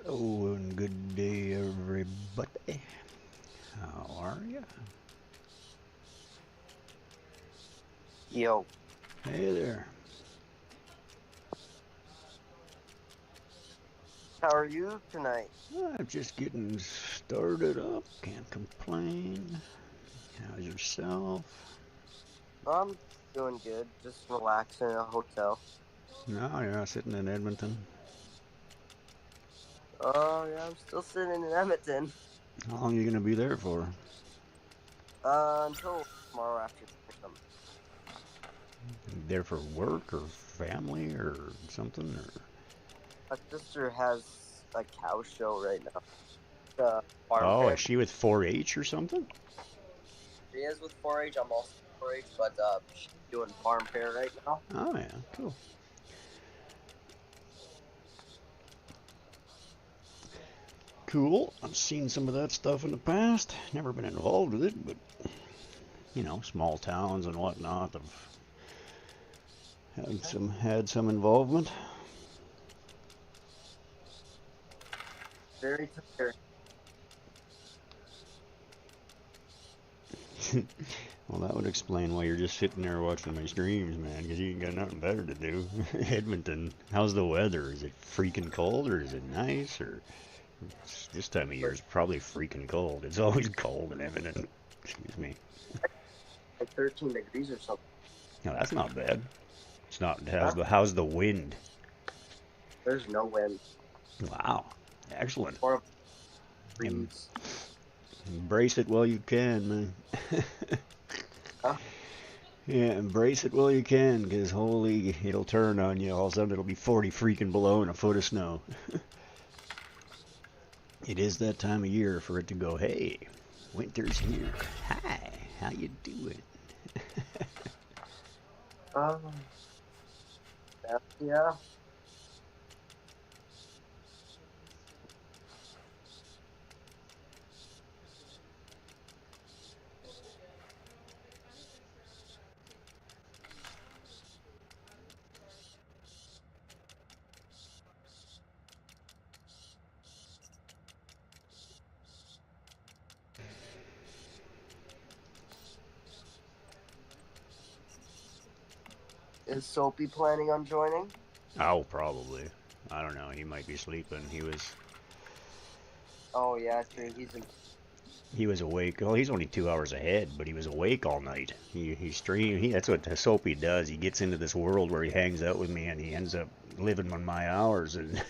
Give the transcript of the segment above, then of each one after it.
Hello and good day, everybody. How are you? Yo, Hey there. how are you tonight? I'm just getting started up. Can't complain. How's yourself? I'm doing good. Just relaxing in a hotel. No, you're not sitting in Edmonton. Oh, yeah, I'm still sitting in Edmonton. How long are you gonna be there for? Until tomorrow afternoon or something. There for work or family or something? Or My sister has a cow show right now. The farm oh, is fair. she with 4-H or something? She is with 4-H. I'm also 4-H, but she's doing farm fair right now. Oh yeah, cool. Cool. I've seen some of that stuff in the past. Never been involved with it, but small towns and whatnot have had some involvement. Very tired. Well, that would explain why you're just sitting there watching my streams, man, because you ain't got nothing better to do. Edmonton, how's the weather? Is it freaking cold or is it nice? Or this time of year is probably freaking cold. It's always cold in Edmonton. Excuse me. Like 13 degrees or something. No, that's not bad. It's not. How's Huh? the wind? There's no wind. Wow, excellent. Or Em- breeze. Embrace it while you can, man. Huh? Yeah, embrace it while you can, because holy, it'll turn on you. All of a sudden, it'll be 40 freaking below and a foot of snow. It is that time of year for it to go, hey, winter's here. Hi, how you doing? Um, yeah. Is Soapy planning on joining? Oh, probably. I don't know. He might be sleeping. Oh yeah, true. He was awake. Well, he's only 2 hours ahead, but he was awake all night. He streamed. That's what Soapy does. He gets into this world where he hangs out with me, and he ends up living on my hours. And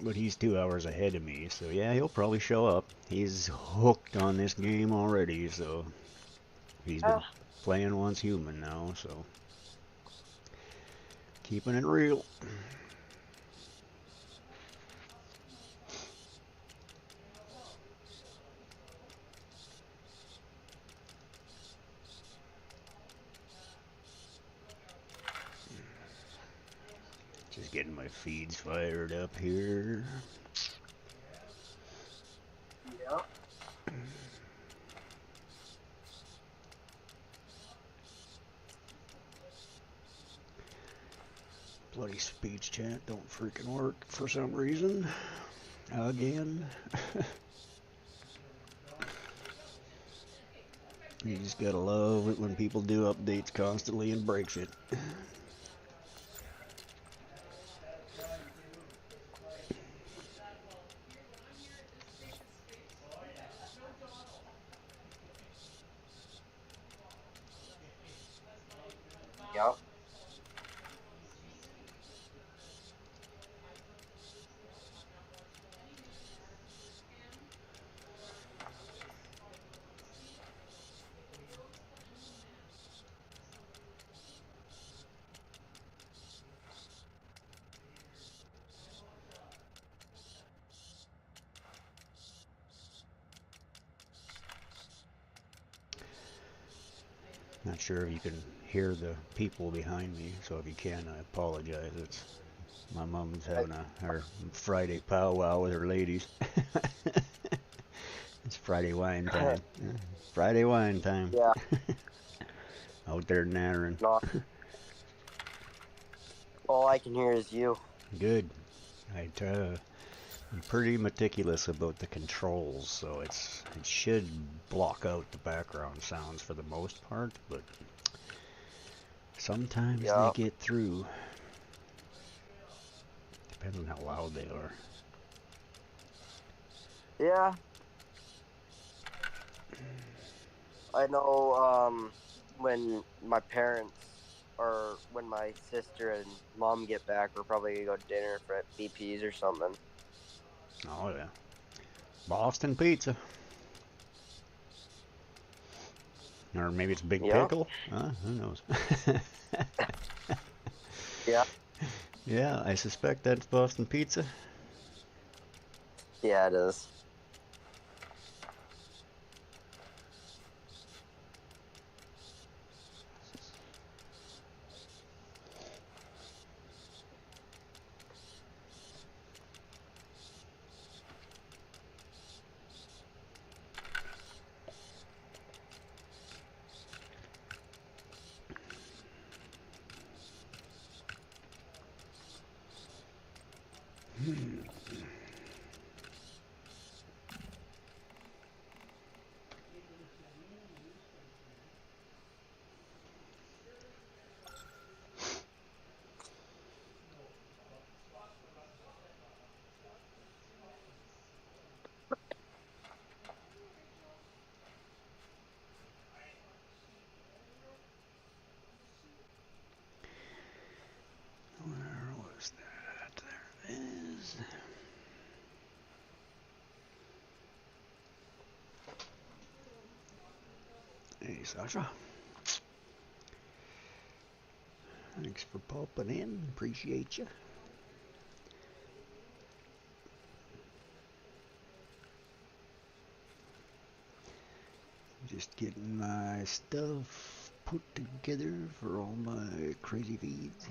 but he's 2 hours ahead of me, so yeah, he'll probably show up. He's hooked on this game already, so he's been Ah, playing once human now, so keeping it real. Just getting my feeds fired up here. yeah. Bloody speech chat don't freaking work for some reason. Again. You just gotta love it when people do updates constantly and breaks it. Yep. Not sure if you can hear the people behind me, so if you can, I apologize. It's my mom's I, having her Friday powwow with her ladies. It's Friday wine time. Friday wine time. yeah. Out there nattering. Not. All I can hear is you. Good. I'm pretty meticulous about the controls, so it should block out the background sounds for the most part, but sometimes they Yeah. get through. Depends on how loud they are. Yeah. I know. When my parents or when my sister and mom get back, we're probably gonna go to dinner for at BP's or something. Oh yeah. Boston pizza. Or maybe it's Big Yeah. Pickle. Who knows? Yeah. Yeah, I suspect that's Boston pizza. Yeah, it is. Where was that? There it is. Hey, Sasha. Thanks for popping in. Appreciate you. Just getting my stuff put together for all my crazy feeds.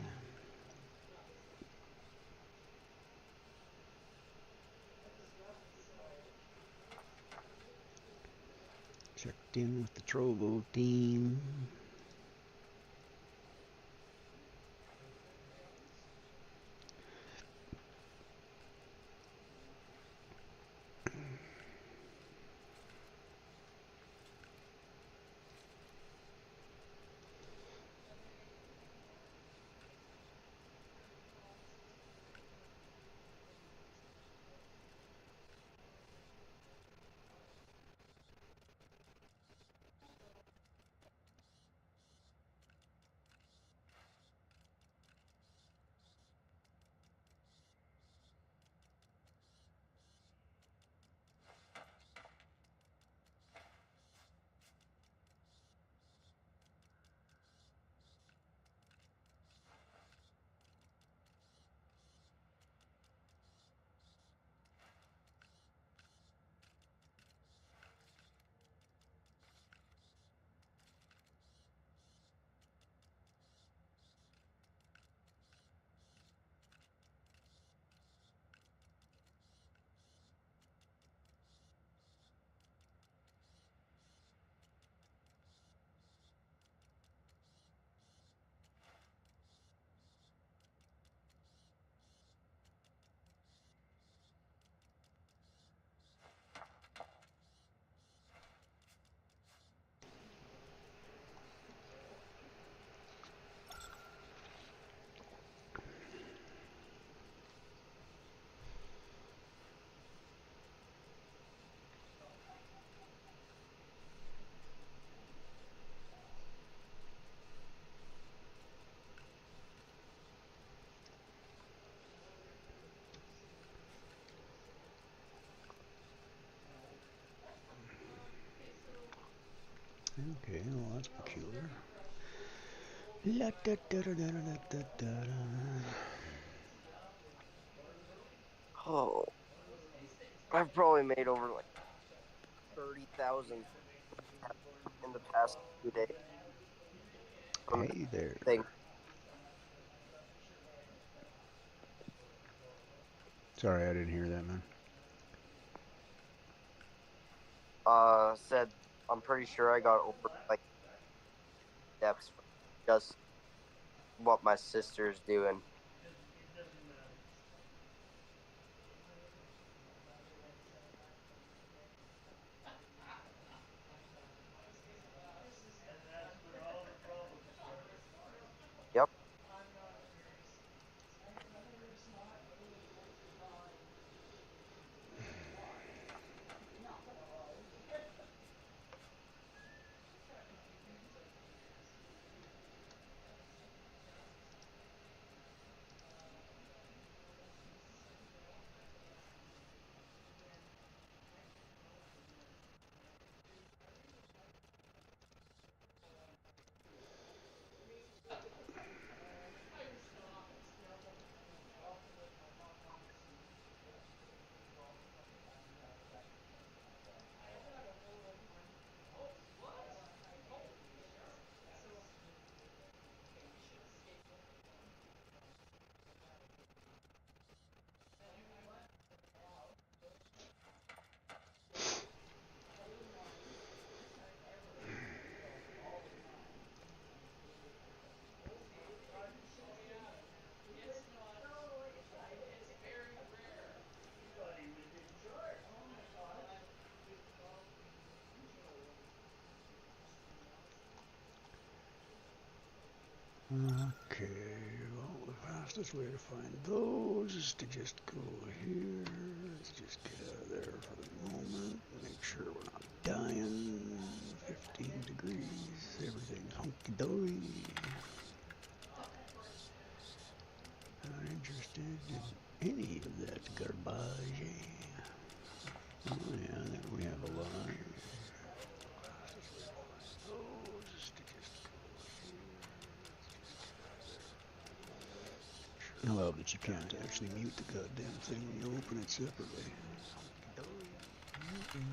Checked in with the Trovo team. Okay, well that's peculiar. La da da da da da da da da. Oh, I've probably made over like 30,000 in the past 2 days from that Hey there. thing. Sorry, I didn't hear that, man. Said I'm pretty sure I got over like steps from just what my sister's doing. Okay, well, the fastest way to find those is to just go here. Let's just get out of there for the moment. Make sure we're not dying. 15 degrees, everything's hunky-dory. Not interested in any of that garbage. Oh yeah, there we have a line. I love that you can't actually mute the goddamn thing when you open it separately.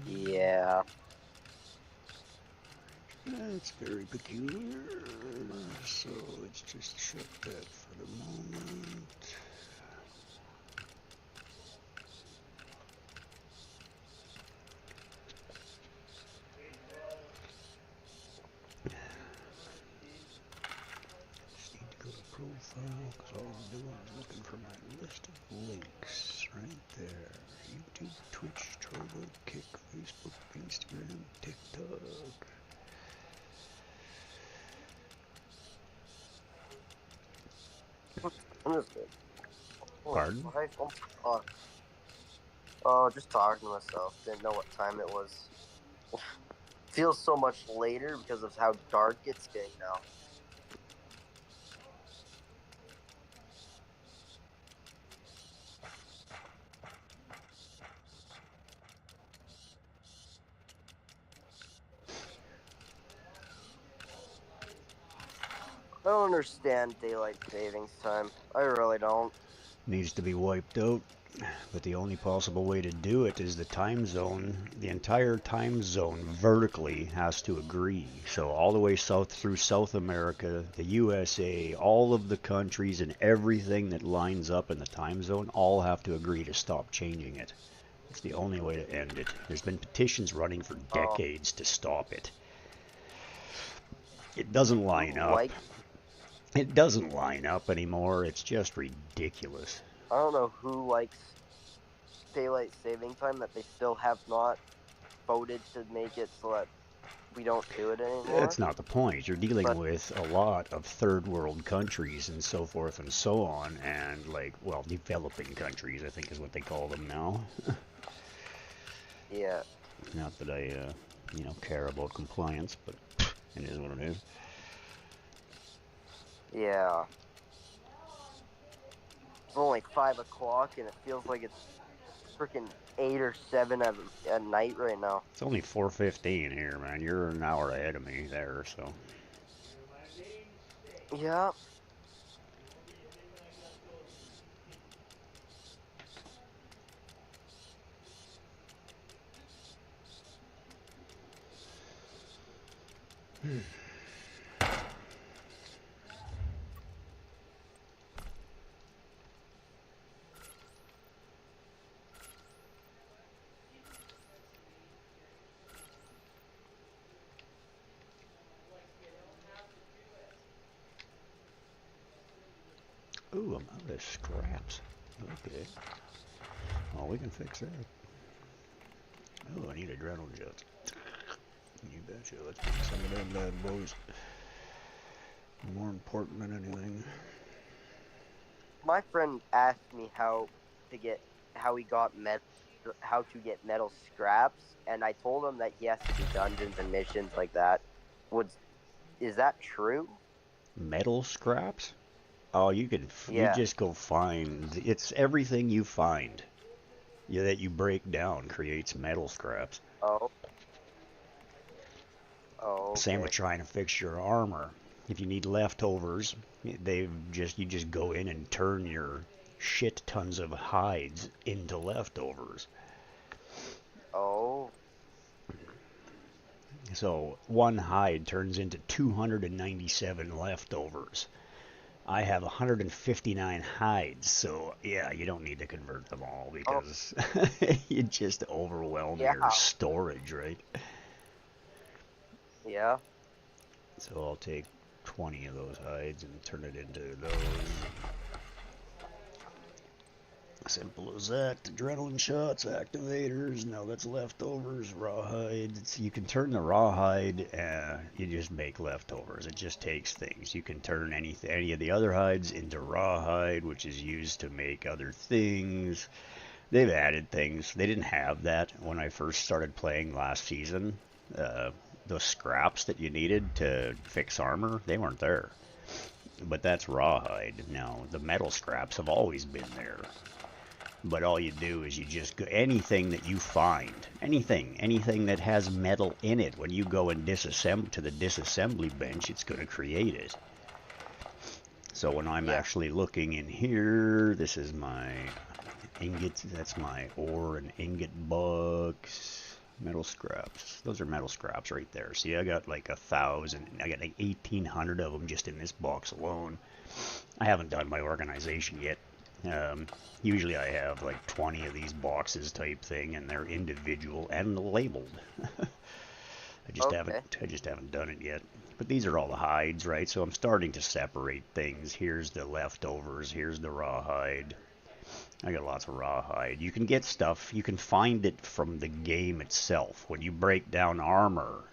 Yeah. That's very peculiar. So let's just shut that for the moment. Just need to go to profile because all I'm doing is looking for my list of links right there. YouTube, Twitch, Trovo, Kick, Facebook, Instagram, TikTok. I'm just good. Pardon? Oh, just talking to myself. Didn't know what time it was. Feels so much later because of how dark it's getting now. I don't understand daylight savings time. I really don't. Needs to be wiped out. But the only possible way to do it is the time zone. The entire time zone vertically has to agree. So all the way south through South America, the USA, all of the countries and everything that lines up in the time zone all have to agree to stop changing it. It's the only way to end it. There's been petitions running for decades to stop it. It doesn't line up. It doesn't line up anymore. It's just ridiculous. I don't know who likes daylight saving time that they still have not voted to make it so that we don't do it anymore. That's not the point. You're dealing with a lot of third world countries and so forth and so on, and like, well, developing countries, I think is what they call them now. Yeah. Not that I, care about compliance, but it is what it is. Yeah. It's only 5 o'clock and it feels like it's freaking 8 or 7 at night right now. It's only 4:15 here, man. You're an hour ahead of me there, so. Yeah. Ooh, I'm out of scraps. Okay. Well, we can fix that. Oh, I need adrenaline jets. You betcha. Let's get some of them bad boys. More important than anything. My friend asked me how to get metal scraps, and I told him that he has to do dungeons and missions like that. Is that true? Metal scraps? Oh, you Yeah. just go find. It's everything you find. Yeah, that you break down creates metal scraps. Oh. Oh. Okay. Same with trying to fix your armor. If you need leftovers, you just go in and turn your shit tons of hides into leftovers. Oh. So one hide turns into 297 leftovers. I have 159 hides, so yeah, you don't need to convert them all because you just overwhelm your storage, right? Yeah. So I'll take 20 of those hides and turn it into those. Simple as that. Adrenaline shots, activators. No, that's leftovers. Rawhide. You can turn the rawhide. You just make leftovers. It just takes things. You can turn any of the other hides into rawhide, which is used to make other things. They've added things. They didn't have that when I first started playing last season. Those scraps that you needed to fix armor, they weren't there. But that's rawhide. Now, the metal scraps have always been there. But all you do is you just go, anything that you find, anything that has metal in it, when you go and disassemble to the disassembly bench, it's going to create it. So when I'm actually looking in here, this is my ingot, that's my ore and ingot box, metal scraps. Those are metal scraps right there. See, I got like 1,000, I got like 1,800 of them just in this box alone. I haven't done my organization yet. Usually I have like 20 of these boxes type thing, and they're individual and labeled. I just haven't done it yet. But these are all the hides, right? So I'm starting to separate things. Here's the leftovers. Here's the rawhide. I got lots of rawhide. You can get stuff. You can find it from the game itself. When you break down armor,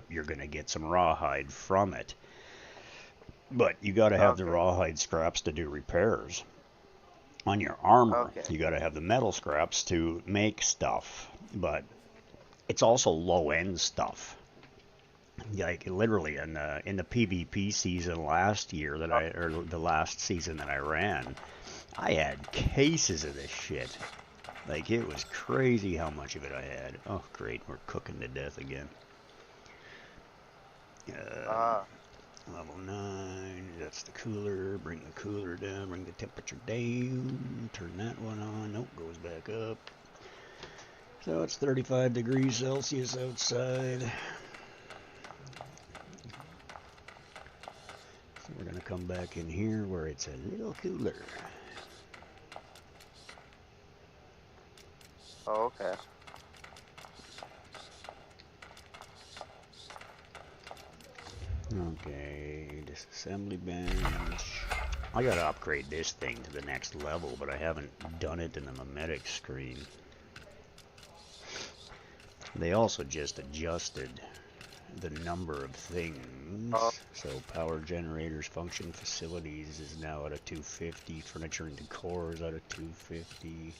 you're going to get some rawhide from it. But you got to have the rawhide scraps to do repairs. On your armor, you got to have the metal scraps to make stuff, but it's also low-end stuff. Like literally in the PvP season last year or the last season that I ran, I had cases of this shit. Like, it was crazy how much of it I had. Oh, great, we're cooking to death again. Level 9, that's the cooler. Bring the cooler down, bring the temperature down. Turn that one on. Nope, goes back up. So it's 35 degrees Celsius outside. So we're going to come back in here where it's a little cooler. Oh, okay. Okay, disassembly bench. I gotta upgrade this thing to the next level, but I haven't done it in the mimetic screen. They also just adjusted the number of things. So power generators, function facilities is now at a 250. Furniture and decor is at a 250.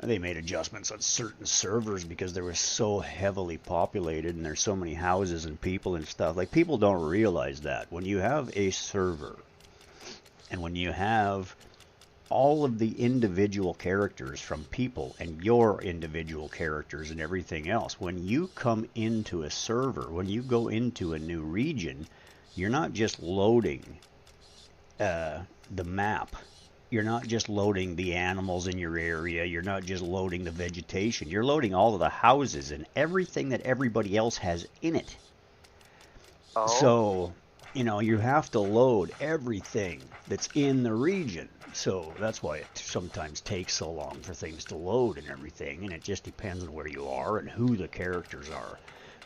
They made adjustments on certain servers because they were so heavily populated and there's so many houses and people and stuff. Like, people don't realize that. When you have a server and when you have all of the individual characters from people and your individual characters and everything else, when you come into a server, when you go into a new region, you're not just loading the map. You're not just loading the animals in your area. You're not just loading the vegetation. You're loading all of the houses and everything that everybody else has in it. So, you know, you have to load everything that's in the region. So that's why it sometimes takes so long for things to load and everything. And it just depends on where you are and who the characters are.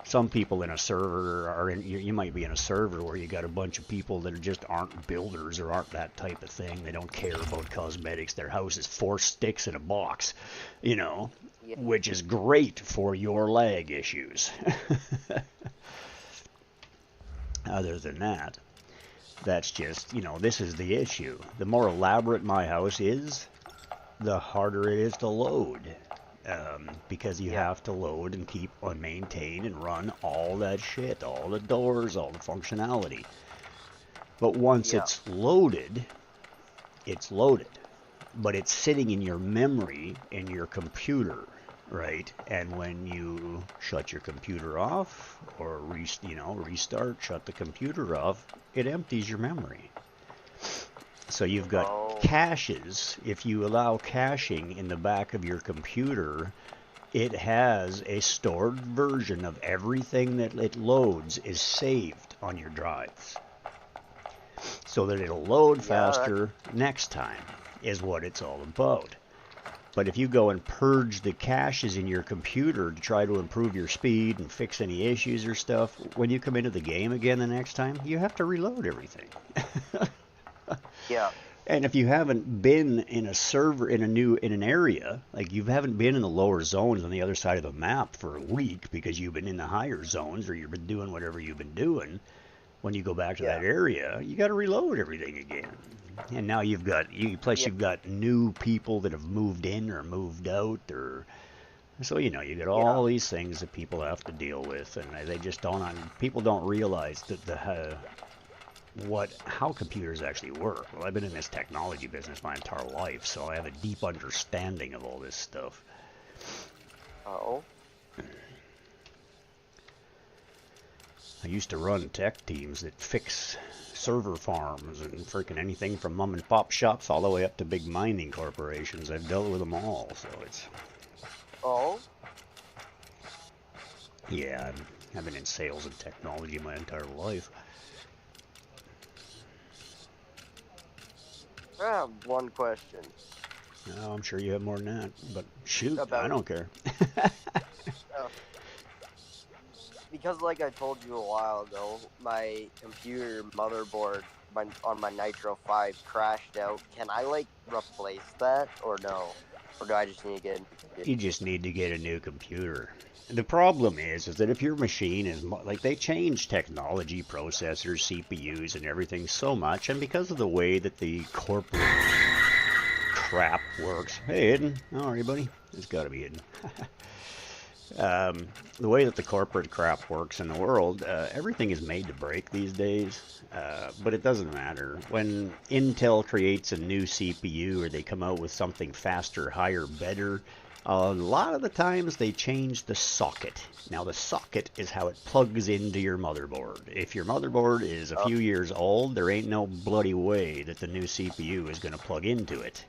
Some people in a server are in, you might be in a server where you got a bunch of people that just aren't builders or aren't that type of thing. They don't care about cosmetics. Their house is 4 sticks in a box, you know, which is great for your lag issues. Other than that, that's just, you know, this is the issue. The more elaborate my house is, the harder it is to load. Because you have to load and keep on maintain and run all that shit, all the doors, all the functionality. But once it's loaded, but it's sitting in your memory in your computer, right? And when you shut your computer off or restart, shut the computer off, it empties your memory. So you've got caches. If you allow caching in the back of your computer, it has a stored version of everything that it loads is saved on your drives. So that it'll load faster next time is what it's all about. But if you go and purge the caches in your computer to try to improve your speed and fix any issues or stuff, when you come into the game again the next time, you have to reload everything. And if you haven't been in a server in an area, like you haven't been in the lower zones on the other side of the map for a week because you've been in the higher zones or you've been doing whatever you've been doing, when you go back to Yeah. that area, you got to reload everything again. And now Yeah. you've got new people that have moved in or moved out, or so you get Yeah. all these things that people have to deal with, and they just people don't realize that how computers actually work. Well, I've been in this technology business my entire life, so I have a deep understanding of all this stuff. Oh. I used to run tech teams that fix server farms and freaking anything from mom and pop shops all the way up to big mining corporations. I've dealt with them all, so Oh. yeah, I've been in sales and technology my entire life. I have one question Oh, I'm sure you have more than that, but shoot, I about don't care. uh, because, like I told you a while ago, my computer motherboard on my Nitro 5 crashed out. Can I replace that or no? Or do I just need to get a new computer? You just need to get a new computer. The problem is that if your machine is like they change technology, processors, CPUs, and everything so much, and because of the way that the corporate crap works. Hey, Eden, how are you, buddy? It's got to be Eden. The way that the corporate crap works in the world, everything is made to break these days, but it doesn't matter. When Intel creates a new CPU or they come out with something faster, higher, better, a lot of the times they change the socket. Now, the socket is how it plugs into your motherboard. If your motherboard is a Oh, few years old, there ain't no bloody way that the new CPU is going to plug into it.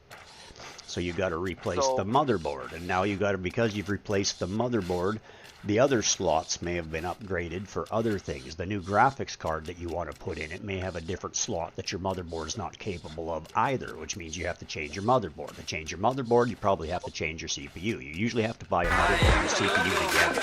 So you got to replace the so motherboard, and now you got to, because you've replaced the motherboard, the other slots may have been upgraded for other things. The new graphics card that you want to put in, it may have a different slot that your motherboard is not capable of either, which means you have to change your motherboard. To change your motherboard, you probably have to change your CPU. You usually have to buy a motherboard and a CPU together.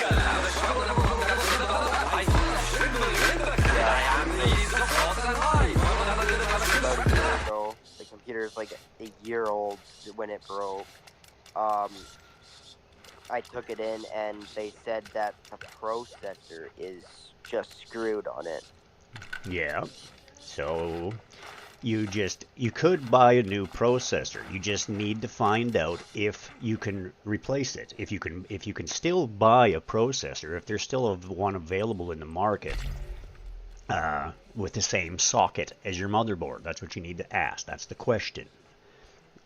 about a year ago, the computer is like a year old when it broke. Um, I took it in and they said that the processor is just screwed on it. Yeah. So you could buy a new processor. You just need to find out if you can replace it. If you can still buy a processor, if there's still one available in the market with the same socket as your motherboard. That's what you need to ask. That's the question.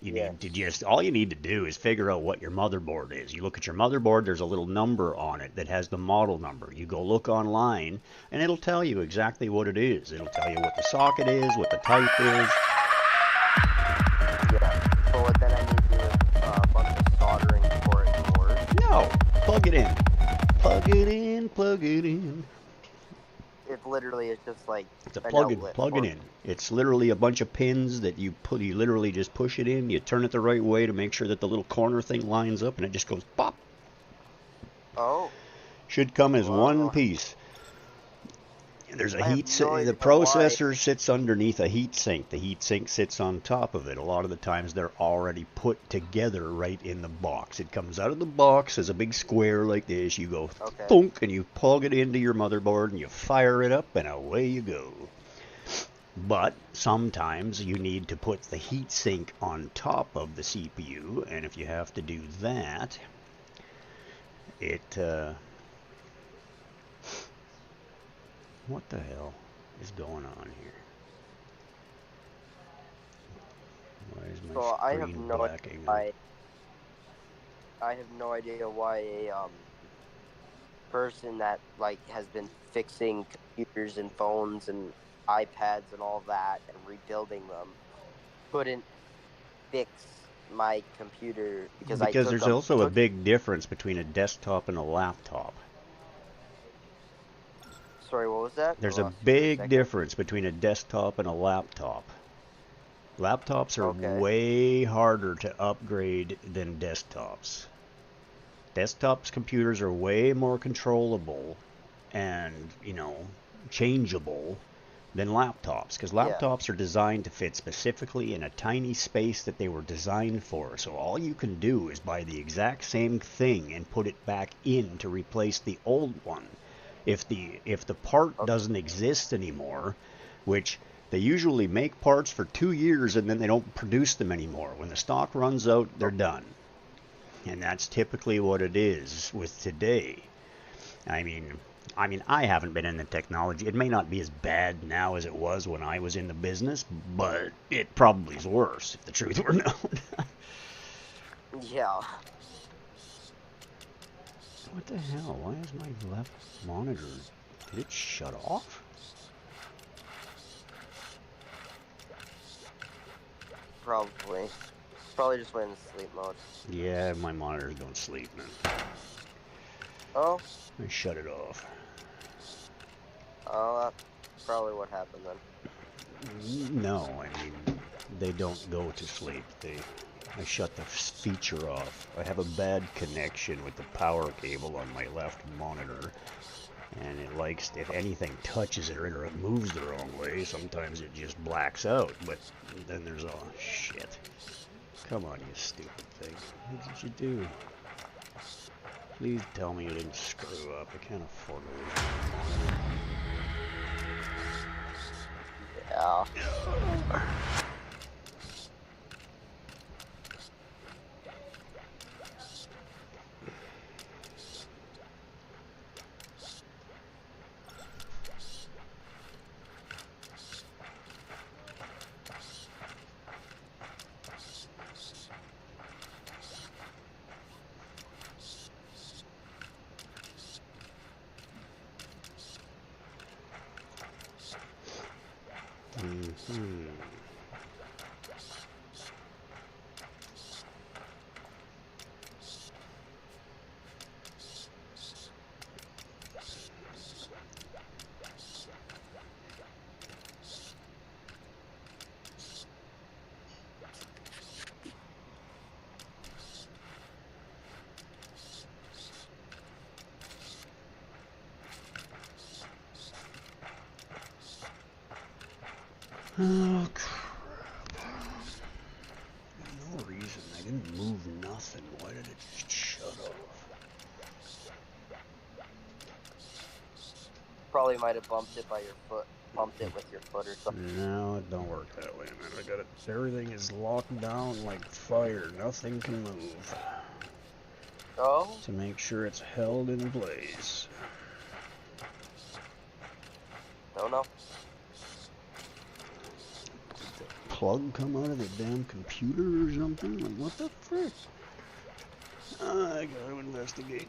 You Yes. need to just all you need to do is figure out what your motherboard is. You look at your motherboard, there's a little number on it that has the model number. You go look online and it'll tell you exactly what it is. It'll tell you what the socket is, what the type is. Yeah. So then I need to do a bunch of soldering for it to work. No, plug it in. Plug it in, plug it in. It literally is just like It's a an plug it outlet plug it for in. It's literally a bunch of pins that you literally just push it in, you turn it the right way to make sure that the little corner thing lines up and it just goes pop. Oh, Should come as one wow. piece. There's a I have no the idea why. processor sits underneath a heat sink. The heat sink sits on top of it. A lot of the times they're already put together right in the box. It comes out of the box as a big square like this. You go Okay. thunk and you plug it into your motherboard and you fire it up and away you go. But sometimes you need to put the heat sink on top of the CPU, and if you have to do that, it what the hell is going on here? Why is my So I have screen no blacking? idea. I have no idea why a person that has been fixing computers and phones and iPads and all that and rebuilding them couldn't fix my computer because I Because took there's them also a took big difference between a desktop and a laptop. sorry, what was that? I There's a lost you for a big second. difference between a desktop and a laptop. Laptops are Okay. way harder to upgrade than desktops. Desktops computers are way more controllable and, changeable than laptops, because Yeah. laptops are designed to fit specifically in a tiny space that they were designed for. So all you can do is buy the exact same thing and put it back in to replace the old one. If the part Okay. doesn't exist anymore, which they usually make parts for 2 years and then they don't produce them anymore. When the stock runs out, they're done. And that's typically what it is with today. I mean, I haven't been in the technology. It may not be as bad now as it was when I was in the business, but it probably is worse if the truth were known. Yeah. What the hell? Why is my left monitor? Did it shut off? Probably. Probably just went in sleep mode. Yeah, my monitors don't sleep, man. Oh. I shut it off. Oh, that's probably what happened then. No, I mean, they don't go to sleep. I shut the feature off. I have a bad connection with the power cable on my left monitor, and it likes, if anything touches it or it moves the wrong way, sometimes it just blacks out. But then there's all shit. Come on, you stupid thing. What did you do? Please tell me you didn't screw up. I can't afford to lose my monitor. Yeah. Mm-hmm. Oh, crap. No reason. I didn't move nothing. Why did it just shut off? Probably might have bumped it by your foot. Bumped it with your foot or something. No, it don't work that way, man. I got it. Everything is locked down like fire. Nothing can move. Oh? To make sure it's held in place. Don't know. Did the plug come out of the damn computer or something? Like, what the frick? I gotta investigate.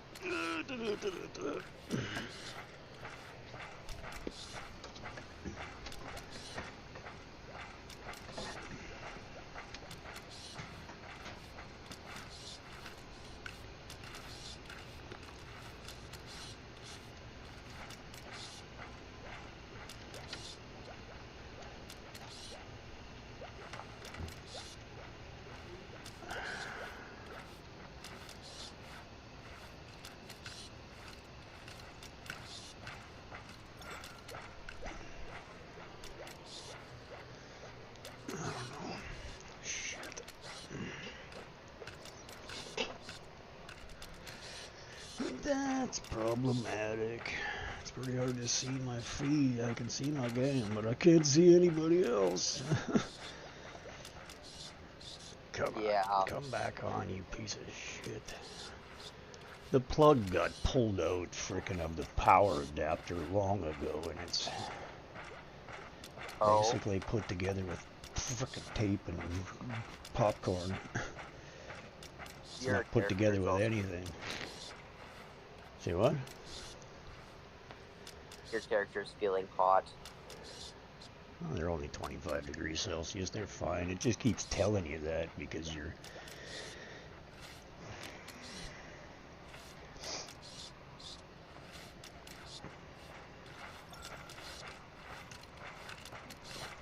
That's problematic. It's pretty hard to see my feed. I can see my game, but I can't see anybody else. Come on, come back on, you piece of shit. The plug got pulled out frickin' of the power adapter long ago, and it's basically put together with frickin' tape and popcorn. It's not put together with anything. Say what? Your character's feeling hot. Oh, they're only 25 degrees Celsius. They're fine. It just keeps telling you that because you're...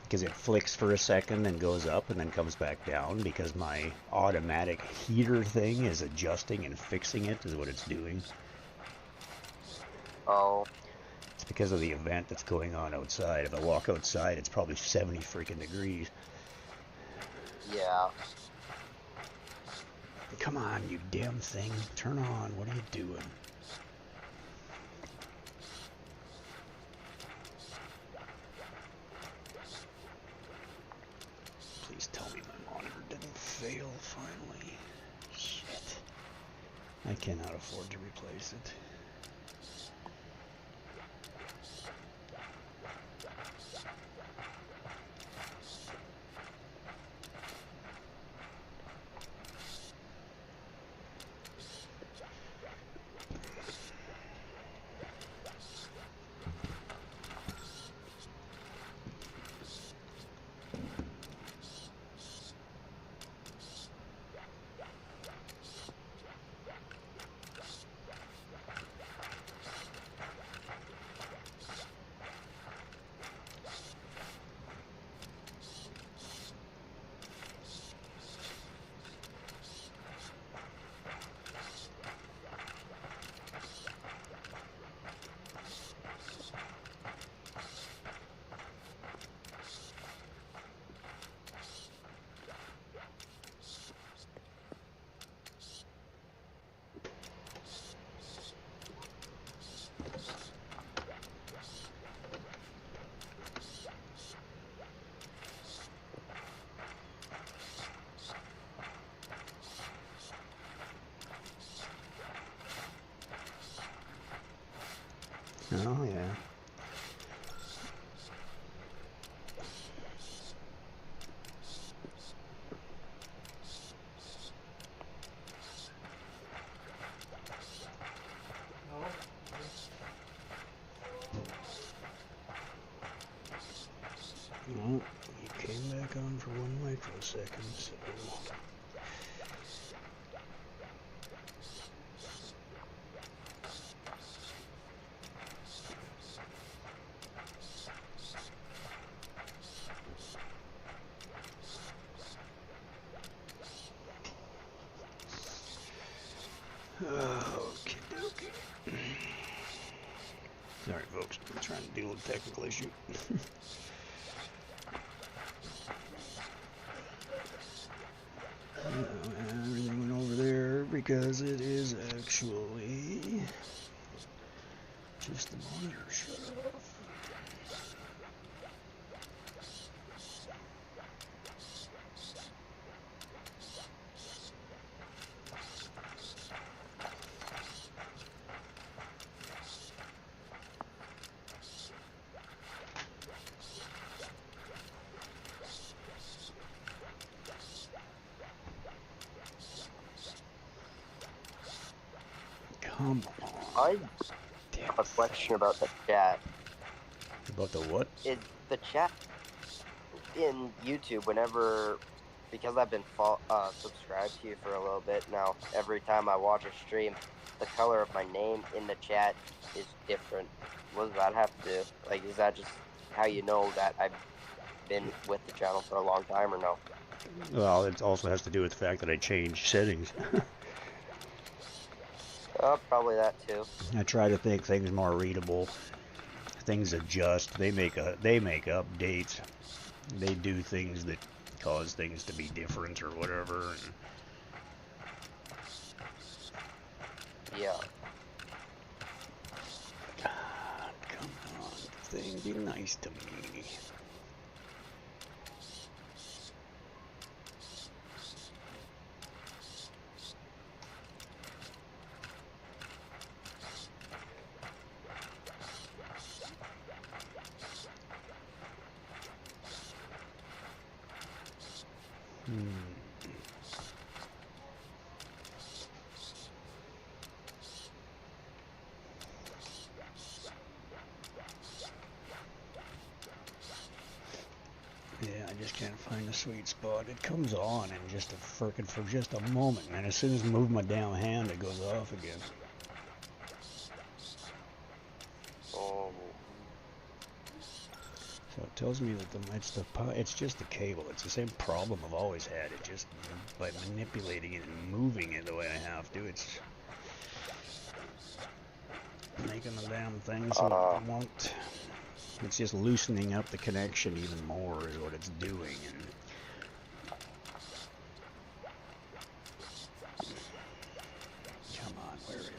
Because it flicks for a second and goes up and then comes back down because my automatic heater thing is adjusting and fixing it is what it's doing. Oh. It's because of the event that's going on outside. If I walk outside, it's probably 70 freaking degrees. Yeah. Come on, you damn thing. Turn on. What are you doing? Please tell me my monitor didn't fail finally. Shit. I cannot afford to replace it. Oh, yeah. Well, you came back on for 1 microsecond, so... Okay, okay. Sorry, folks. I'm trying to deal with a technical issue. Everything went over there because it is actually just the monitor shut off. Come on. I have a question about the chat. About the what? The chat in YouTube, whenever, because I've been subscribed to you for a little bit now, every time I watch a stream, the color of my name in the chat is different. What does that have to do? Like, is that just how you know that I've been with the channel for a long time, or no? Well, it also has to do with the fact that I changed settings. Probably that too. I try to make things more readable. Things adjust. They make updates. They do things that cause things to be different or whatever. And Yeah. God, come on, thing, be nice to me. Yeah, I just can't find the sweet spot. It comes on and just for just a moment, and as soon as I move my damn hand, it goes off again. Oh. So it tells me that it's just the cable. It's the same problem I've always had. It just, by manipulating it and moving it the way I have to, it's making the damn thing so it won't. It's just loosening up the connection even more is what it's doing. And come on, where is it?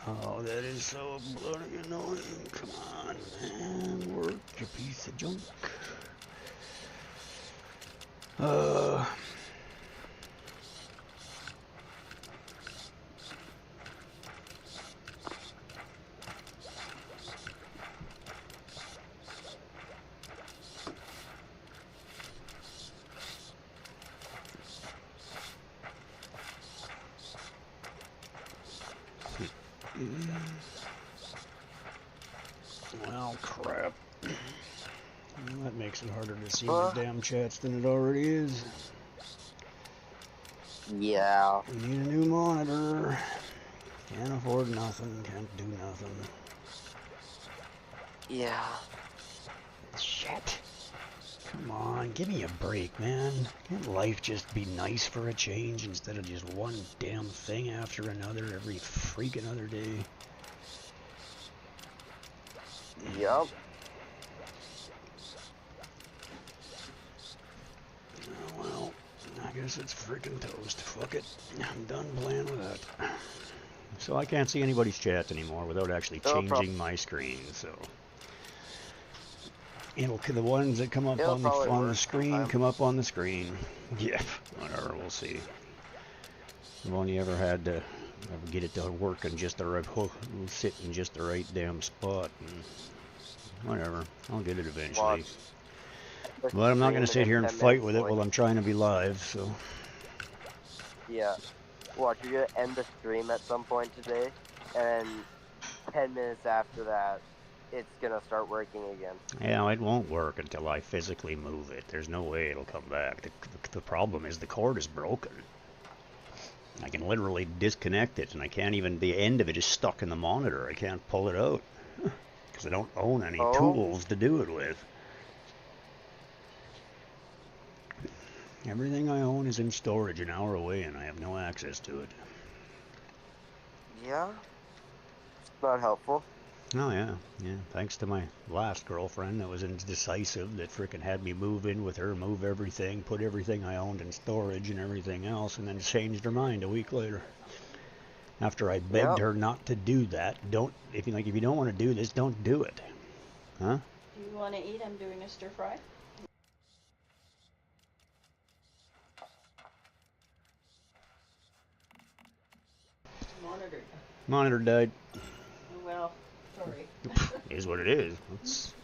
Oh, that is so bloody annoying. Come on, man. Work, you piece of junk. Uh... Well, crap. Well, that makes it harder to see the damn chats than it already is. Yeah. We need a new monitor. Can't afford nothing. Can't do nothing. Yeah. Shit. Come on, give me a break, man. Can't life just be nice for a change instead of just one damn thing after another every freaking other day? Yep. Oh, well, I guess it's freaking toast. Fuck it. I'm done playing with that. So I can't see anybody's chat anymore without actually changing my screen, so... the ones that come up on the screen come up on the screen. Yeah, whatever, we'll see. I've only ever had to get it to work in just the right, sit in just the right damn spot. And whatever, I'll get it eventually. But I'm not going to sit here and fight with it while I'm trying to be live, so. Yeah. Watch, you're going to end the stream at some point today, and 10 minutes after that, it's going to start working again. Yeah, it won't work until I physically move it. There's no way it'll come back. The problem is the cord is broken. I can literally disconnect it, and I can't even, the end of it is stuck in the monitor. I can't pull it out, because I don't own any tools to do it with. Everything I own is in storage an hour away, and I have no access to it. Yeah? It's not helpful. Oh, yeah. Thanks to my last girlfriend that was indecisive, that frickin' had me move in with her, move everything, put everything I owned in storage and everything else, and then changed her mind a week later. After I begged her not to do that. If you don't want to do this, don't do it. Huh? Do you want to eat? I'm doing a stir fry. Monitor died. Well, sorry. Is what it is. It's...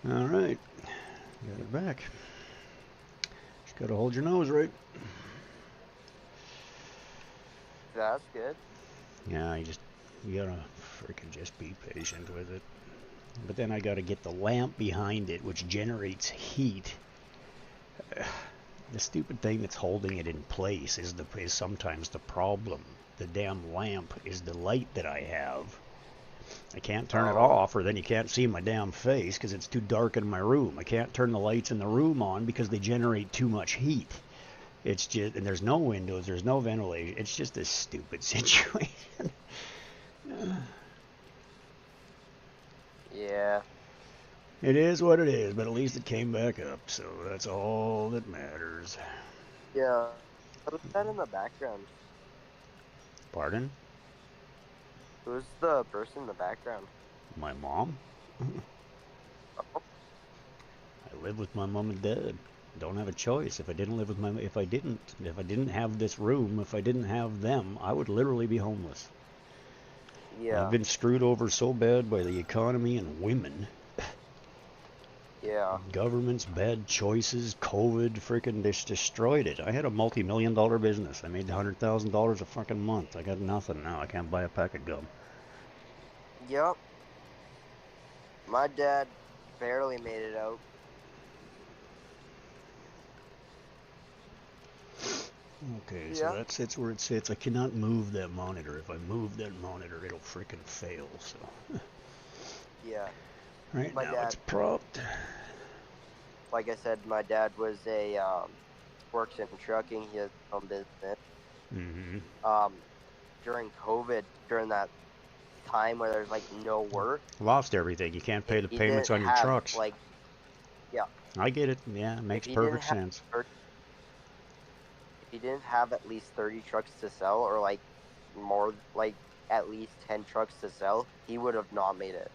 All right, got it back. Just gotta hold your nose right. That's good. Yeah, you gotta freaking just be patient with it. But then I gotta get the lamp behind it, which generates heat. The stupid thing that's holding it in place is sometimes the problem. The damn lamp is the light that I have. I can't turn it off, or then you can't see my damn face because it's too dark in my room. I can't turn the lights in the room on because they generate too much heat. It's just, and there's no windows, there's no ventilation. It's just a stupid situation. Yeah. It is what it is, but at least it came back up, so that's all that matters. Yeah. Who's that in the background? Pardon? Who's the person in the background? My mom? Oh. I live with my mom and dad. Don't have a choice. If I didn't have this room, if I didn't have them, I would literally be homeless. Yeah. I've been screwed over so bad by the economy and women. Yeah. Government's bad choices, COVID, freaking destroyed it. I had a multi-million-dollar business. I made $100,000 a fucking month. I got nothing now. I can't buy a pack of gum. Yep. My dad barely made it out. Okay, so that's where it sits. I cannot move that monitor. If I move that monitor, it'll freaking fail. So. Yeah. Right My now dad, it's propped. like I said, my dad was works in trucking. He has his own business. Mm-hmm. During COVID, during that time where there's like no work, Lost everything. You can't pay the payments on your trucks. Yeah. I get it. Yeah, it makes perfect sense. If he didn't have at least 30 trucks to sell, or like more, like at least 10 trucks to sell, he would have not made it.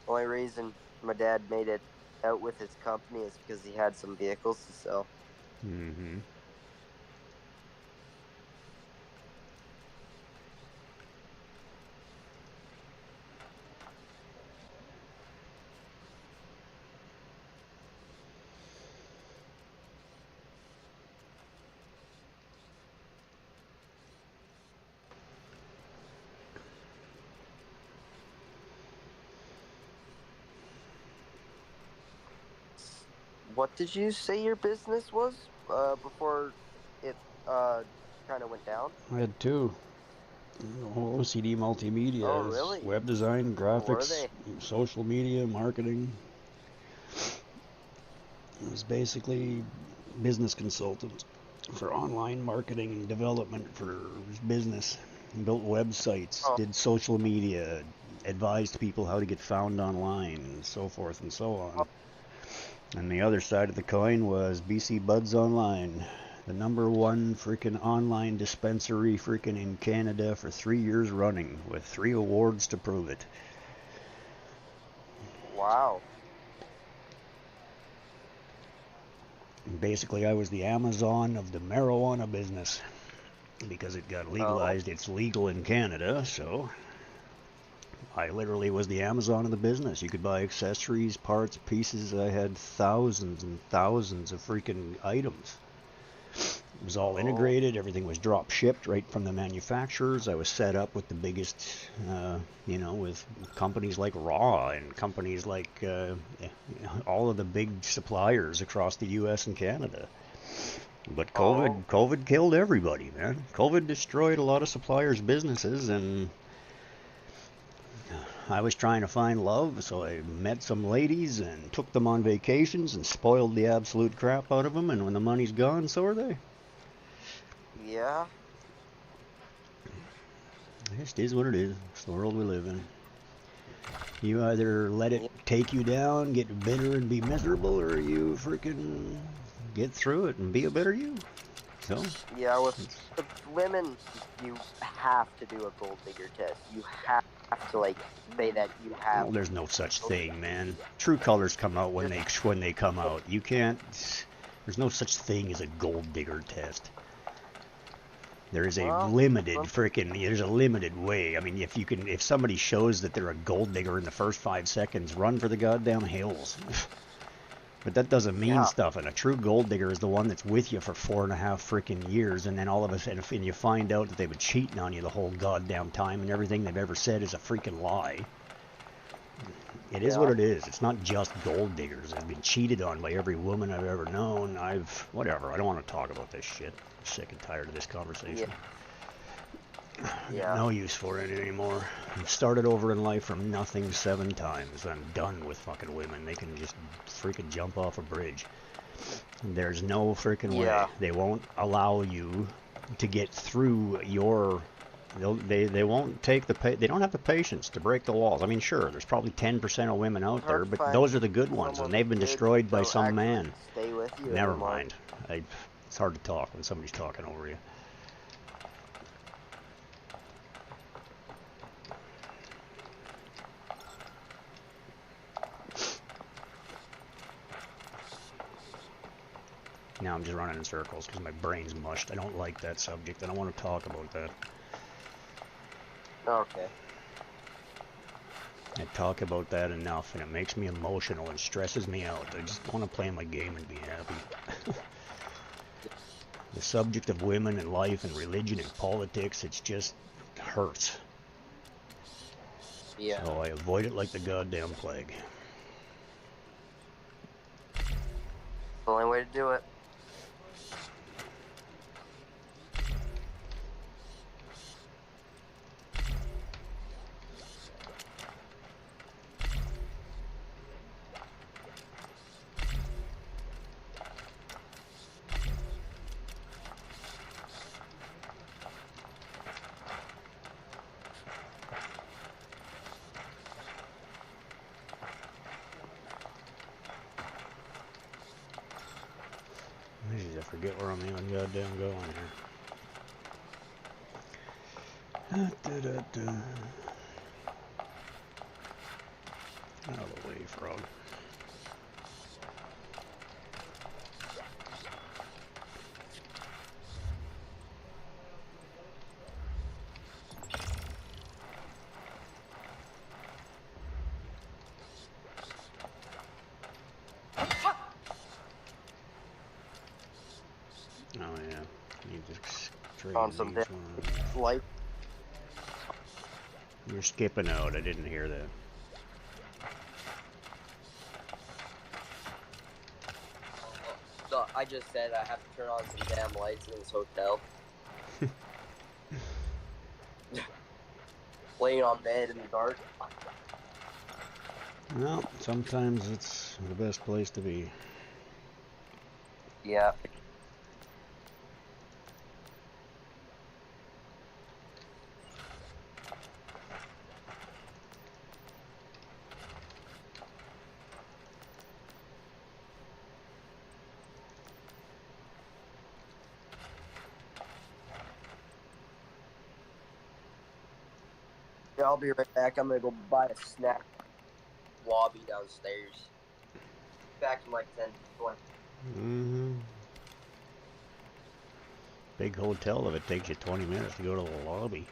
Only reason my dad made it out with his company is because he had some vehicles to sell. Mm-hmm. What did you say your business was before it kind of went down? I had two. OCD Multimedia. Oh, really? Web design, What were graphics, they? social media, marketing. It was basically business consultant for online marketing and development for business. Built websites, did social media, advised people how to get found online, and so forth and so on. And the other side of the coin was BC Buds Online, the #1 freaking online dispensary freaking in Canada for 3 years running, with 3 awards to prove it. Wow. Basically, I was the Amazon of the marijuana business because it got legalized. It's legal in Canada, so I literally was the Amazon of the business. You could buy accessories, parts, pieces. I had thousands and thousands of freaking items. It was all integrated. Everything was drop shipped right from the manufacturers. I was set up with the biggest, with companies like Raw and companies like all of the big suppliers across the U.S. and Canada. But COVID killed everybody, man. COVID destroyed a lot of suppliers' businesses, and I was trying to find love, so I met some ladies and took them on vacations and spoiled the absolute crap out of them, and when the money's gone, so are they. Yeah. It just is what it is. It's the world we live in. You either let it take you down, get bitter and be miserable, or you freaking get through it and be a better you. So. Yeah, with women, you have to do a gold digger test. You have to say that you have. Well, there's no such thing, man. True colors come out when they come out. You can't. There's no such thing as a gold digger test. There is a limited there's a limited way. I mean, if somebody shows that they're a gold digger in the first 5 seconds, run for the goddamn hills. But that doesn't mean Yeah. stuff. And a true gold digger is the one that's with you for 4.5 freaking years, and then all of a sudden, and you find out that they've been cheating on you the whole goddamn time, and everything they've ever said is a freaking lie. It is what Yeah. it is. It's not just gold diggers. I've been cheated on by every woman I've ever known. Whatever. I don't want to talk about this shit. I'm sick and tired of this conversation. Yeah. No use for it anymore. I've started over in life from nothing 7 times. I'm done with fucking women. They can just freaking jump off a bridge. There's no freaking way. Yeah. They won't allow you to get through your... They won't take they don't have the patience to break the walls. I mean, sure, there's probably 10% of women out there, Hard to but find those are the good ones, and someone they've been good destroyed by that'll some actually man. stay with you Never anymore. mind. It's hard to talk when somebody's talking over you. Now I'm just running in circles because my brain's mushed. I don't like that subject. I don't want to talk about that. Okay. I talk about that enough, and it makes me emotional and stresses me out. I just want to play my game and be happy. The subject of women and life and religion and politics, it's just hurts. Yeah. So I avoid it like the goddamn plague. Only way to do it. Jeez, I forget where I'm even goddamn going here. Out of the way, frog. Oh yeah, you just straighten On some these ones. life. You're skipping out. I didn't hear that. So I just said I have to turn on some damn lights in this hotel. Laying on bed in the dark. Well, sometimes it's the best place to be. Yeah. Yeah, I'll be right back. I'm gonna go buy a snack. Lobby downstairs. Back in like 10, 20. Mm-hmm. Big hotel if it takes you 20 minutes to go to the lobby.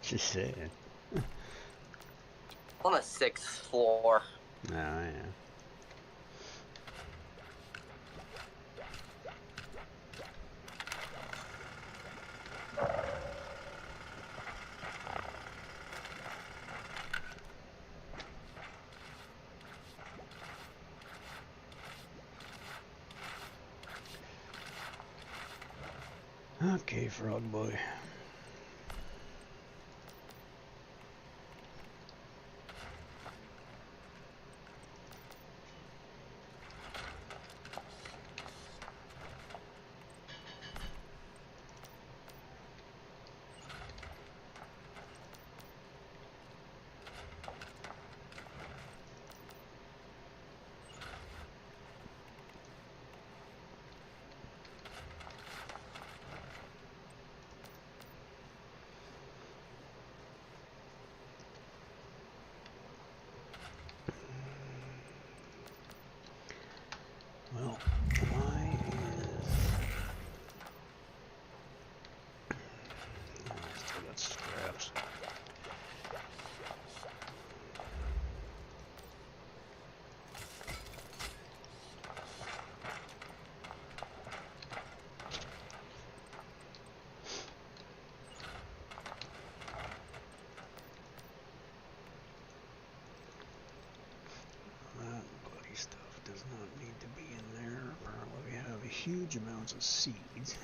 Just saying. On the 6th floor. Oh, yeah. Okay, frog boy. huge amounts of seeds.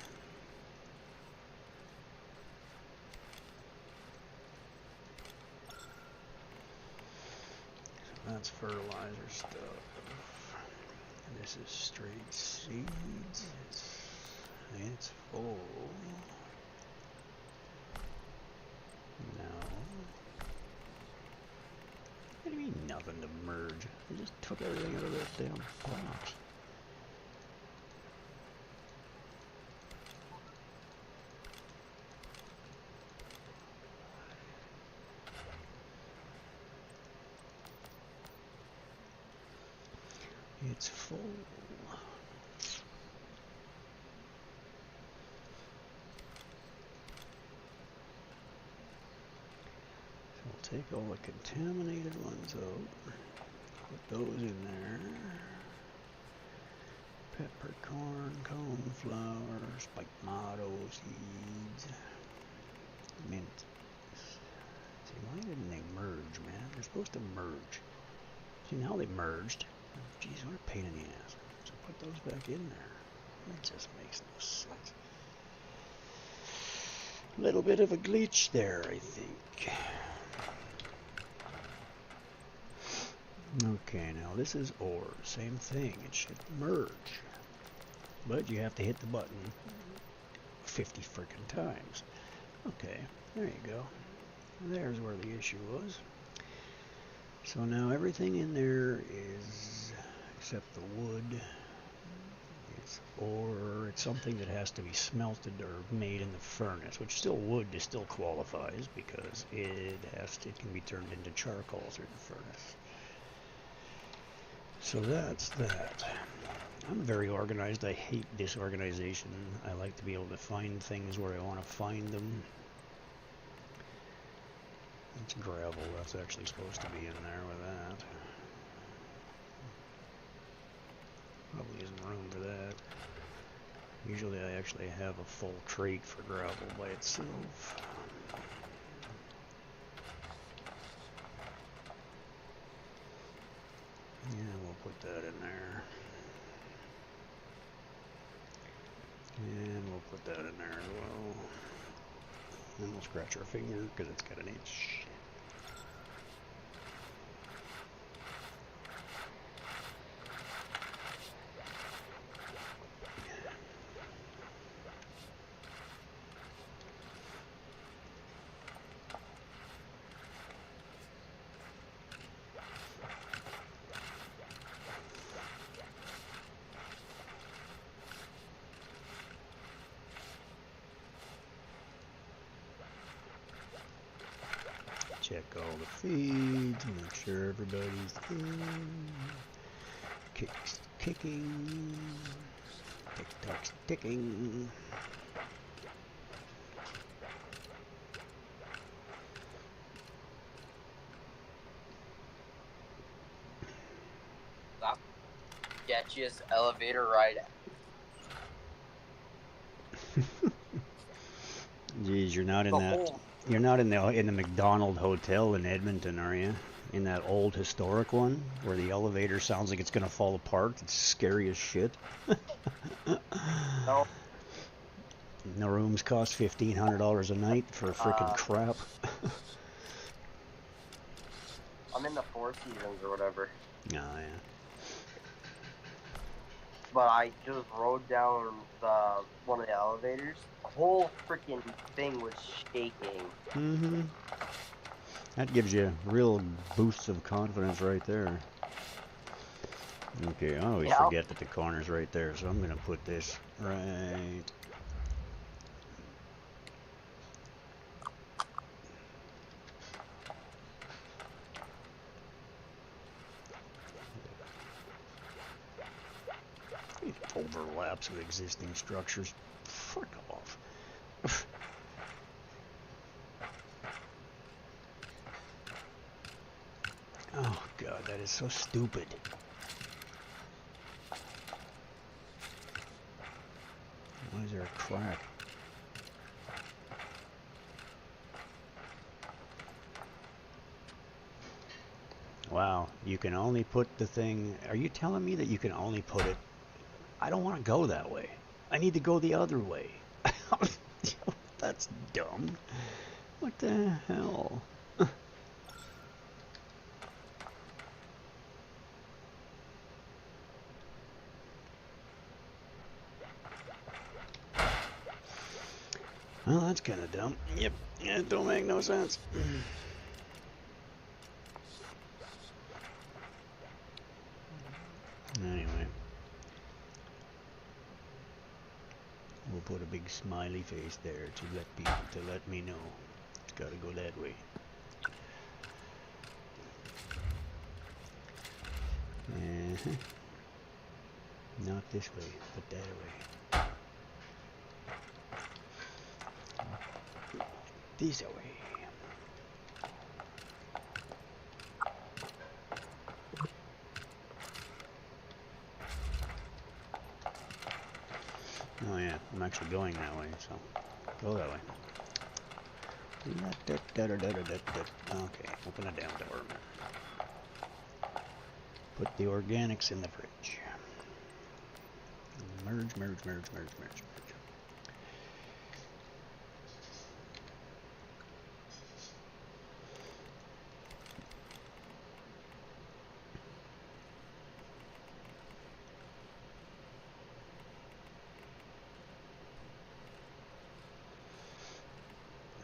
So that's fertilizer stuff. And this is straight seeds. It's full. No. What do you mean nothing to merge? I just took everything out of that damn box. It's full. So we'll take all the contaminated ones out. Put those in there. Peppercorn, coneflower, spiked tomato seeds, mint. See, why didn't they merge, man? They're supposed to merge. See, now they merged. Jeez, what a pain in the ass. So put those back in there. That just makes no sense. A little bit of a glitch there, I think. Okay, now this is ore. Same thing. It should merge. But you have to hit the button 50 frickin' times. Okay, there you go. There's where the issue was. So now everything in there is, except the wood, it's ore. It's something that has to be smelted or made in the furnace, which still wood still qualifies because it can be turned into charcoal through the furnace. So that's that. I'm very organized. I hate disorganization. I like to be able to find things where I want to find them. It's gravel. That's actually supposed to be in there with that. Probably isn't room for that. Usually I actually have a full crate for gravel by itself. Yeah, we'll put that in there. And we'll put that in there as well. And we'll scratch our finger because it's got an itch. Check all the feeds, make sure everybody's good. Kicking. Tick-tock's ticking. Sketchiest elevator ride. Geez, you're not in that. You're not in the McDonald Hotel in Edmonton, are you? In that old historic one where the elevator sounds like it's gonna fall apart. It's scary as shit. No. And the rooms cost $1,500 a night for frickin' crap. I'm in the Four Seasons or whatever. Oh yeah. But I just rode down one of the elevators. The whole freaking thing was shaking. Mm-hmm. That gives you real boosts of confidence right there. Okay, I always forget that the corner's right there, so I'm gonna put this right. Overlaps with existing structures. Frick off. Oh god, that is so stupid. Why is there a crack? Wow, you can only put the thing... Are you telling me that you can only put it I don't want to go that way. I need to go the other way. That's dumb. What the hell? Well, that's kind of dumb. Yep, yeah, it don't make no sense. Anyway, we'll put a big smiley face there to let people let me know it's got to go that way. Not this way, but that way. This way. Oh yeah, I'm actually going that way, so go that way. Okay, open the damn door. Put the organics in the fridge. Merge, merge, merge, merge, merge, merge.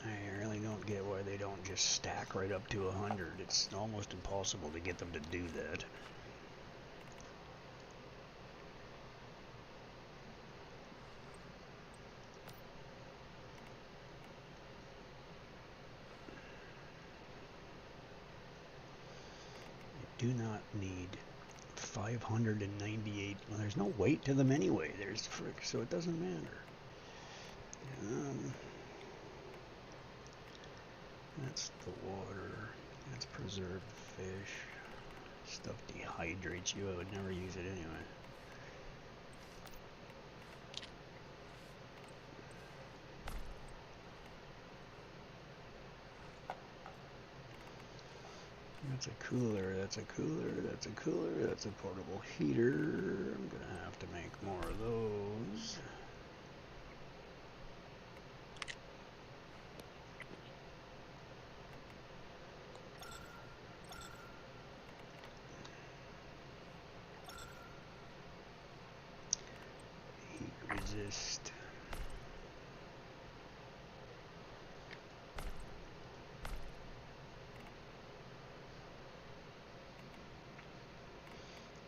I really don't get why they don't just stack right up to 100. It's almost impossible to get them to do that. Do not need 598. Well, there's no weight to them anyway. There's frick, so it doesn't matter. That's the water. That's preserved fish. Stuff dehydrates you. I would never use it anyway. That's a cooler, that's a cooler, that's a cooler, that's a portable heater. I'm gonna have to make more of those. Heat resist.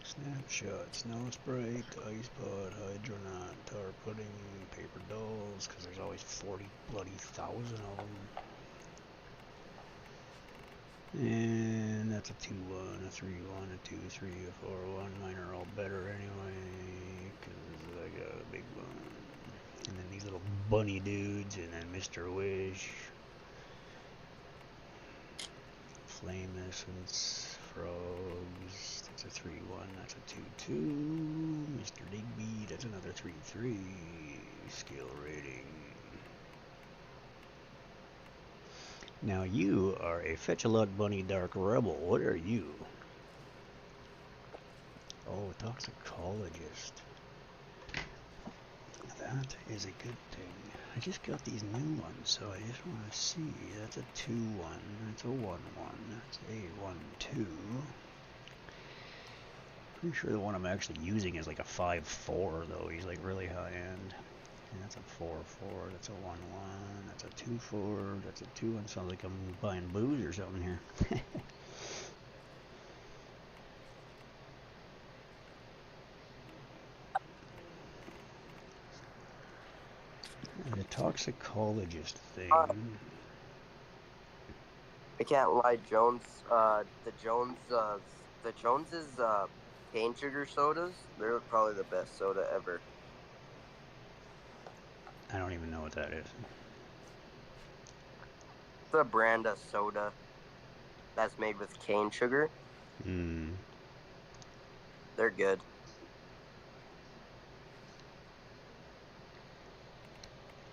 Snapshot, snow sprite, ice pod, hydronaut, tar pudding, paper dolls, because there's always 40 bloody thousand of them. And that's a 2-1, a 3-1, a 2-3, a 4-1. Mine are all better anyway, because I got a big one. And then these little bunny dudes, and then Mr. Wish. Flame Essence, Frogs, that's a 3-1, that's a 2-2, Mr. Digby, that's another 3-3, skill rating. Now you are a Fetch-a-Lot Bunny Dark Rebel, what are you? Oh, toxicologist. That is a good thing. I just got these new ones, so I just want to see. That's a 2-1. That's a 1-1. That's a 1-2. Pretty sure the one I'm actually using is like a 5-4, though. He's like really high end. And that's a 4-4. That's a 1-1. That's a 2-4. That's a 2-1. Sounds like I'm buying booze or something here. The toxicologist thing. I can't lie, the Joneses cane sugar sodas, they're probably the best soda ever. I don't even know what that is. It's a brand of soda that's made with cane sugar. They're good.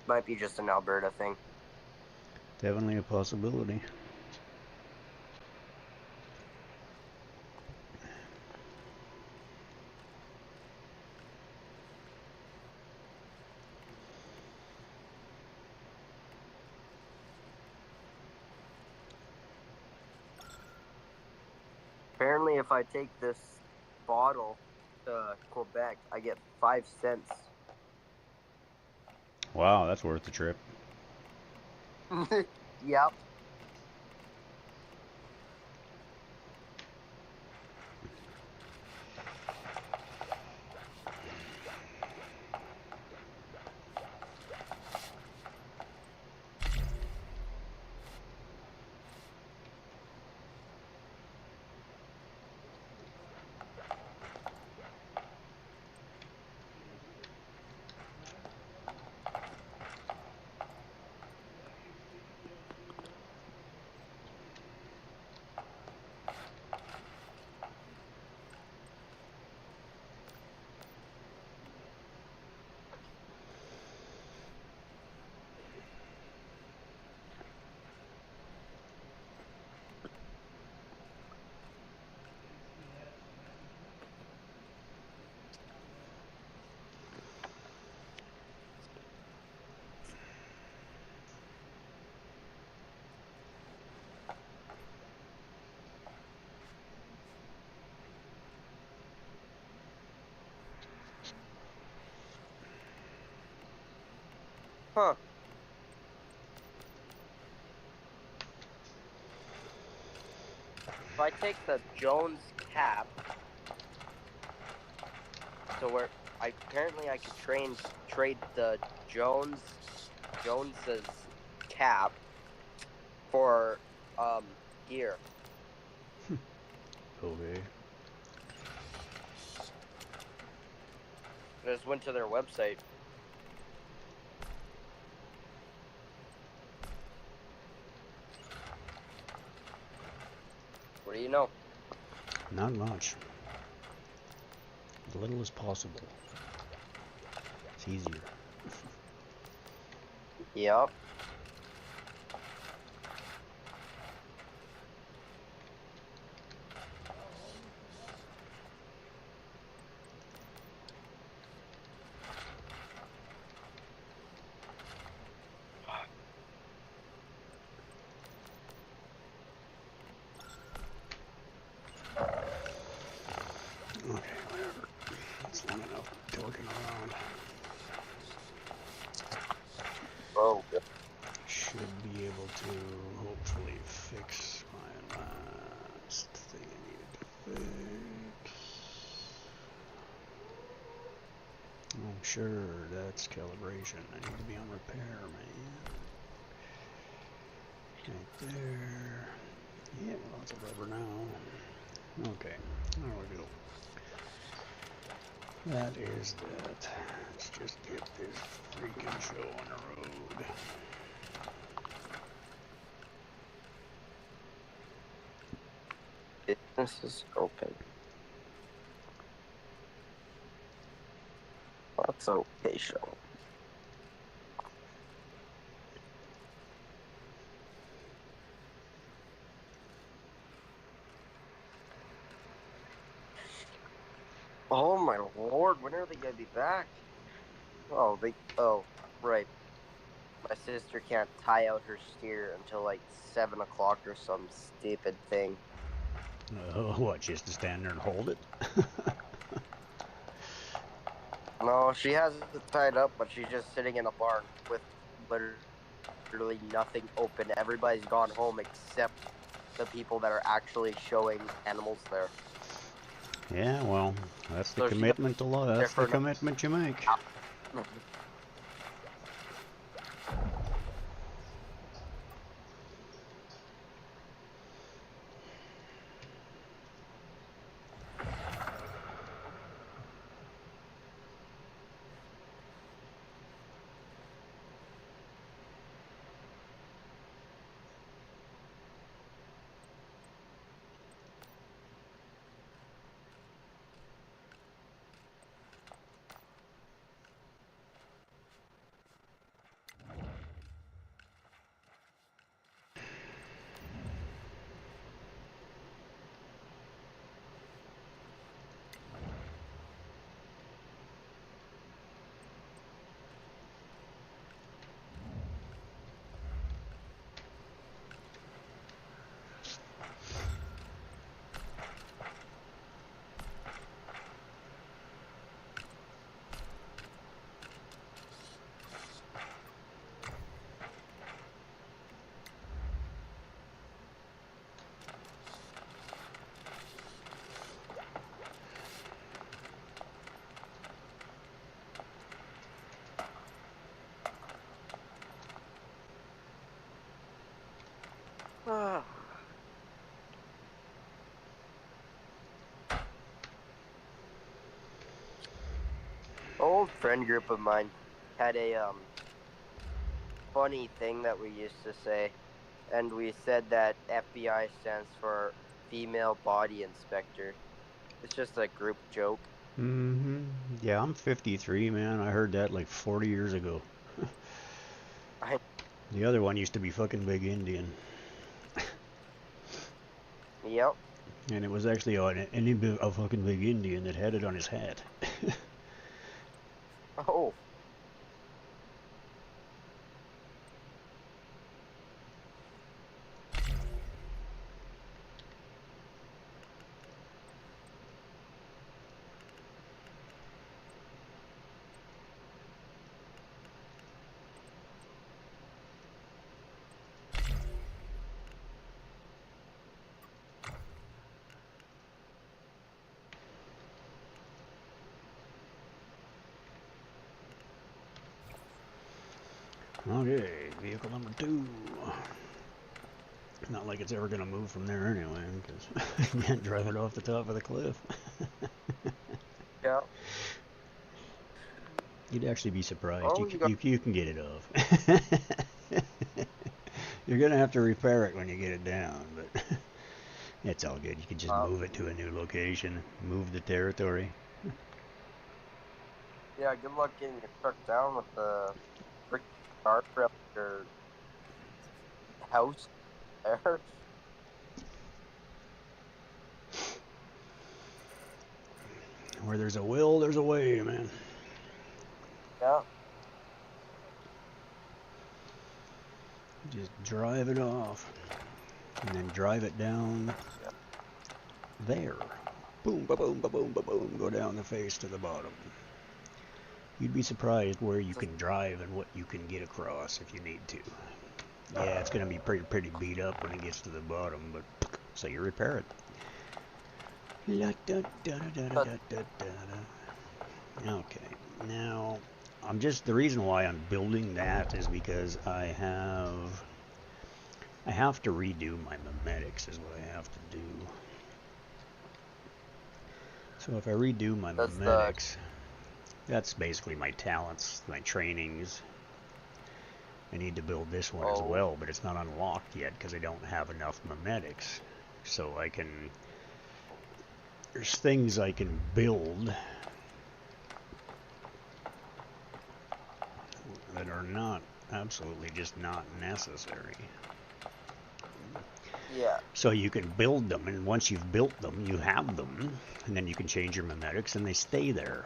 Might be just an Alberta thing. Definitely a possibility. Apparently, if I take this bottle to Quebec, I get 5 cents. Wow, that's worth the trip. Yep. Huh. If I take the Jones cap to where I could trade the Jones's cap for gear. Okay. I just went to their website. What do you know? Not much. As little as possible. It's easier. Yep. Okay, whatever. That's long enough torquing around. Oh. Should be able to hopefully fix my last thing I needed to fix. I'm sure that's calibration. I need to be on repair, man. Right there. Yeah, lots of rubber now. Okay, there we go. That is that. Let's just get this freaking show on the road. Business is open. What's okay, show? Oh my lord, when are they gonna be back? Oh, right. My sister can't tie out her steer until like 7 o'clock or some stupid thing. What, just to stand there and hold it? No, she has it tied up, but she's just sitting in a barn with literally nothing open. Everybody's gone home except the people that are actually showing animals there. Yeah, well, that's the So she commitment to law. That's the different. commitment you make. old friend group of mine had a funny thing that we used to say, and we said that FBI stands for Female Body Inspector. It's just a group joke. Mm-hmm. Yeah, I'm 53, man. I heard that like 40 years ago. I The other one used to be fucking Big Indian. Yep. And it was actually a fucking Big Indian that had it on his hat. Oh. Okay, vehicle number 2. Not like it's ever gonna move from there anyway, because you can't drive it off the top of the cliff. Yeah. You'd actually be surprised. Oh, you got. You can get it off. You're gonna have to repair it when you get it down, but it's all good. You can just move it to a new location, move the territory. Yeah, good luck getting your truck down with the brick car from your house there. Where there's a will, there's a way, man. Yeah. Just drive it off, and then drive it down there. Boom, ba boom, ba boom, ba boom. Go down the face to the bottom. You'd be surprised where you can drive and what you can get across if you need to. Yeah, it's gonna be pretty beat up when it gets to the bottom, but so you repair it. Okay, now the reason why I'm building that is because I have to redo my memetics is what I have to do. So if I redo my memetics, that's basically my talents, my trainings. I need to build this one as well, but it's not unlocked yet because I don't have enough memetics. So there's things I can build that are not absolutely just not necessary. Yeah. So you can build them, and once you've built them, you have them, and then you can change your memetics, and they stay there.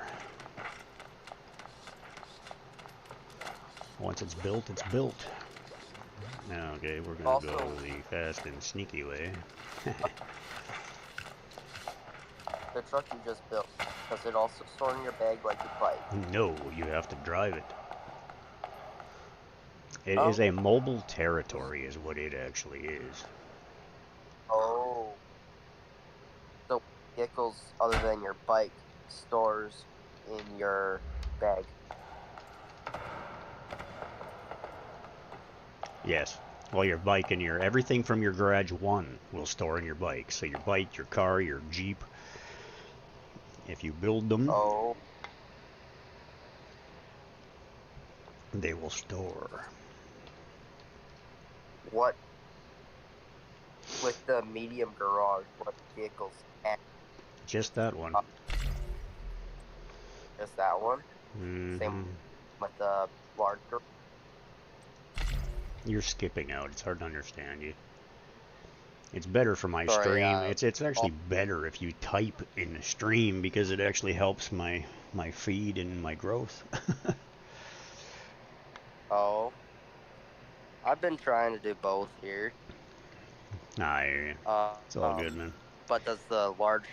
Once it's built, it's built. Now, okay, we're gonna go the fast and sneaky way. The truck you just built, does it also store in your bag like your bike? No, you have to drive it. It is a mobile territory is what it actually is. Oh. So vehicles other than your bike stores in your bag. Yes. Well, your bike and everything from your garage 1 will store in your bike. So your bike, your car, your Jeep, if you build them, they will store. What with the medium garage, what vehicles have? Just that one. Just that one? Mm-hmm. Same with the large garage? You're skipping out. It's hard to understand you. It's better for my stream. It's actually better if you type in the stream because it actually helps my feed and my growth. Oh. I've been trying to do both here. Nah, it's all good, man. But does the large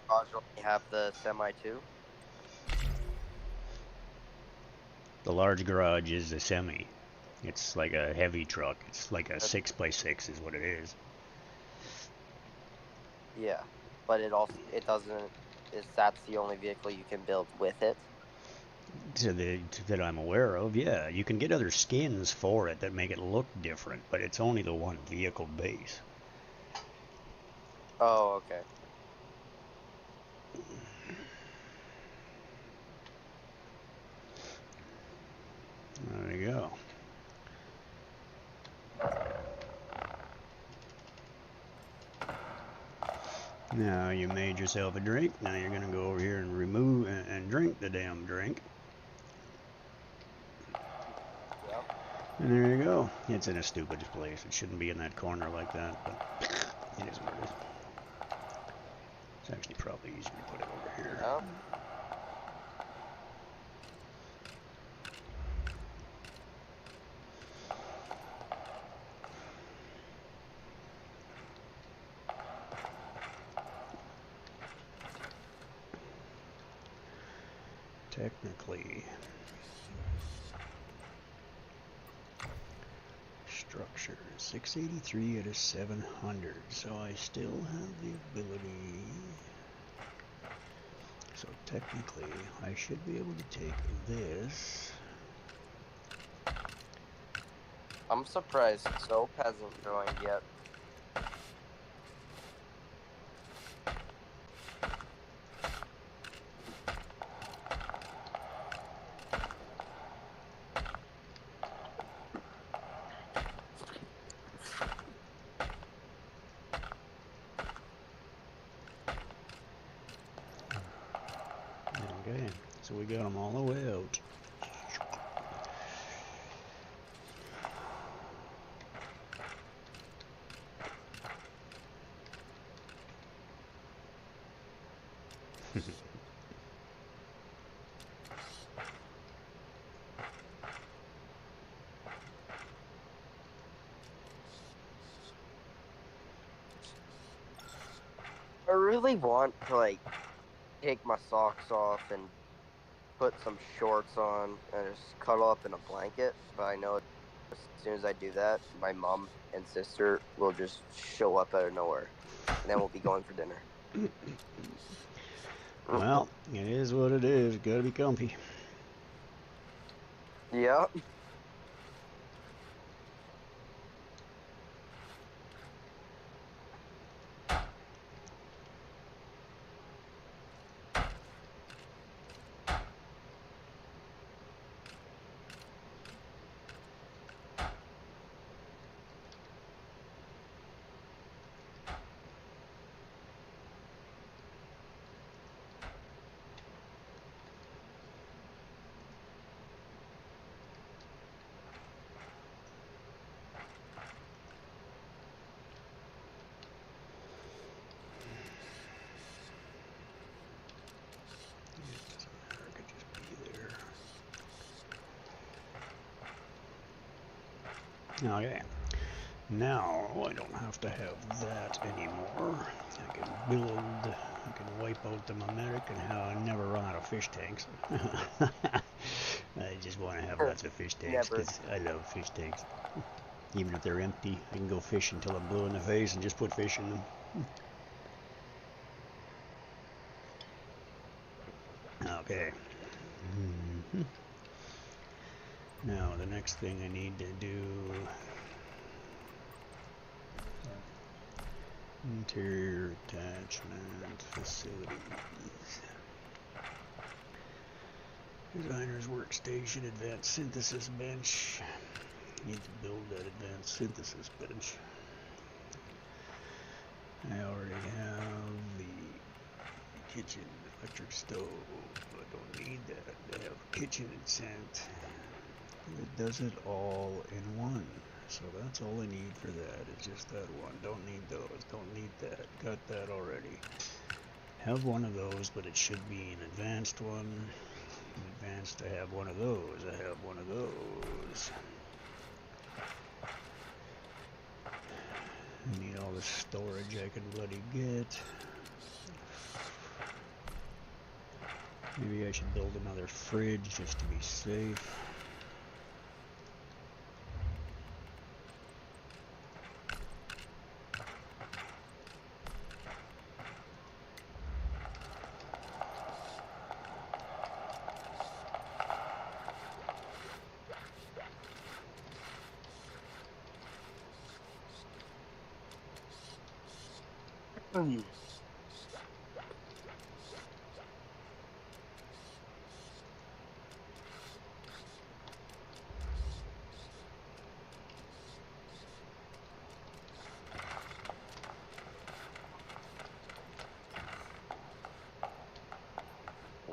garage only have the semi too? The large garage is a semi. It's like a heavy truck. It's like a 6x6 is what it is. Yeah, but it doesn't. That's the only vehicle you can build with it? That I'm aware of, yeah. You can get other skins for it that make it look different, but it's only the one vehicle base. Oh, okay. Now you made yourself a drink. Now you're gonna go over here and remove and drink the damn drink. Yep. And there you go. It's in a stupid place. It shouldn't be in that corner like that, but it is what it is. It's actually probably easier to put it over here. Yep. Technically, structure 683 out of 700, so I still have the ability. So technically, I should be able to take this. I'm surprised soap hasn't joined yet. Okay, so we got them all the way out. I really want to like take my socks off and put some shorts on and just cuddle up in a blanket, but I know as soon as I do that, my mom and sister will just show up out of nowhere, and then we'll be going for dinner. Well, it is what it is. Gotta be comfy. Yeah. It could just be there. Okay. Now I don't have to have that anymore. I can build, I can wipe out the mimetic and how I never run out of fish tanks. I just want to have lots of fish tanks Never. because I love fish tanks. Even if they're empty, I can go fish until I'm blue in the face and just put fish in them. Okay. Now the next thing I need to do, interior attachment facilities, designer's workstation, advanced synthesis bench. Need to build that advanced synthesis bench. I already have the kitchen electric stove. I don't need that. I have kitchen and scent. It does it all in one. So that's all I need for that. It's just that one. Don't need those. Don't need that. Got that already. Have one of those, but it should be an advanced one. Advanced, I have one of those. I have one of those. I need all the storage I can bloody get. Maybe I should build another fridge just to be safe.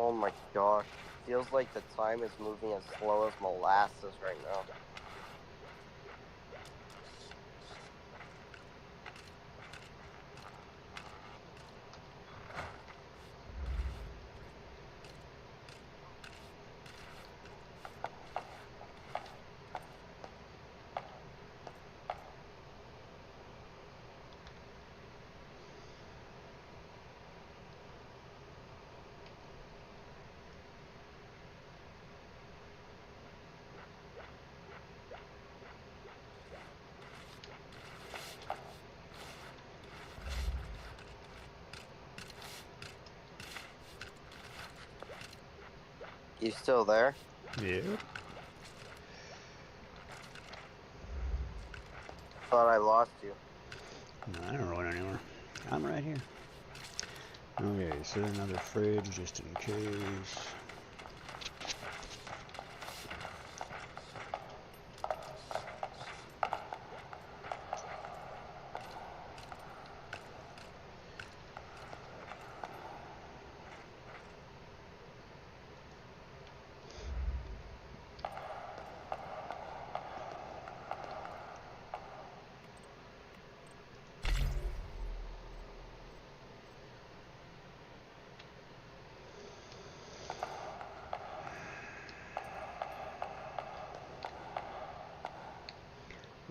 Oh my gosh. Feels like the time is moving as slow as molasses right now. You still there? Yeah. Thought I lost you. No, I don't run anywhere. I'm right here. Okay, set another fridge just in case.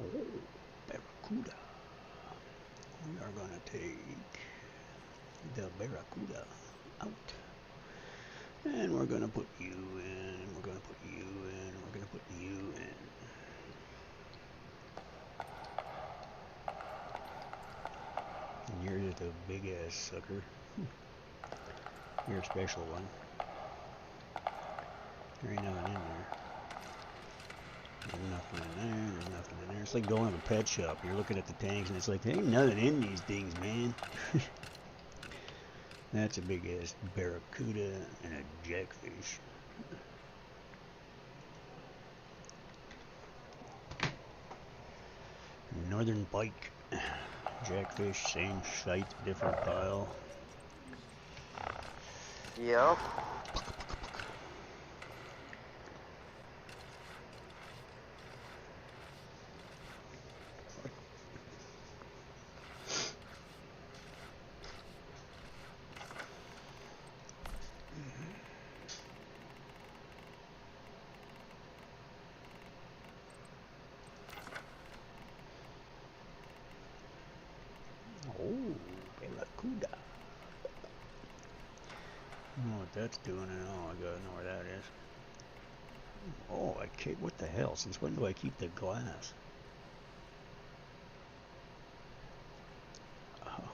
Oh, barracuda. We are gonna take the barracuda out. And we're gonna put you in, we're gonna put you in, we're gonna put you in. And you're just a big ass sucker. You're a special one. There ain't nothing in there. There's nothing in there, there's nothing in there. It's like going to the pet shop. You're looking at the tanks and it's like, there ain't nothing in these things, man. That's a big ass barracuda and a jackfish. Northern pike. Jackfish, same site, different pile. Yep. Oh, barracuda. I don't know what that's doing at all. I gotta know where that is. Oh, I keep, what the hell? Since when do I keep the glass? Oh.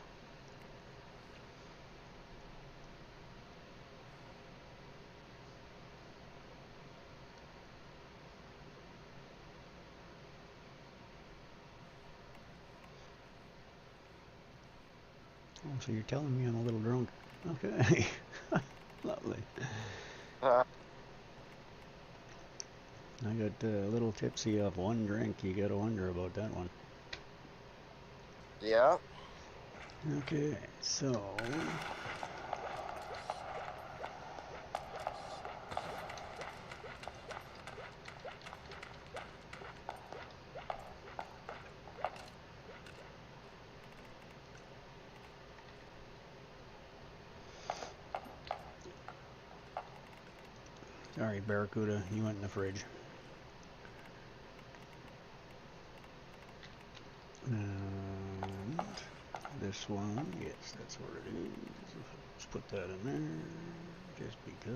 Oh, so you're telling me I'm a little drunk. Okay. Lovely. I got a little tipsy off one drink. You gotta wonder about that one. Yeah. Okay, so... Sorry, barracuda, you went in the fridge. And this one, yes, that's where it is. Let's put that in there, just because.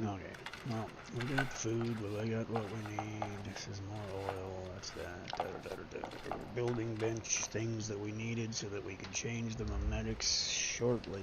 Okay, well, we got food, we got what we need. This is more oil, that's that. Building bench things that we needed so that we could change the memetics shortly.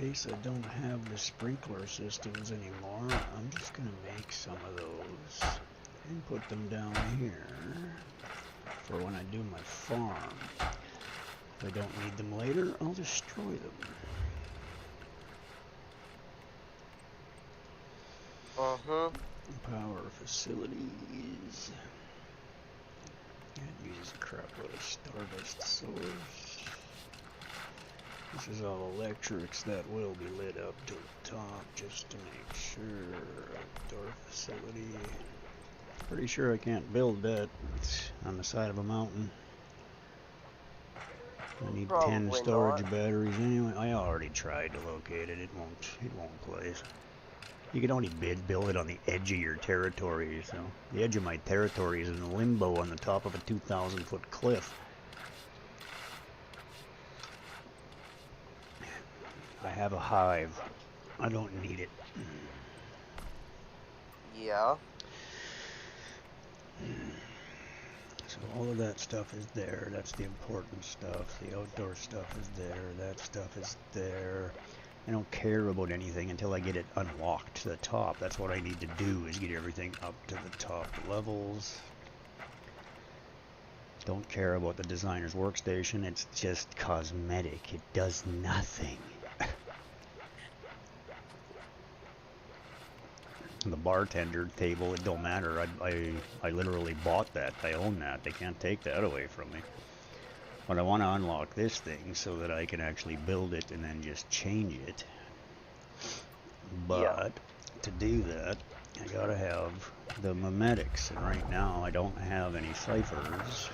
case I don't have the sprinkler systems anymore, I'm just gonna make some of those and put them down here for when I do my farm. If I don't need them later, I'll destroy them. Power facilities. It uses a crapload of stardust source. This is all electrics that will be lit up to the top just to make sure. Outdoor facility. Pretty sure I can't build that. It's on the side of a mountain. I need Probably 10 storage not. batteries anyway. I already tried to locate it. It won't place. You can only build it on the edge of your territory. So the edge of my territory is in limbo on the top of a 2,000-foot cliff. I have a hive. I don't need it. Yeah. So all of that stuff is there. That's the important stuff. The outdoor stuff is there. That stuff is there. I don't care about anything until I get it unlocked to the top. That's what I need to do, is get everything up to the top levels. Don't care about the designer's workstation. It's just cosmetic. It does nothing. The bartender table, it don't matter. I literally bought that. I own that. They can't take that away from me. But I want to unlock this thing so that I can actually build it and then just change it. But to do that, I gotta have the memetics. And right now I don't have any ciphers.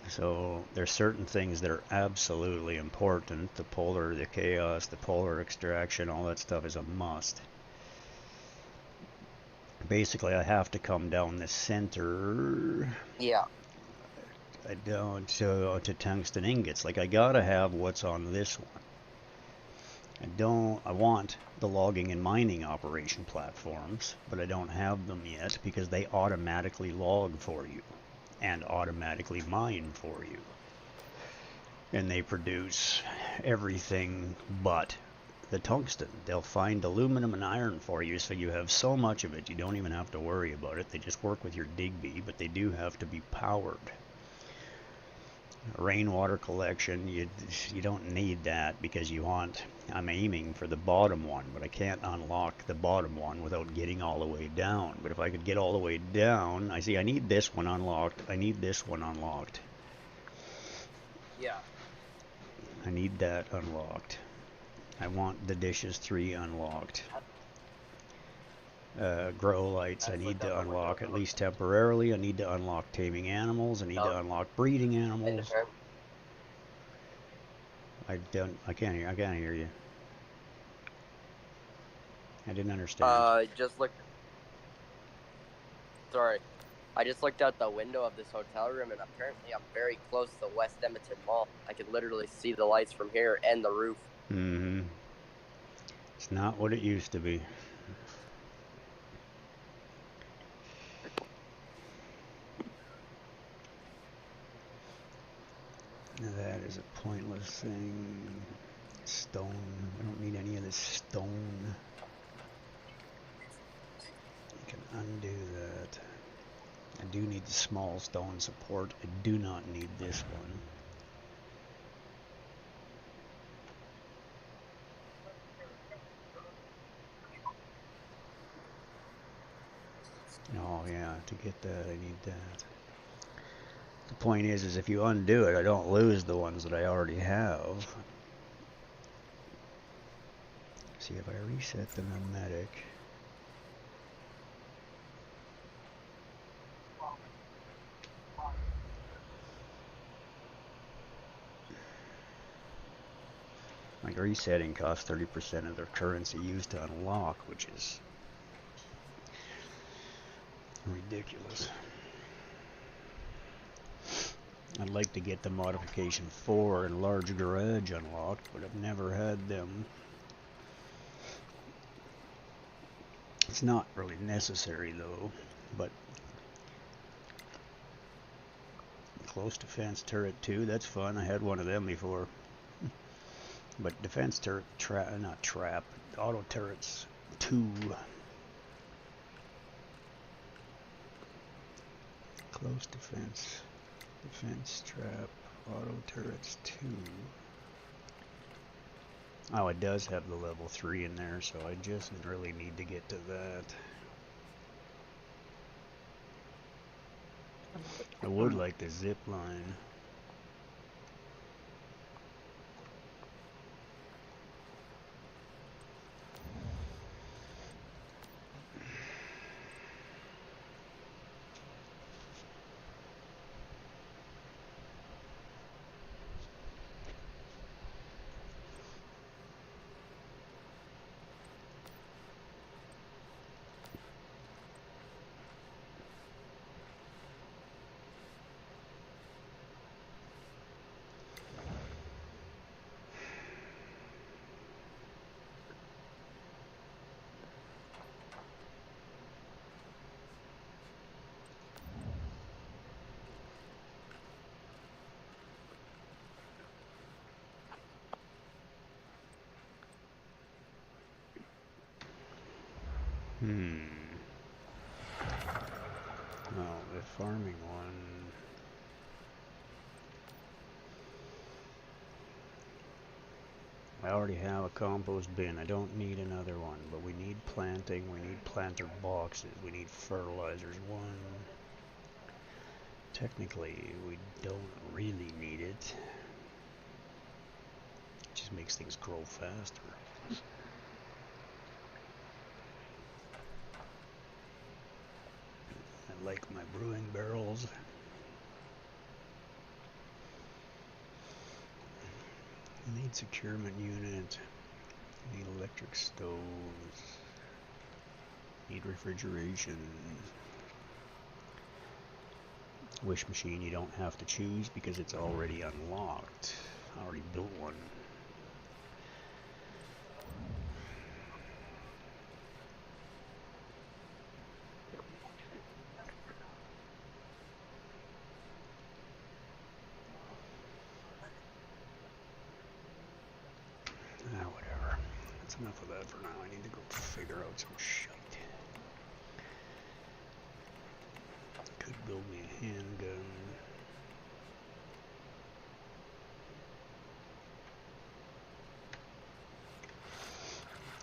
So there's certain things that are absolutely important. The polar, the chaos, the polar extraction, all that stuff is a must. Basically, I have to come down the center. Yeah. Down to tungsten ingots. Like, I gotta have what's on this one. I want the logging and mining operation platforms, but I don't have them yet because they automatically log for you and automatically mine for you. And they produce everything but the tungsten. They'll find aluminum and iron for you, so you have so much of it you don't even have to worry about it. They just work with your Digby, but they do have to be powered. Rainwater collection, you don't need that because I'm aiming for the bottom one, but I can't unlock the bottom one without getting all the way down. But if I could get all the way down, I need this one unlocked. I need this one unlocked. Yeah. I need that unlocked. I want the dishes 3 unlocked. Grow lights I need to unlock at least temporarily. I need to unlock taming animals. I need to unlock breeding animals. I can't hear you. I didn't understand. Sorry. I just looked out the window of this hotel room, and apparently I'm very close to the West Edmonton Mall. I could literally see the lights from here and the roof. Mm-hmm. It's not what it used to be. That is a pointless thing. Stone. I don't need any of this stone. I can undo that. I do need the small stone support. I do not need this one. Oh yeah, to get that I need that. The point is if you undo it, I don't lose the ones that I already have. See, if I reset the memetic. Like, resetting costs 30% of their currency used to unlock, which is ridiculous. I'd like to get the modification 4 and large garage unlocked, but I've never had them. It's not really necessary though, but close to fence turret 2, that's fun. I had one of them before. But defense turret, not trap, auto turrets 2. Close defense, defense trap, auto turrets 2. Oh, it does have the level 3 in there, so I just really need to get to that. I would like the zip line. Oh, the farming one. I already have a compost bin. I don't need another one, but we need planting, we need planter boxes, we need fertilizers 1. Technically, we don't really need it. It just makes things grow faster. I like my brewing barrels. I need securement unit. I need electric stoves. Need refrigeration. Wish machine you don't have to choose because it's already unlocked. I already built one. Whatever. That's enough of that for now. I need to go figure out some shit. Could build me a handgun.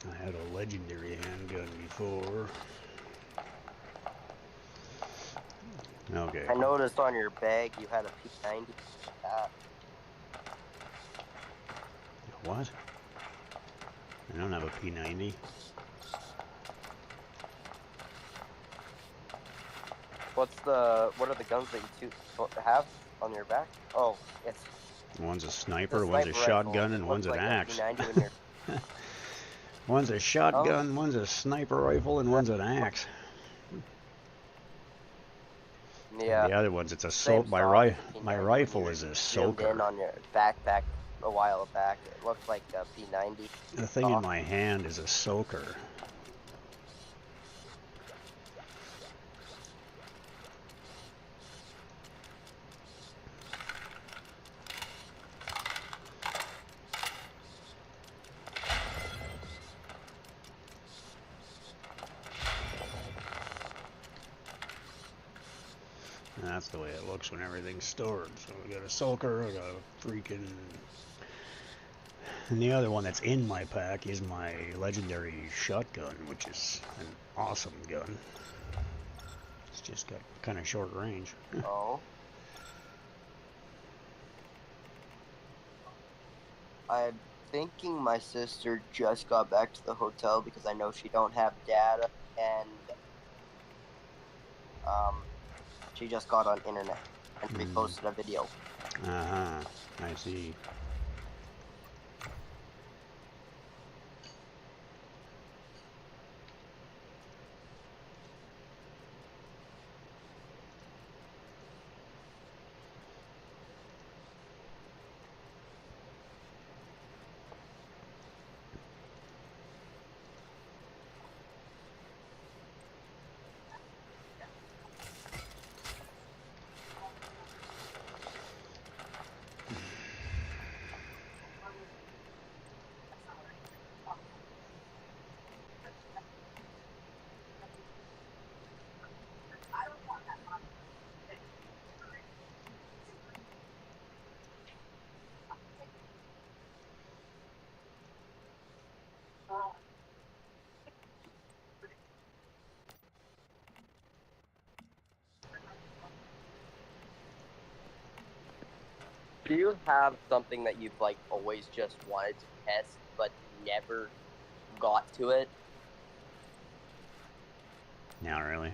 I had a legendary handgun before. Okay. I noticed on your bag you had a P90. What? I don't have a P90. What are the guns that you have on your back? Oh, it's One's a sniper, the one's a sniper shotgun, rifle. and It one's looks an like a axe. P90 when you're One's a shotgun, one's a sniper rifle, and one's an axe. Yeah. And the other one's, it's a Same my stock as a my P90 rifle when is a you zoomed in soaker. on your backpack a while back. It looked like a P90. The thing in my hand is a soaker. And that's the way it looks when everything's stored. So we got a soaker, I got a freaking... And the other one that's in my pack is my legendary shotgun, which is an awesome gun. It's just got kind of short range. Oh. I'm thinking my sister just got back to the hotel because I know she don't have data, and she just got on internet and reposted a video. Uh-huh, I see. Do you have something that you've like always just wanted to test but never got to it? Not really.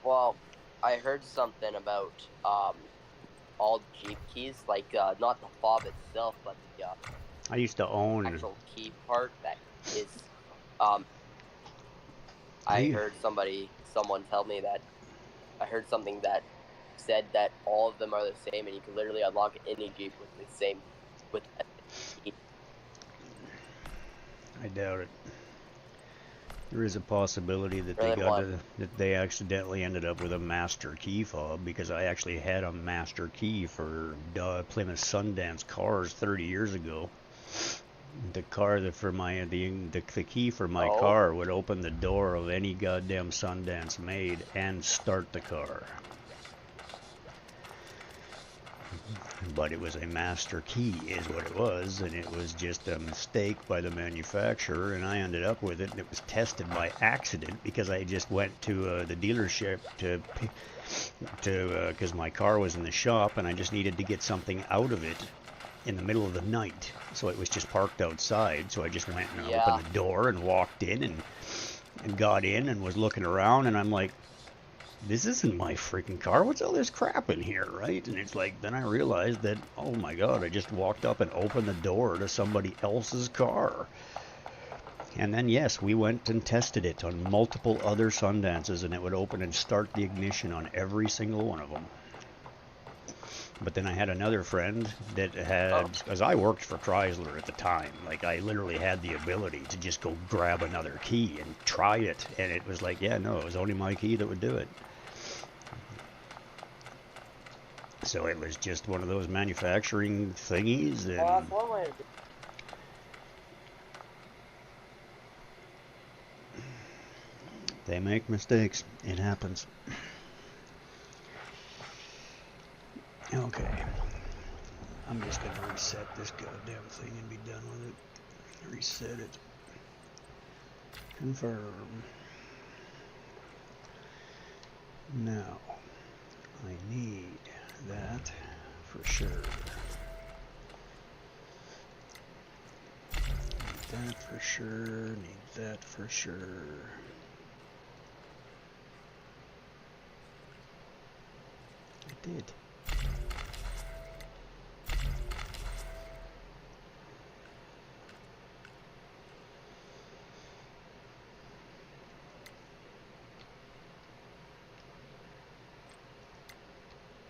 Well, I heard something about all Jeep keys, like not the fob itself, but the I used to own. actual key part that is. Um, I I heard someone tell me that I heard something that said that all of them are the same, and you can literally unlock any Jeep with the same with that key. I doubt it. There is a possibility that Really what? that they accidentally ended up with a master key fob, because I actually had a master key for Plymouth Sundance cars 30 years ago. The car that for my the key for my Oh, car would open the door of any goddamn Sundance made and start the car. But it was a master key is what it was, and it was just a mistake by the manufacturer, and I ended up with it, and it was tested by accident because I just went to the dealership because my car was in the shop and I just needed to get something out of it in the middle of the night, so it was just parked outside. So I just went and yeah. opened the door and walked in and got in and was looking around, and I'm like, this isn't my freaking car. What's all this crap in here, right? And it's like, then I realized that, oh my God, I just walked up and opened the door to somebody else's car. And then, yes, we went and tested it on multiple other Sundances, and it would open and start the ignition on every single one of them. But then I had another friend that had, because I worked for Chrysler at the time, like I literally had the ability to just go grab another key and try it. And it was like, yeah, no, it was only my key that would do it. So it was just one of those manufacturing thingies. And Well, that's one way to do they make mistakes. It happens. Okay. I'm just going to reset this goddamn thing and be done with it. Reset it. Confirm. Now, I need that for sure. Need that for sure. Need that for sure. I did.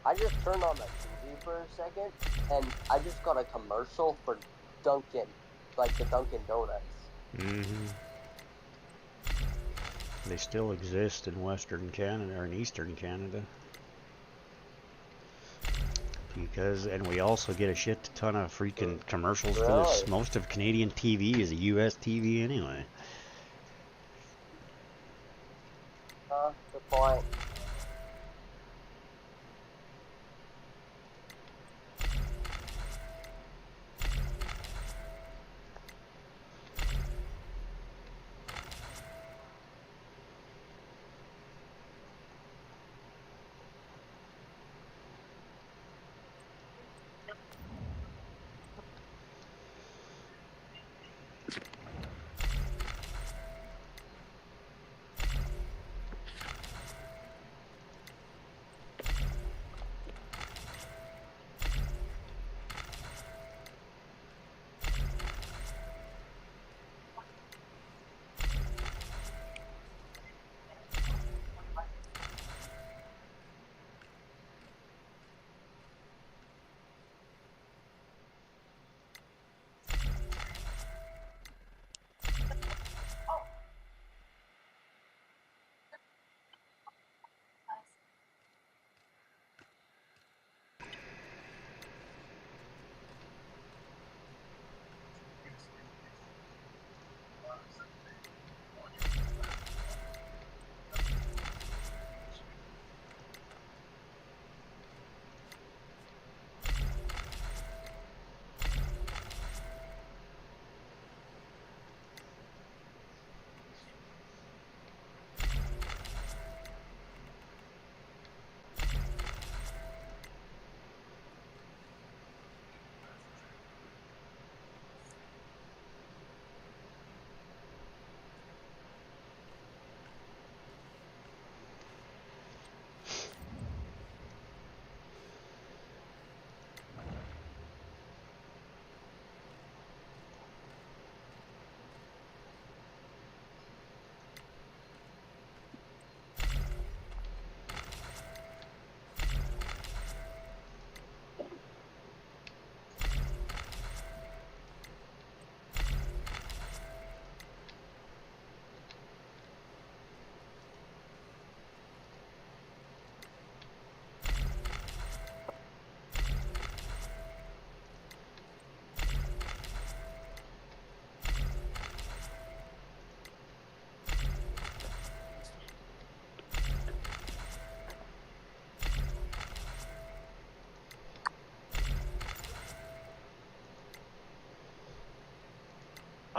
I just turned on the TV for a second, and I just got a commercial for Dunkin', like the Dunkin' Donuts. Mm-hmm. They still exist in Western Canada or in Eastern Canada. And we also get a shit ton of freaking commercials for this. Really? Most of Canadian TV is a US TV anyway. Good point.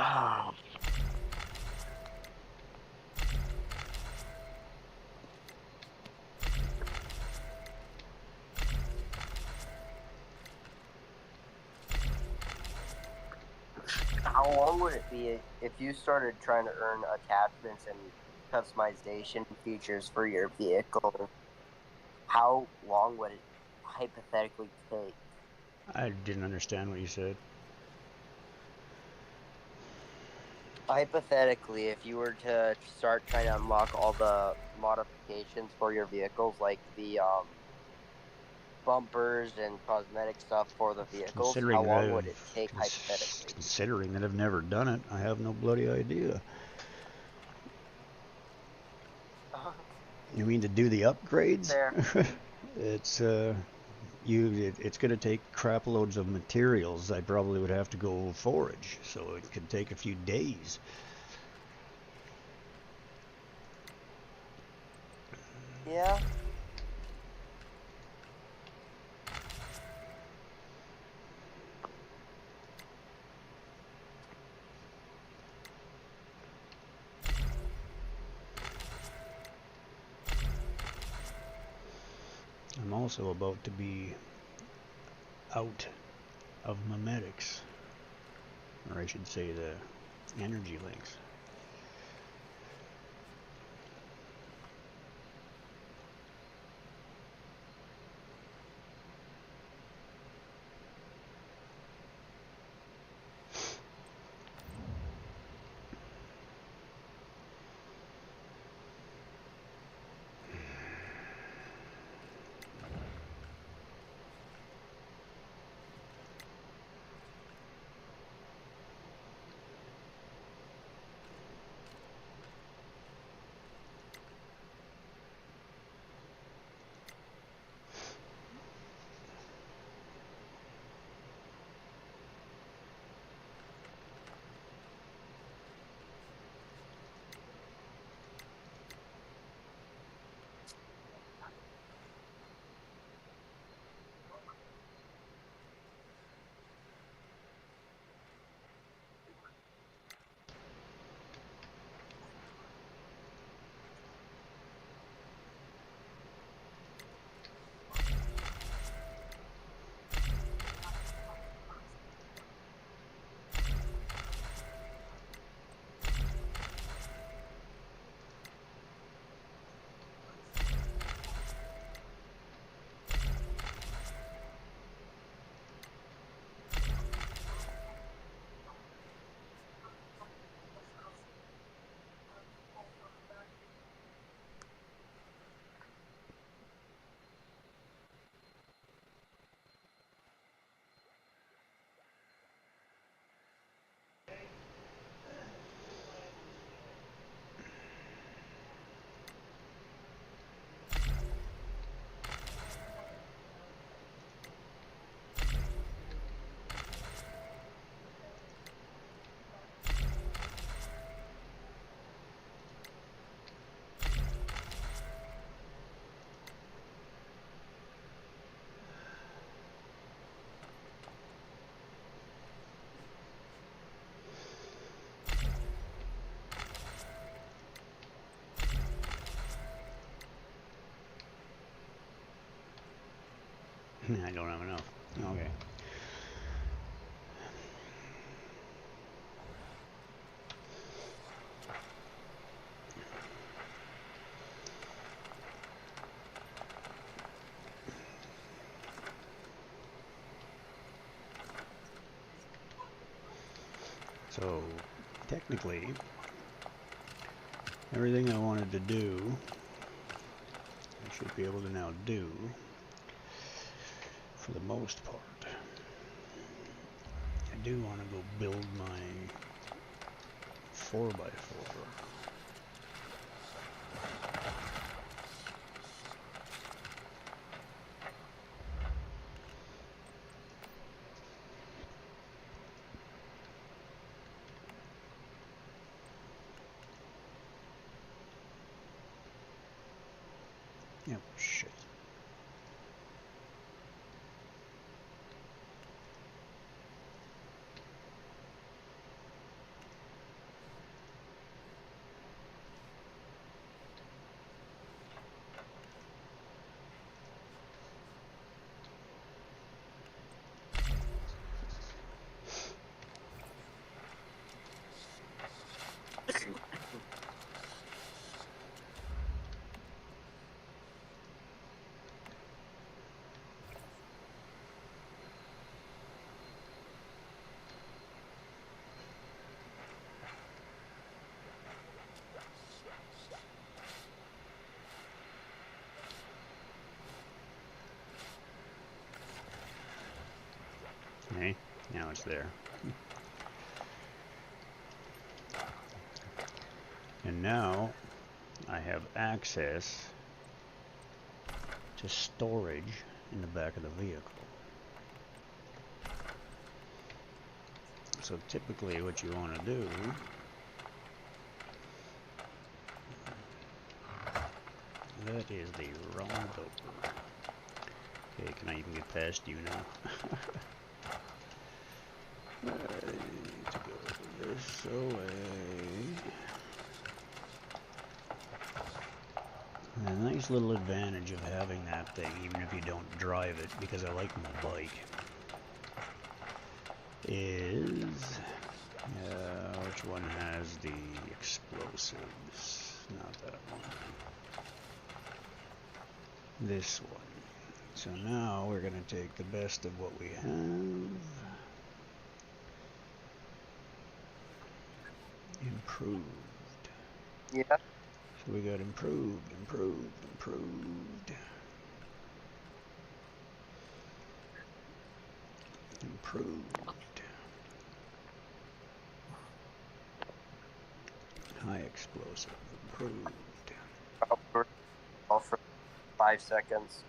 Oh, how long would it be if you started trying to earn attachments and customization features for your vehicle? How long would it hypothetically take? I didn't understand what you said. Hypothetically, if you were to start trying to unlock all the modifications for your vehicles, like the bumpers and cosmetic stuff for the vehicles, how long would it take hypothetically? Considering that I've never done it, I have no bloody idea. You mean to do the upgrades? Fair. It's it's going to take crap loads of materials. I probably would have to go forage, so it could take a few days. Yeah. I'm also about to be out of memetics, or I should say the energy links. I don't have enough. Okay. So, technically, everything I wanted to do, I should be able to now do, for the most part. I do want to go build my 4x4. Yep, shit. Now it's there. And now I have access to storage in the back of the vehicle. So typically what you want to do that is the wrong doper. Okay, can I even get past you now? I need to go this way. A nice little advantage of having that thing, even if you don't drive it, because I like my bike, is which one has the explosives? Not that one. This one. So now we're going to take the best of what we have. Improved. Yeah. So we got improved, improved, improved. Improved. High explosive. Improved. All for 5 seconds.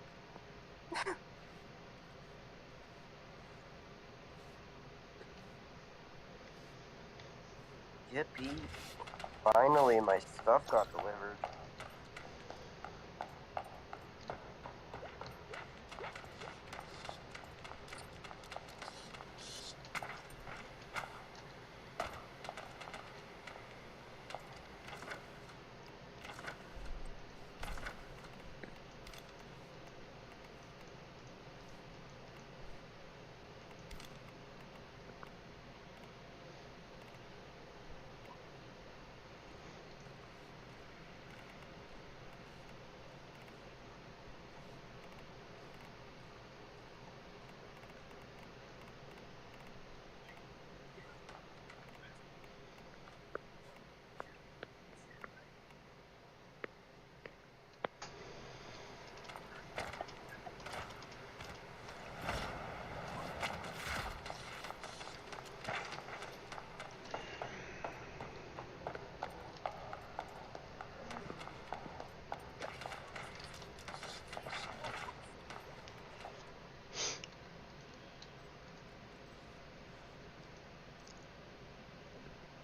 Yippee. Finally, my stuff got delivered.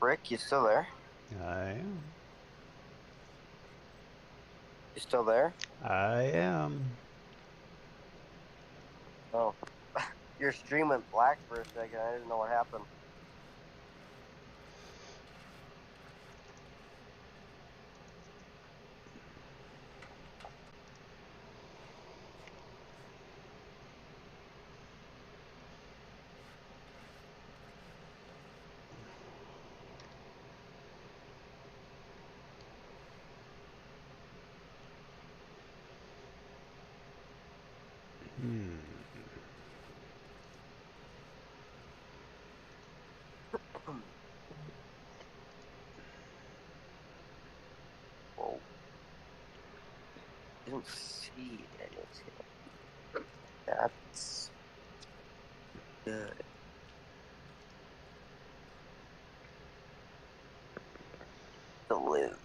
Rick, you still there? I am. You still there? I am. Oh. Your stream went black for a second. I didn't know what happened. Whoa. Didn't see anything. That's good. To live.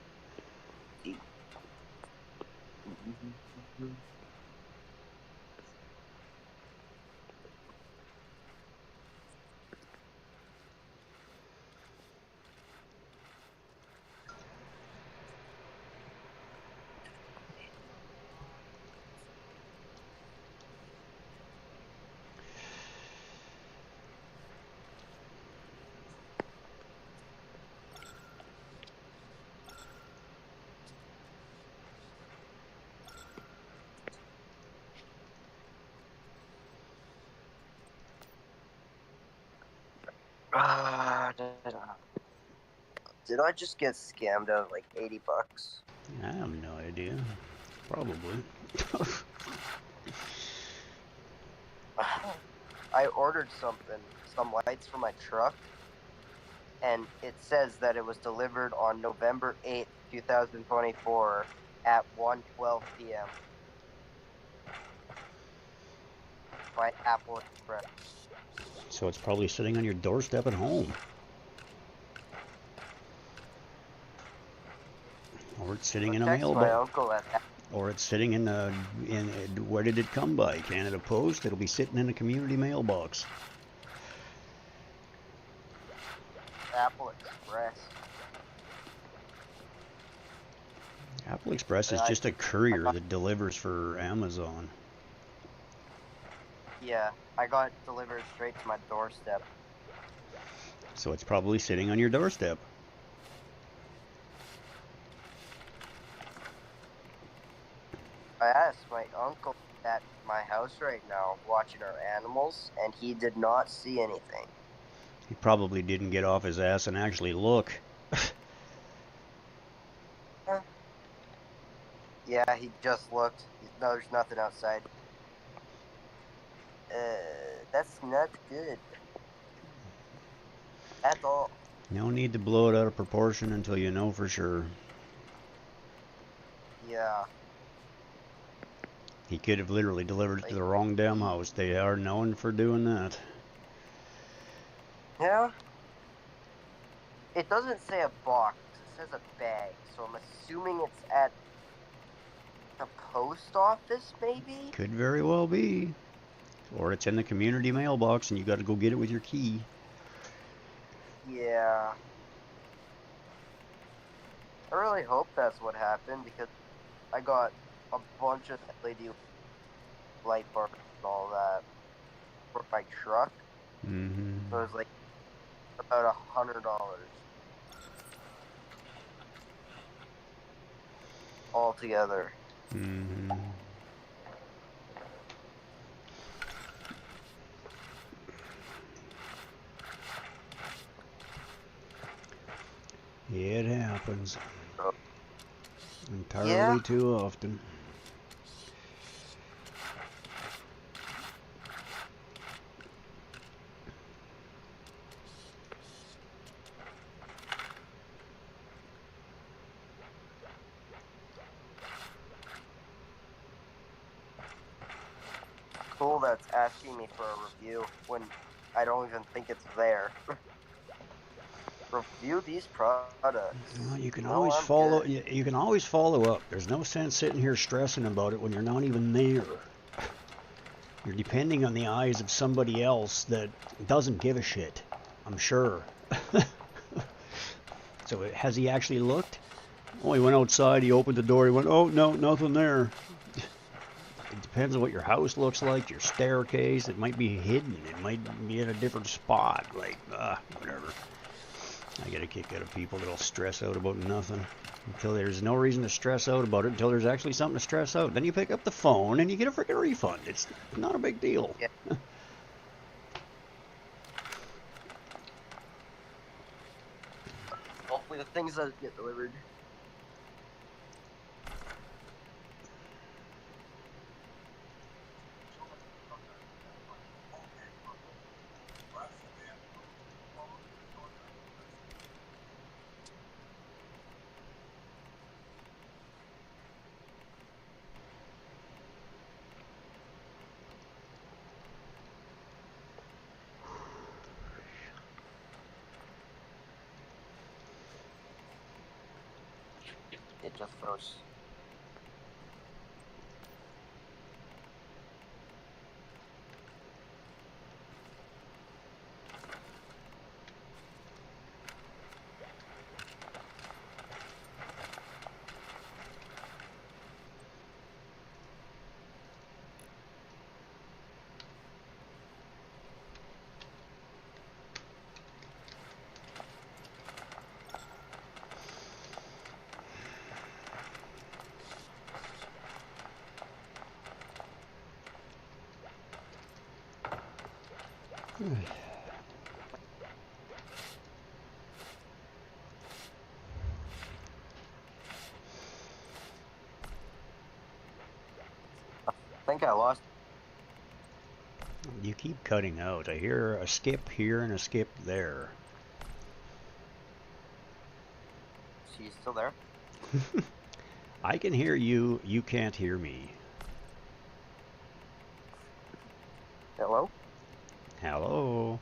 Did I just get scammed out of like $80? I have no idea. Probably. I ordered some lights for my truck, and it says that it was delivered on November 8th, 2024 at 1:12 p.m. by Apple Express. So it's probably sitting on your doorstep at home. Or it's sitting in a Text my mailbox. uncle at Or it's sitting in where did it come by? Canada Post? It'll be sitting in a community mailbox. Apple Express. Apple Express is just a courier that delivers for Amazon. Yeah, I got it delivered straight to my doorstep. So it's probably sitting on your doorstep. I asked my uncle at my house right now, watching our animals, and he did not see anything. He probably didn't get off his ass and actually look. Yeah, he just looked. No, there's nothing outside. That's not good. At all. No need to blow it out of proportion until you know for sure. Yeah. He could have literally delivered it to the wrong damn house. They are known for doing that. Yeah. It doesn't say a box. It says a bag. So I'm assuming it's at the post office, maybe? Could very well be. Or it's in the community mailbox and you got to go get it with your key. Yeah. I really hope that's what happened because I got a bunch of LED light bars and all that for my truck. Mm-hmm. So it was like about $100 altogether. Mm-hmm. It happens. Entirely too often. Cool that's asking me for a review when I don't even think it's there. Review these products. Well, you can No, always I'm follow. good. You can always follow up. There's no sense sitting here stressing about it when you're not even there. You're depending on the eyes of somebody else that doesn't give a shit. I'm sure. So has he actually looked? Oh, he went outside. He opened the door. He went, oh no, nothing there. It depends on what your house looks like, your staircase. It might be hidden. It might be in a different spot. Like, whatever. I get a kick out of people that'll stress out about nothing until there's no reason to stress out about it until there's actually something to stress out. Then you pick up the phone and you get a freaking refund. It's not a big deal. Yeah. Hopefully the things that get delivered. It just froze. I think I lost. You keep cutting out. I hear a skip here and a skip there. She's still there? I can hear you. You can't hear me. Hello? Hello?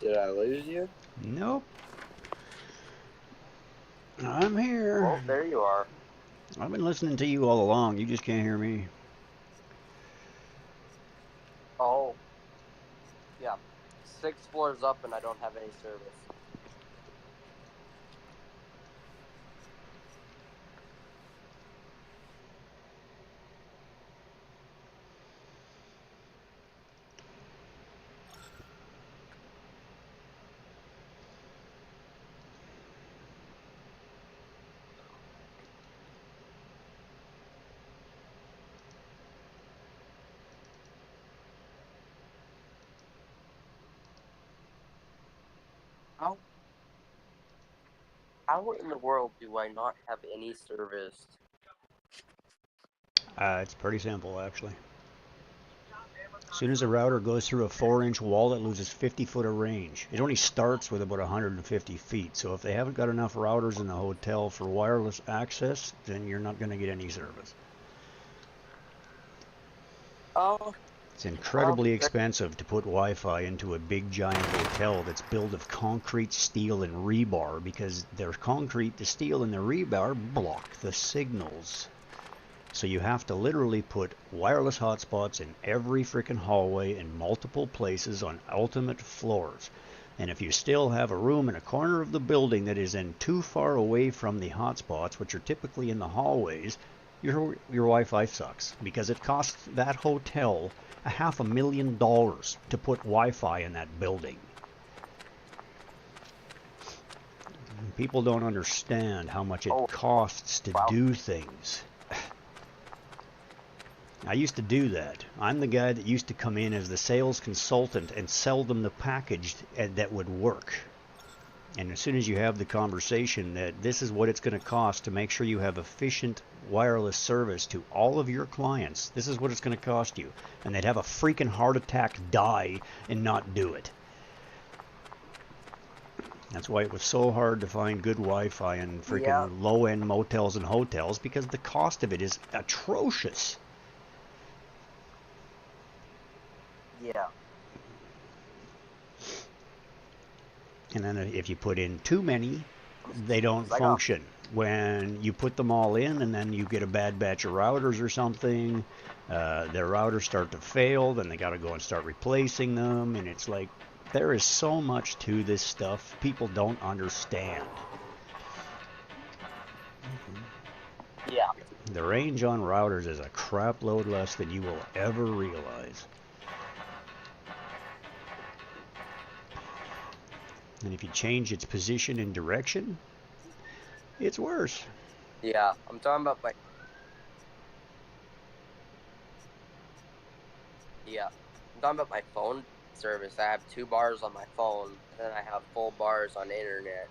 Did I lose you? Nope. I'm here. Oh, there you are. I've been listening to you all along. You just can't hear me. Oh, yeah. 6 floors up and I don't have any service. How? How in the world do I not have any service? It's pretty simple, actually. As soon as a router goes through a 4-inch wall, it loses 50 foot of range. It only starts with about 150 feet. So if they haven't got enough routers in the hotel for wireless access, then you're not going to get any service. Oh, It's incredibly expensive to put Wi-Fi into a big giant hotel that's built of concrete, steel, and rebar because their concrete, the steel, and the rebar block the signals. So you have to literally put wireless hotspots in every freaking hallway in multiple places on ultimate floors. And if you still have a room in a corner of the building that is in too far away from the hotspots, which are typically in the hallways, your Wi-Fi sucks because it costs that hotel $500,000 to put Wi-Fi in that building. People don't understand how much it costs to do things. I used to do that. I'm the guy that used to come in as the sales consultant and sell them the package that would work. And as soon as you have the conversation that this is what it's going to cost to make sure you have efficient wireless service to all of your clients, this is what it's going to cost you. And they'd have a freaking heart attack, die, and not do it. That's why it was so hard to find good Wi-Fi in freaking low-end motels and hotels, because the cost of it is atrocious. Yeah. And then if you put in too many, they don't function. when you put them all in and then you get a bad batch of routers or something, their routers start to fail, then they got to go and start replacing them. And it's like, there is so much to this stuff people don't understand. Yeah. The range on routers is a crap load less than you will ever realize. And if you change its position and direction, it's worse. Yeah, I'm talking about my. Yeah, I'm talking about my phone service. I have 2 bars on my phone, and then I have full bars on internet.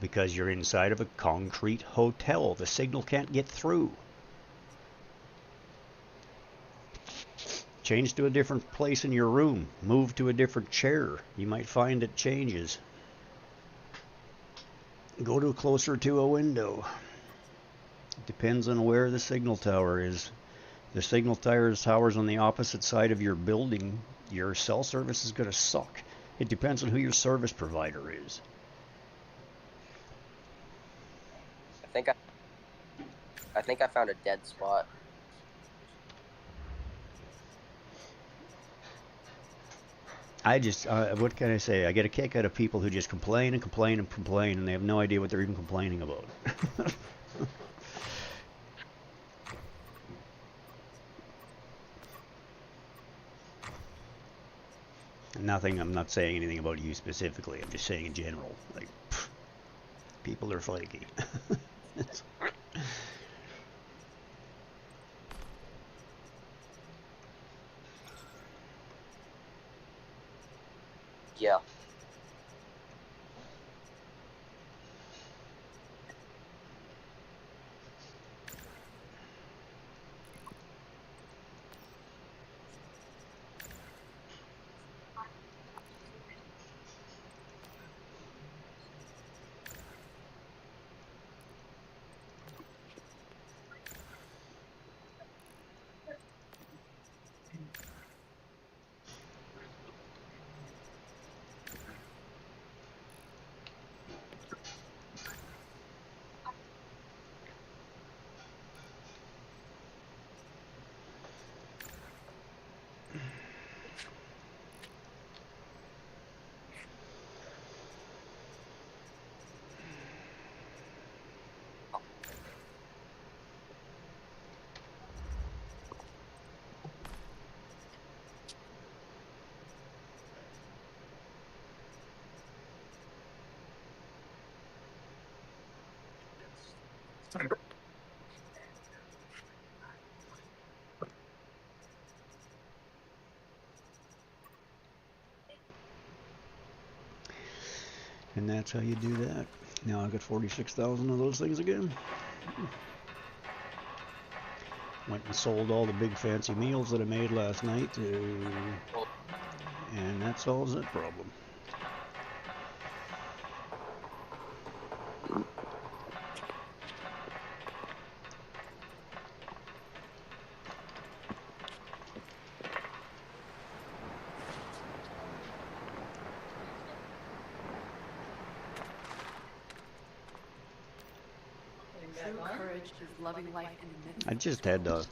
Because you're inside of a concrete hotel, the signal can't get through. Change to a different place in your room. Move to a different chair. You might find it changes. Go to closer to a window. It depends on where the signal tower is. The signal tower's on the opposite side of your building. Your cell service is going to suck. It depends on who your service provider is. I think I found a dead spot. What can I say? I get a kick out of people who just complain and complain and complain, and they have no idea what they're even complaining about. Nothing, I'm not saying anything about you specifically. I'm just saying in general. Like, people are flaky. Yeah. And that's how you do that. Now I've got 46,000 of those things again. Went and sold all the big fancy meals that I made last night, and that solves that problem. True courage is loving life in the midst. I just had to.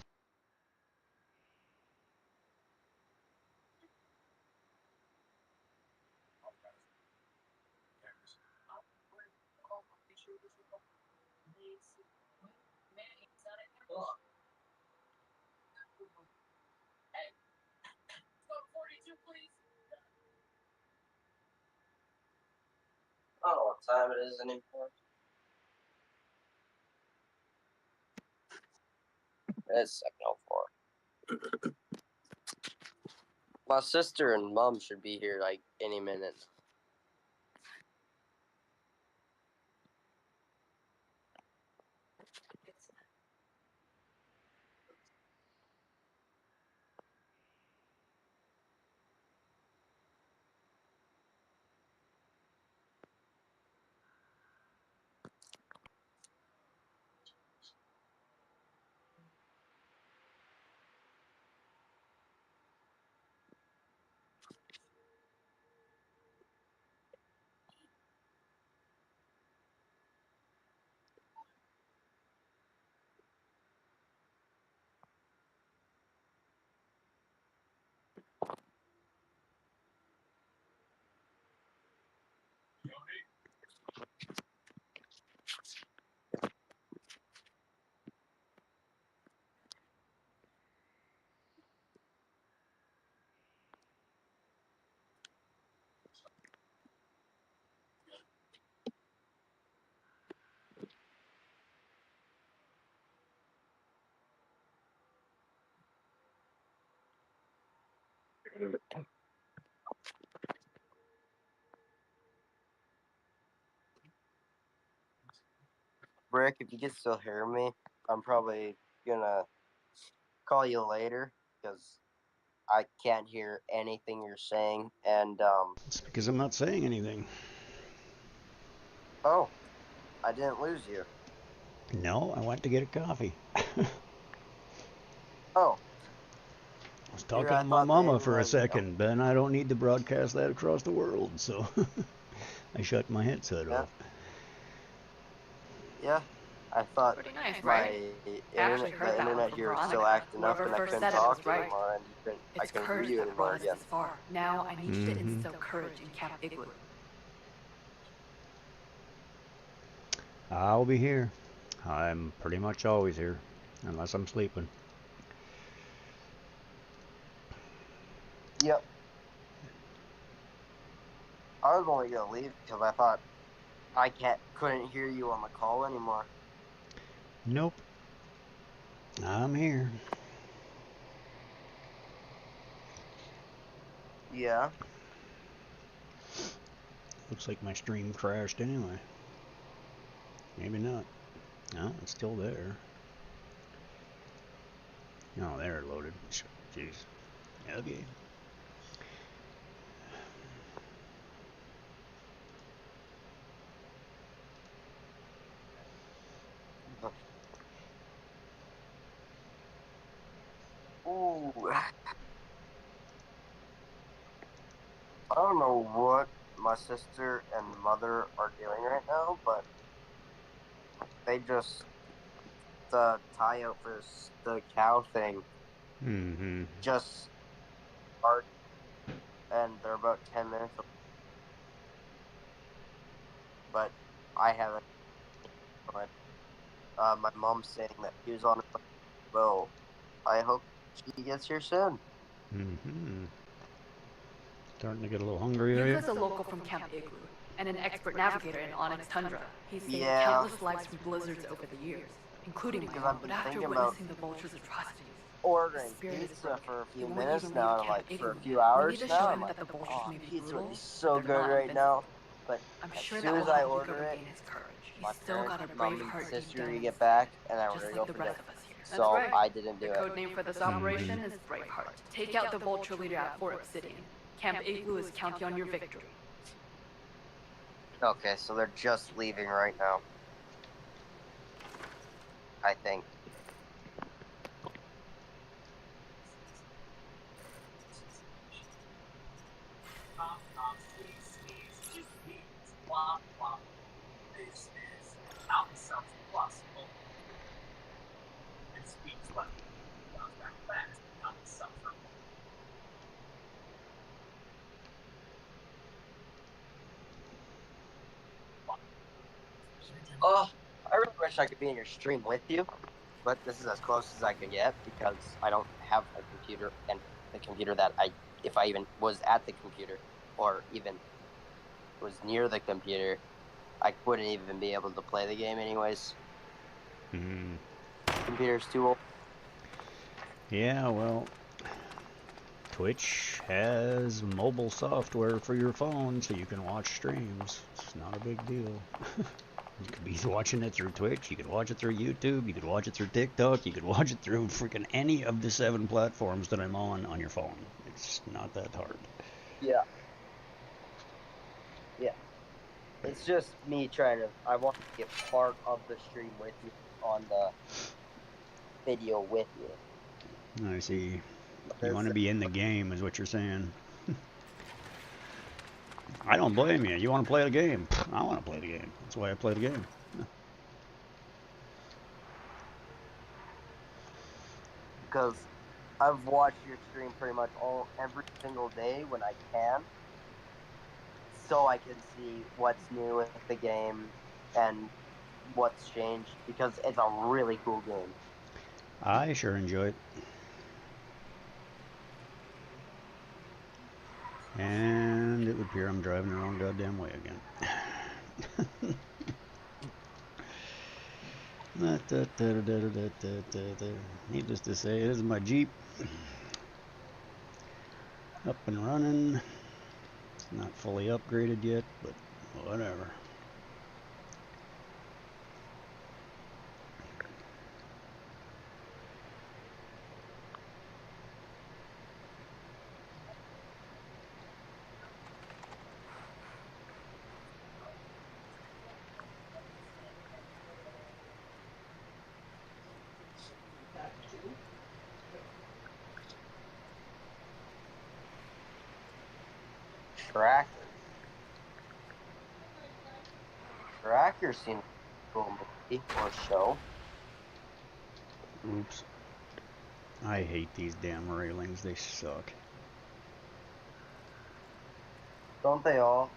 I don't know what time it is anymore. It's 7:04. My sister and mom should be here like any minute. Rick, if you can still hear me, I'm probably gonna call you later because I can't hear anything you're saying. And It's because I'm not saying anything. oh, I didn't lose you. No, I went to get a coffee. Oh, I was here talking I to my thought mama maybe for a like second, but I don't need to broadcast that across the world, so I shut my headset yeah, off. yeah. I thought Pretty nice, my right? I actually internet, heard the that one internet from here was still Veronica. acting up, Whoever and I first couldn't said it was talk right. anymore, and I It's couldn't hear courage you that anymore brought us again. this far. Now I need you to Mm-hmm. instill courage in Camp Igloo. I'll be here. I'm pretty much always here, unless I'm sleeping. Yep. I was only gonna leave because I thought I couldn't hear you on the call anymore. Nope. I'm here. Yeah. Looks like my stream crashed anyway. Maybe not. No, it's still there. Oh, there it loaded. Jeez. Okay. Ooh. I don't know what my sister and mother are doing right now, but they just the tie out for the cow thing Mm-hmm. just started, and they're about 10 minutes. But I haven't. My mom's saying that she was on it. Well, I hope she gets here soon. Mm-hmm. Starting to get a little hungry, are you? Yuka's a local from Camp Igloo and an expert navigator in Onyx Tundra. He's saved Yeah. countless lives from blizzards over the years, including my Because own. I've been But after thinking about witnessing the vulture's atrocities, ordering his spirit is pizza broken. for a He few won't minutes even now, leave Camp like for a Igloo few now. We hours need to now. show I'm him like, that the vultures oh, may be pizza would brutal, be but so they're good not right invincible. now. But I'm as sure soon that will as I help Yuka order it, regain his courage. my He's still parents, got a mom, brave and heart deep sister down to get inside, back, and then we're just gonna like go the for rest dinner. of us here. That's So right. I didn't The do it. code name for this operation is Braveheart. Take out the vulture leader at Fort Obsidian. Camp Igloo is counting on your victory. Okay, so they're just leaving right now. I think. Oh, I really wish I could be in your stream with you, but this is as close as I can get because I don't have a computer, and the computer that if I even was at the computer or even was near the computer, I wouldn't even be able to play the game anyways. Mm. Computer's too old. Yeah, well, Twitch has mobile software for your phone so you can watch streams. It's not a big deal. You could be watching it through Twitch, you could watch it through YouTube, you could watch it through TikTok, you could watch it through freaking any of the 7 platforms that I'm on your phone. It's not that hard. Yeah. Yeah. It's just me trying to. I want to get part of the stream with you on the video with you. I see. You want Because to be in the game, is what you're saying. I don't blame you. You want to play the game. I want to play the game. That's why I play the game. I've watched your stream pretty much every single day when I can. so I can see what's new with the game and what's changed, because it's a really cool game. I sure enjoy it. And it would appear I'm driving the wrong goddamn way again. Needless to say, this is my Jeep. Up and running. It's not fully upgraded yet, but whatever. Tracker seems cool movie or show. Oops. I hate these damn railings. They suck. Don't they all?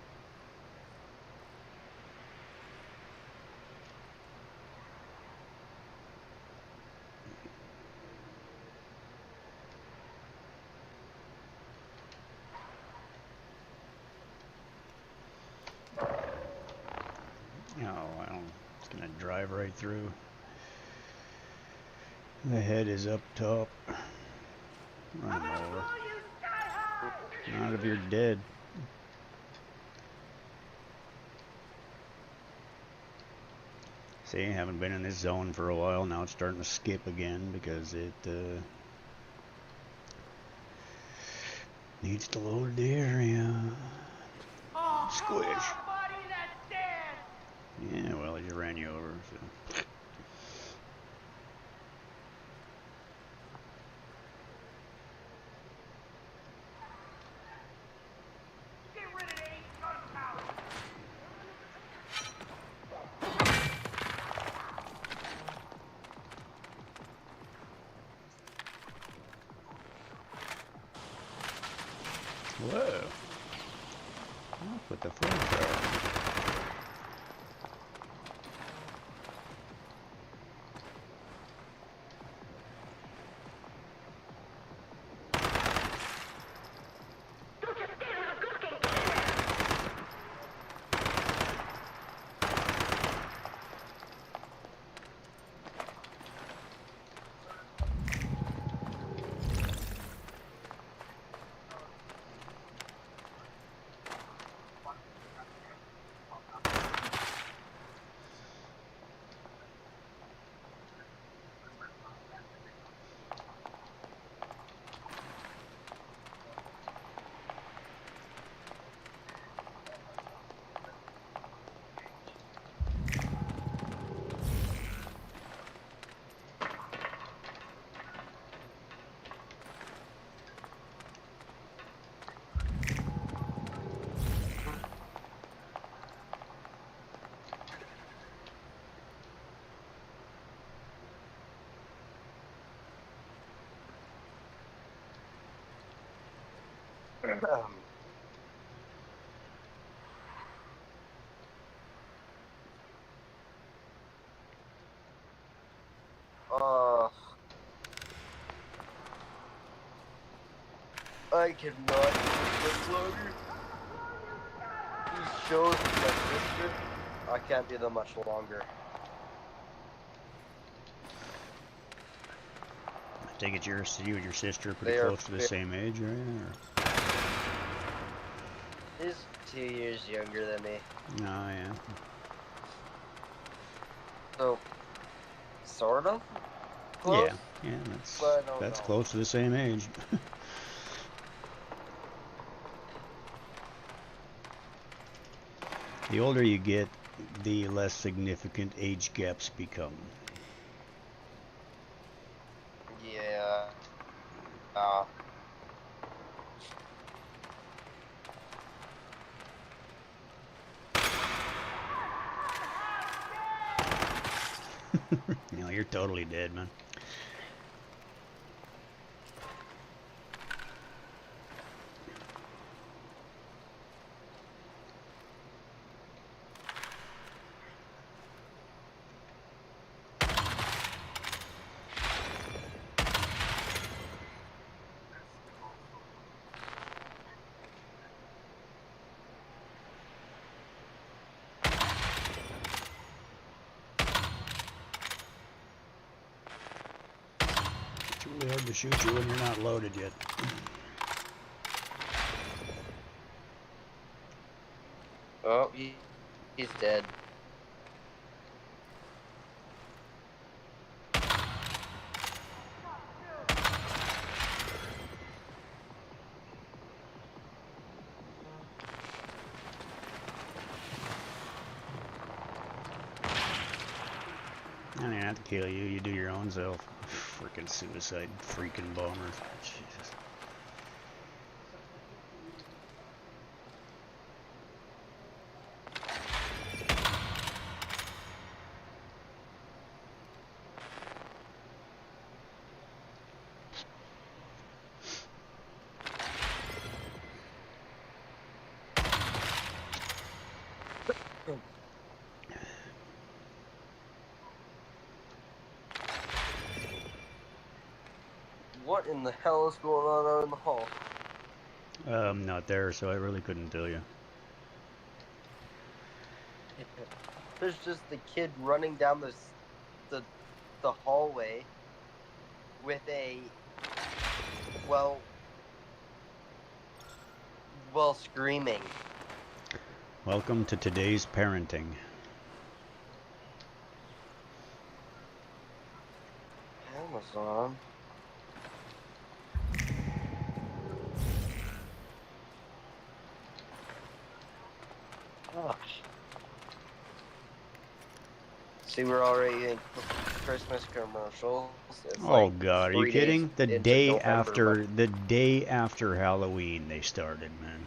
Oh, well, it's gonna drive right through. The head is up top. Run him over. Not if you're dead. See, I haven't been in this zone for a while. Now it's starting to skip again because it needs to load the area. Squish. Yeah, well, he just ran you over, so. Whoa. I'll put the flamethrower. I cannot do this longer. These shows with my sister, I can't do them much longer. I take it you and your sister are pretty They are close to the same age, right? She's 2 years younger than me. Oh, yeah. So, sort of close? Yeah, that's know. close to the same age. The older you get, the less significant age gaps become. Yeah. You know, you're totally dead, man. to shoot you when you're not loaded yet. Oh, he's dead. I didn't have to kill you. You do your own self. Freaking suicide, freaking bombers. Jesus. What in the hell is going on out in the hall? I'm not there, so I really couldn't tell you. There's just the kid running down the hallway with a well screaming. Welcome to today's parenting. Amazon. Gosh. See, we're already in Christmas commercials. It's Oh like God, are you 3 kidding? days into November, The day after Halloween they started, man.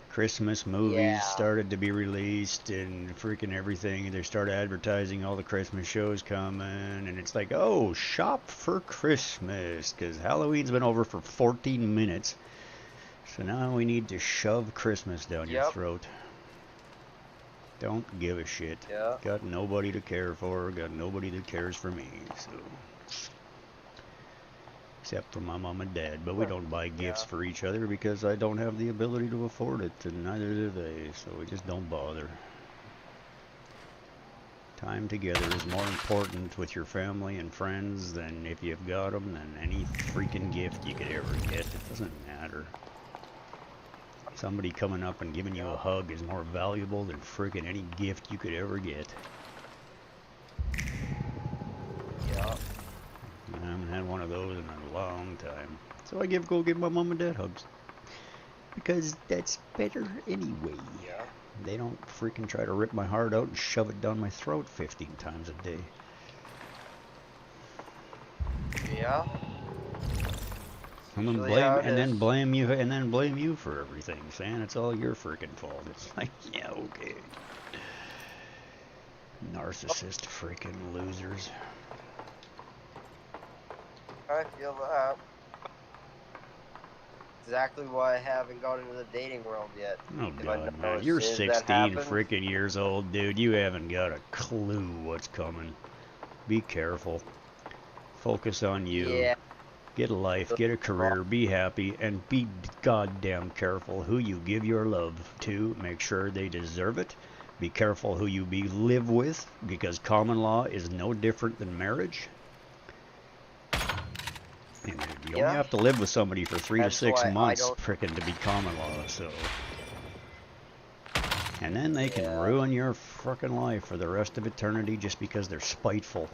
Christmas movies started to be released and freaking everything. They started advertising all the Christmas shows coming, and it's like, oh, shop for Christmas, because Halloween's been over for 14 minutes. So now we need to shove Christmas down your throat. Don't give a shit. Got nobody to care for, got nobody that cares for me, so... Except for my mom and dad, but we don't buy gifts for each other because I don't have the ability to afford it, and neither do they, so we just don't bother. Time together is more important with your family and friends than if you've got them, than any freaking gift you could ever get. It doesn't matter. Somebody coming up and giving you a hug is more valuable than freaking any gift you could ever get. I haven't had one of those in a long time. So I go give my mom and dad hugs. Because that's better anyway. They don't freaking try to rip my heart out and shove it down my throat 15 times a day. And then blame you for everything, saying it's all your freaking fault. It's like, yeah, okay. Narcissist freaking losers. I feel that. Exactly why I haven't gone into the dating world yet. Oh God, man, you're 16 freaking years old, dude. You haven't got a clue what's coming. Be careful. Focus on you. Get a life, get a career, be happy, and be goddamn careful who you give your love to. Make sure they deserve it. Be careful who you live with, because common law is no different than marriage. And you only have to live with somebody for 3 to 6 months, frickin' to be common law, so... And then they can ruin your frickin' life for the rest of eternity just because they're spiteful.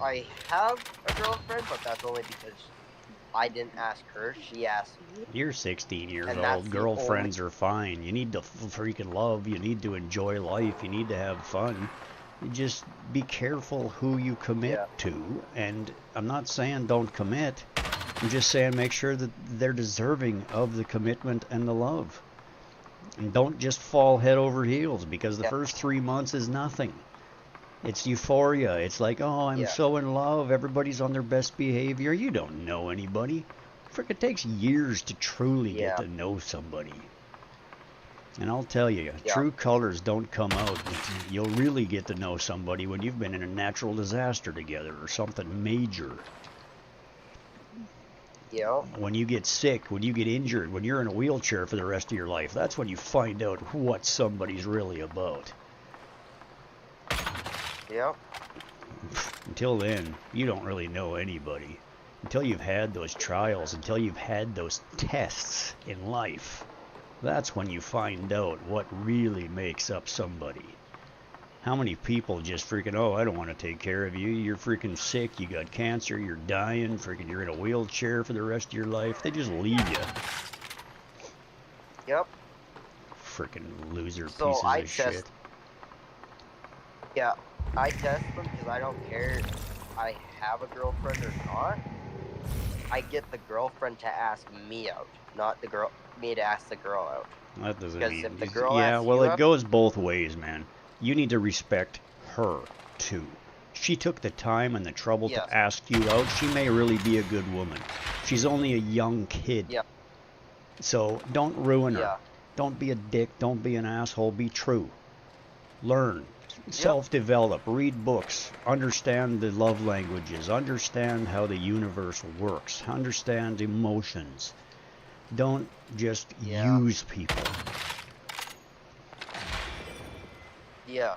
I have a girlfriend, but that's only because I didn't ask her. She asked me. You're 16 years old. Girlfriends are fine. You need to freaking love. You need to enjoy life. You need to have fun. You just be careful who you commit to. And I'm not saying don't commit. I'm just saying make sure that they're deserving of the commitment and the love. And don't just fall head over heels, because the first 3 months is nothing. It's euphoria. It's like, oh, I'm so in love. Everybody's on their best behavior. You don't know anybody. It takes years to truly get to know somebody. And I'll tell you, true colors don't come out. You'll really get to know somebody when you've been in a natural disaster together or something major. When you get sick, when you get injured, when you're in a wheelchair for the rest of your life, that's when you find out what somebody's really about. Yep. Until then, you don't really know anybody. Until you've had those trials, until you've had those tests in life, that's when you find out what really makes up somebody. How many people just freaking, oh, I don't want to take care of you. You're freaking sick. You got cancer. You're dying. Freaking, you're in a wheelchair for the rest of your life. They just leave you. Yep. Freaking loser So pieces I of shit. test. Yeah, I test them because I don't care if I have a girlfriend or not. I get the girlfriend to ask me out, not me to ask the girl out. That doesn't Because mean. if the girl Yeah, asks well, you it out, goes both ways, man. You need to respect her, too. She took the time and the trouble yes. to ask you out. She may really be a good woman. She's only a young kid. Yeah. So don't ruin her. Yeah. Don't be a dick. Don't be an asshole. Be true. Learn. Yep. Self-develop. Read books. Understand the love languages. Understand how the universe works. Understand emotions. Don't just use people. Yeah.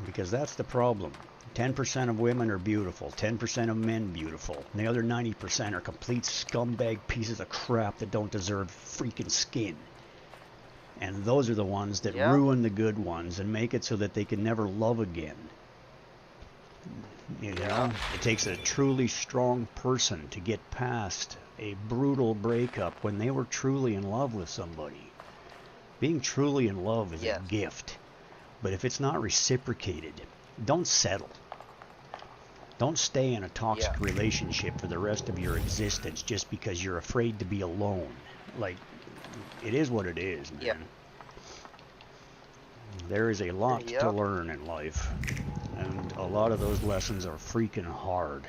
Because that's the problem. 10% of women are beautiful, 10% of men beautiful, and the other 90% are complete scumbag pieces of crap that don't deserve freaking skin. And those are the ones that ruin the good ones and make it so that they can never love again. You know, it takes a truly strong person to get past a brutal breakup when they were truly in love with somebody. Being truly in love is a gift. But if it's not reciprocated, don't settle. Don't stay in a toxic relationship for the rest of your existence just because you're afraid to be alone. Like, it is what it is, man. Yeah. There is a lot to learn in life, and a lot of those lessons are freaking hard.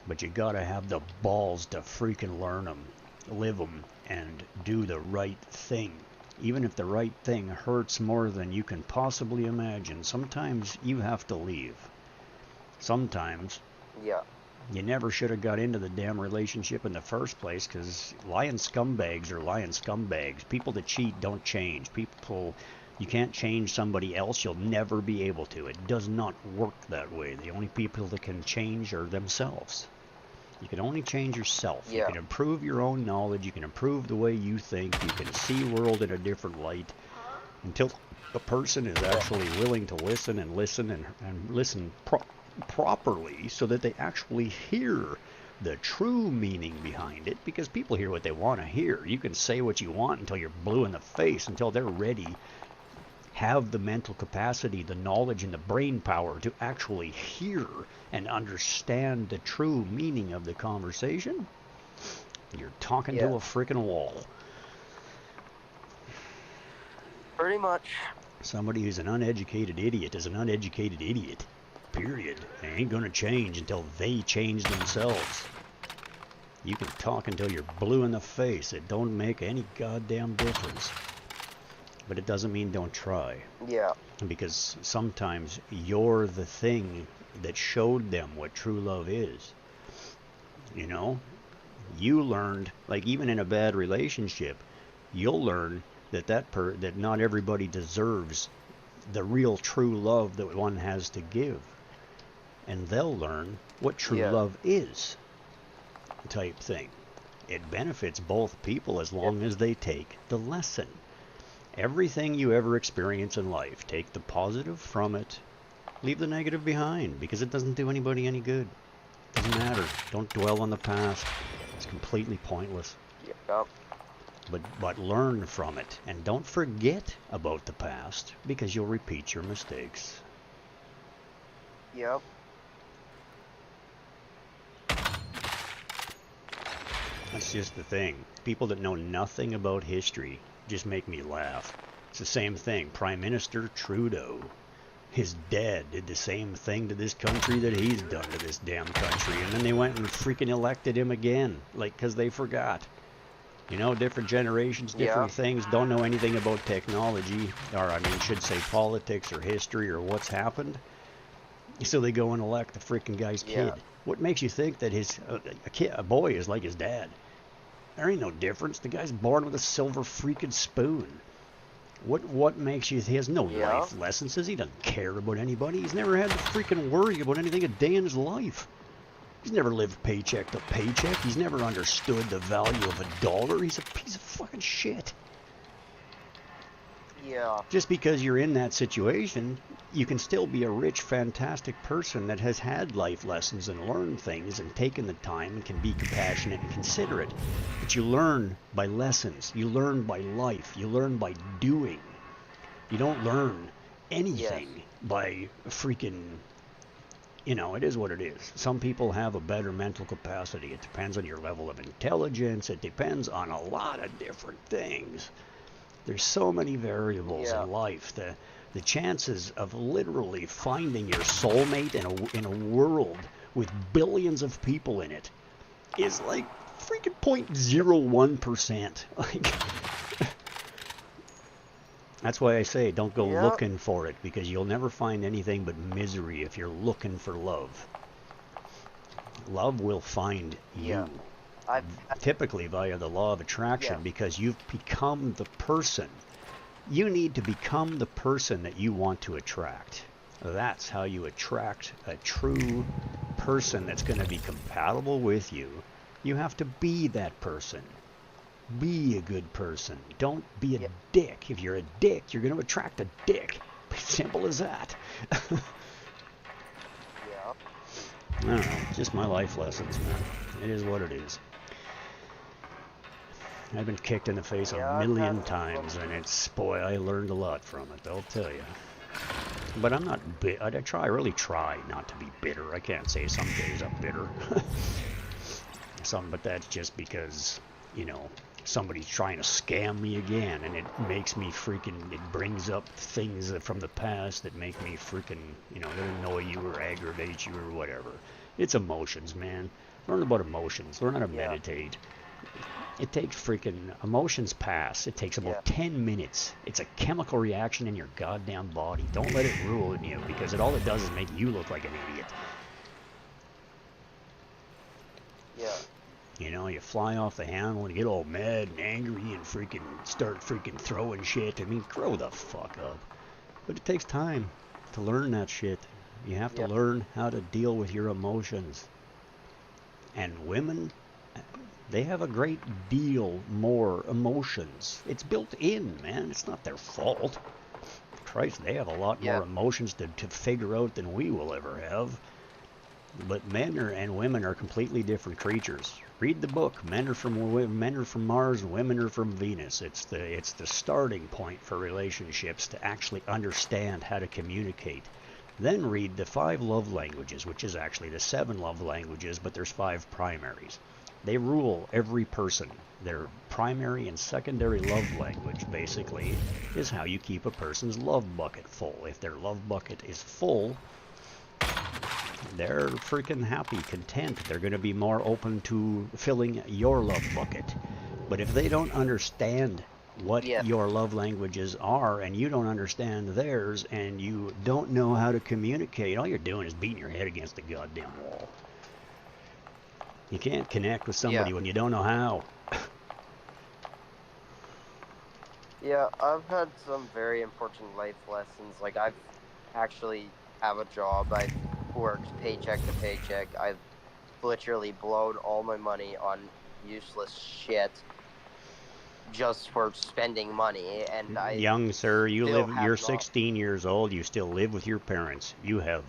But you gotta have the balls to freaking learn them, live them, and do the right thing. Even if the right thing hurts more than you can possibly imagine, sometimes you have to leave. Sometimes you never should have got into the damn relationship in the first place, because lying scumbags are lying scumbags. People that cheat don't change. You can't change somebody else. You'll never be able to. It does not work that way. The only people that can change are themselves. You can only change yourself. You can improve your own knowledge. You can improve the way you think. You can see the world in a different light. Until a person is actually willing to listen and listen properly, so that they actually hear the true meaning behind it. Because people hear what they want to hear. You can say what you want until you're blue in the face, until they're ready, have the mental capacity, the knowledge, and the brain power to actually hear and understand the true meaning of the conversation. You're talking to a freaking wall. Pretty much. Somebody who's an uneducated idiot is an uneducated idiot. Period. They ain't gonna change until they change themselves. You can talk until you're blue in the face. It don't make any goddamn difference. But it doesn't mean don't try. Yeah. Because sometimes you're the thing that showed them what true love is. You know? You learned, like, even in a bad relationship, you'll learn that not everybody deserves the real true love that one has to give. And they'll learn what true love is, type thing. It benefits both people as long as they take the lesson. Everything you ever experience in life, take the positive from it, leave the negative behind, because it doesn't do anybody any good. Doesn't matter. Don't dwell on the past. It's completely pointless. Yep. But learn from it, and don't forget about the past, because you'll repeat your mistakes. Yep. That's just the thing. People that know nothing about history just make me laugh. It's the same thing. Prime Minister Trudeau, his dad did the same thing to this country that he's done to this damn country, and then they went and freaking elected him again, like, because they forgot. You know, different generations, different things, don't know anything about technology, or I should say politics or history or what's happened. So they go and elect the freaking guy's kid. What makes you think that a boy is like his dad? There ain't no difference. The guy's born with a silver freaking spoon. What makes you? He has no life lessons. He doesn't care about anybody. He's never had to freaking worry about anything a day in his life. He's never lived paycheck to paycheck. He's never understood the value of a dollar. He's a piece of fucking shit. Yeah. Just because you're in that situation, you can still be a rich, fantastic person that has had life lessons and learned things and taken the time and can be compassionate and considerate. But you learn by lessons. You learn by life. You learn by doing. You don't learn anything by freaking... You know, it is what it is. Some people have a better mental capacity. It depends on your level of intelligence. It depends on a lot of different things. There's so many variables in life. The chances of literally finding your soulmate in a world with billions of people in it is like freaking 0.01%. Like, that's why I say don't go looking for it, because you'll never find anything but misery if you're looking for love. Love will find you. Typically via the law of attraction, because you've become the person. You need to become the person that you want to attract. That's how you attract a true person that's going to be compatible with you. You have to be that person. Be a good person. Don't be a dick. If you're a dick, you're going to attract a dick. Simple as that. I don't know, just my life lessons, man. It is what it is. I've been kicked in the face a million times, and it's, boy, I learned a lot from it, I'll tell you. But I'm not I really try not to be bitter. I can't say some days I'm bitter. But that's just because, you know, somebody's trying to scam me again, and it makes me freaking, it brings up things from the past that make me freaking, you know, that annoy you or aggravate you or whatever. It's emotions, man. Learn about emotions. Learn how to meditate. It takes freaking, emotions pass. It takes about 10 minutes. It's a chemical reaction in your goddamn body. Don't let it ruin you, because all it does is make you look like an idiot. You know, you fly off the handle and get all mad and angry and freaking start freaking throwing shit. I mean, grow the fuck up. But it takes time to learn that shit. You have to learn how to deal with your emotions. And women, they have a great deal more emotions. It's built in, man. It's not their fault. Christ, they have a lot more emotions to figure out than we will ever have. But men and women are completely different creatures. Read the book. Men are from Mars, and women are from Venus. It's the starting point for relationships, to actually understand how to communicate. Then read the 5 love languages, which is actually the 7 love languages, but there's 5 primaries. They rule every person. Their primary and secondary love language, basically, is how you keep a person's love bucket full. If their love bucket is full, they're freaking happy, content. They're going to be more open to filling your love bucket. But if they don't understand what your love languages are, and you don't understand theirs, and you don't know how to communicate, all you're doing is beating your head against the goddamn wall. You can't connect with somebody when you don't know how. I've had some very important life lessons. Like, I've actually have a job. I've worked paycheck to paycheck. I've literally blown all my money on useless shit just for spending money. And young sir, you're 16 years old. You still live with your parents. You have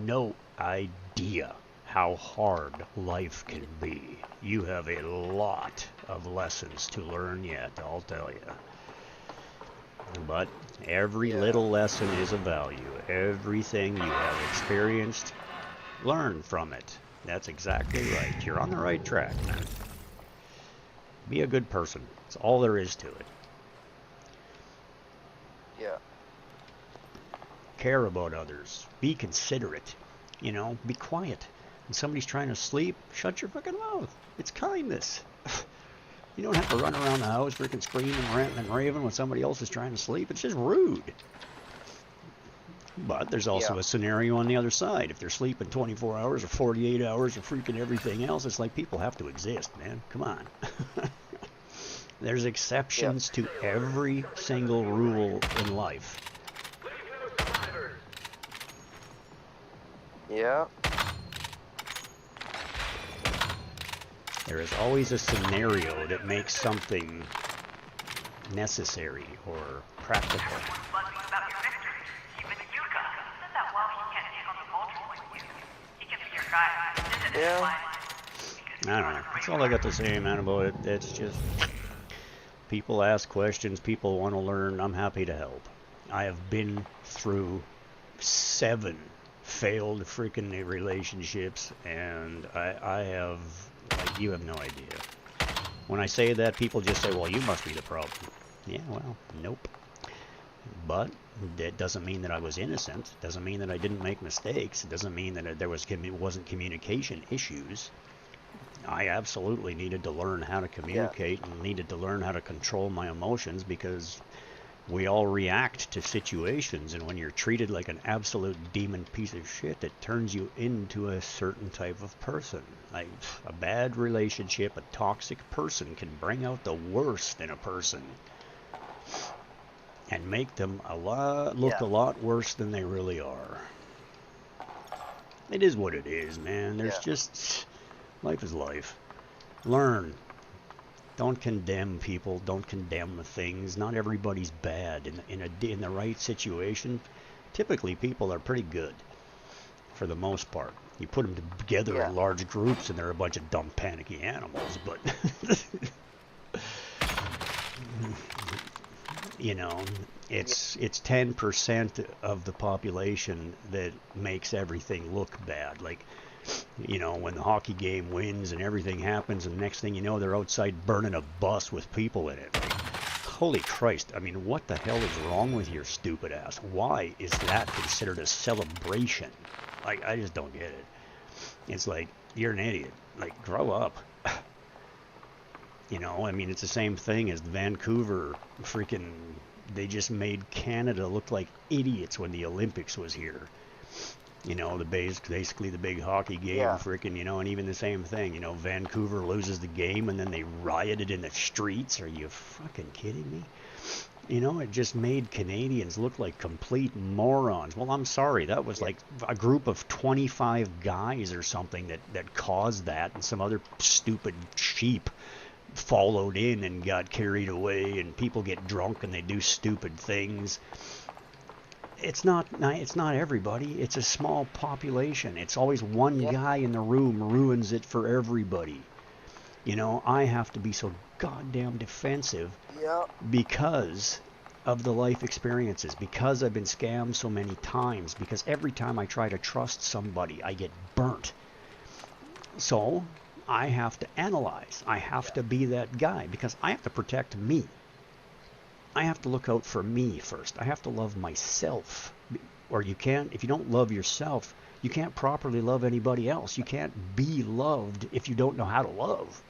no idea how hard life can be. You have a lot of lessons to learn yet, I'll tell you. But every little lesson is of value. Everything you have experienced, learn from it. That's exactly right. You're on the right track, man. Be a good person. That's all there is to it. Care about others. Be considerate. You know, be quiet. When somebody's trying to sleep, shut your fucking mouth. It's kindness. You don't have to run around the house freaking screaming, ranting, and raving when somebody else is trying to sleep. It's just rude. But there's also a scenario on the other side. If they're sleeping 24 hours or 48 hours or freaking everything else, it's like people have to exist, man. Come on. There's exceptions to every single rule in life. Yeah. There is always a scenario that makes something necessary or practical. Yeah. I don't know. That's all I got to say, man, about it. It's just people ask questions, people want to learn. I'm happy to help. I have been through 7 failed freaking relationships, and I have, like, you have no idea. When I say that, people just say, well, you must be the problem. Yeah, well, nope. But that doesn't mean that I was innocent. It doesn't mean that I didn't make mistakes. It doesn't mean that there wasn't communication issues. I absolutely needed to learn how to communicate and needed to learn how to control my emotions, because we all react to situations, and when you're treated like an absolute demon piece of shit, it turns you into a certain type of person. Like, a bad relationship, a toxic person can bring out the worst in a person and make them look a lot worse than they really are. It is what it is, man. There's just, life is life. Learn. Don't condemn people. Don't condemn things. Not everybody's bad. In the right situation, typically people are pretty good, for the most part. You put them together in large groups, and they're a bunch of dumb, panicky animals. But you know, it's 10% of the population that makes everything look bad. Like, you know, when the hockey game wins and everything happens, and next thing you know, they're outside burning a bus with people in it. Like, holy Christ, I mean, what the hell is wrong with your stupid ass? Why is that considered a celebration? Like, I just don't get it. It's like, you're an idiot. Like, grow up. You know, I mean, it's the same thing as Vancouver. Freaking, they just made Canada look like idiots when the Olympics was here. You know, basically the big hockey game, freaking, you know, and even the same thing, you know, Vancouver loses the game and then they rioted in the streets. Are you fucking kidding me? You know, it just made Canadians look like complete morons. Well, I'm sorry, that was like a group of 25 guys or something that caused that, and some other stupid sheep followed in and got carried away, and people get drunk and they do stupid things. It's not everybody. It's a small population. It's always one guy in the room ruins it for everybody. You know, I have to be so goddamn defensive because of the life experiences, because I've been scammed so many times, because every time I try to trust somebody, I get burnt. So I have to analyze. I have to be that guy, because I have to protect me. I have to look out for me first. I have to love myself. Or you can't, if you don't love yourself, you can't properly love anybody else. You can't be loved if you don't know how to love.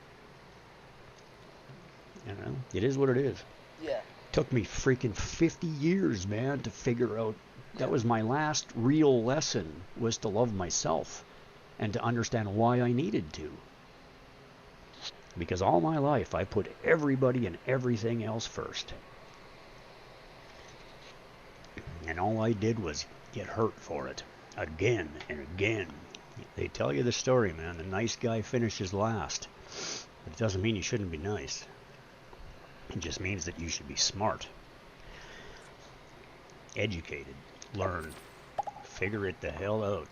You know, it is what it is. Yeah. Took me freaking 50 years, man, to figure out. That was my last real lesson, was to love myself and to understand why I needed to. Because all my life I put everybody and everything else first. And all I did was get hurt for it, again and again. They tell you the story, man. The nice guy finishes last. But it doesn't mean you shouldn't be nice. It just means that you should be smart, educated, learn, figure it the hell out.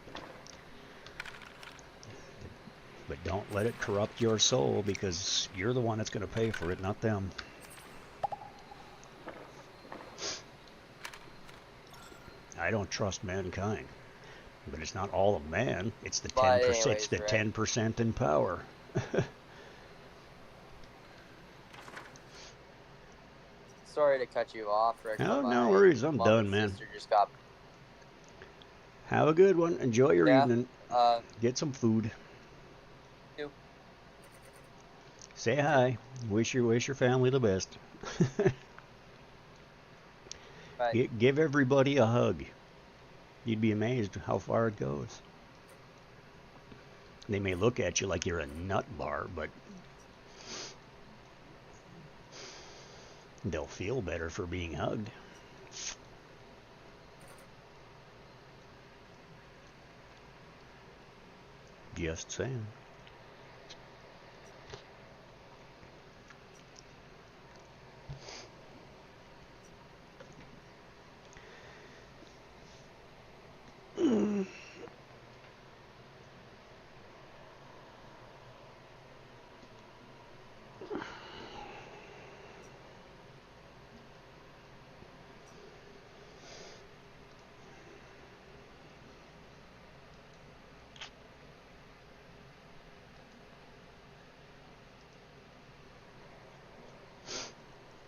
But don't let it corrupt your soul, because you're the one that's going to pay for it, not them. I don't trust mankind, but it's not all of man. It's the 10%. Anyways, it's the 10% in power. Sorry to cut you off, Rick. No, no worries. I'm done, man. Sister just got... Have a good one. Enjoy your evening. Get some food. You. Say hi. Wish your family the best. Bye. Give everybody a hug. You'd be amazed how far it goes. They may look at you like you're a nut bar, but They'll feel better for being hugged. Just saying.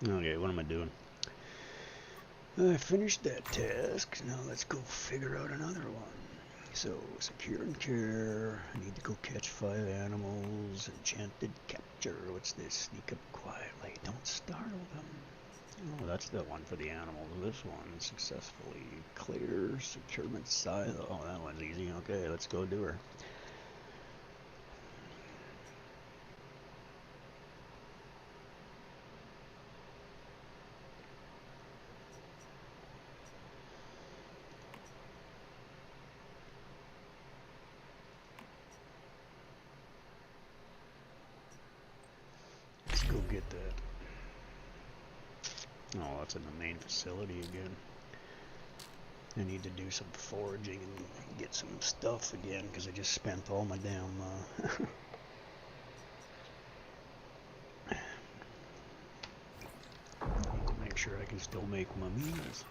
Okay, what am I doing? I finished that task. Now let's go figure out another one. So, secure and care. I need to go catch 5 animals. Enchanted capture. What's this? Sneak up quietly. Don't startle them. Oh, that's the one for the animals. This one, successfully clear securement silo. Oh, that one's easy. Okay, let's go do her. Let's go get that. Oh, that's in the main facility again. I need to do some foraging and get some stuff again because I just spent all my damn make sure I can still make my meals.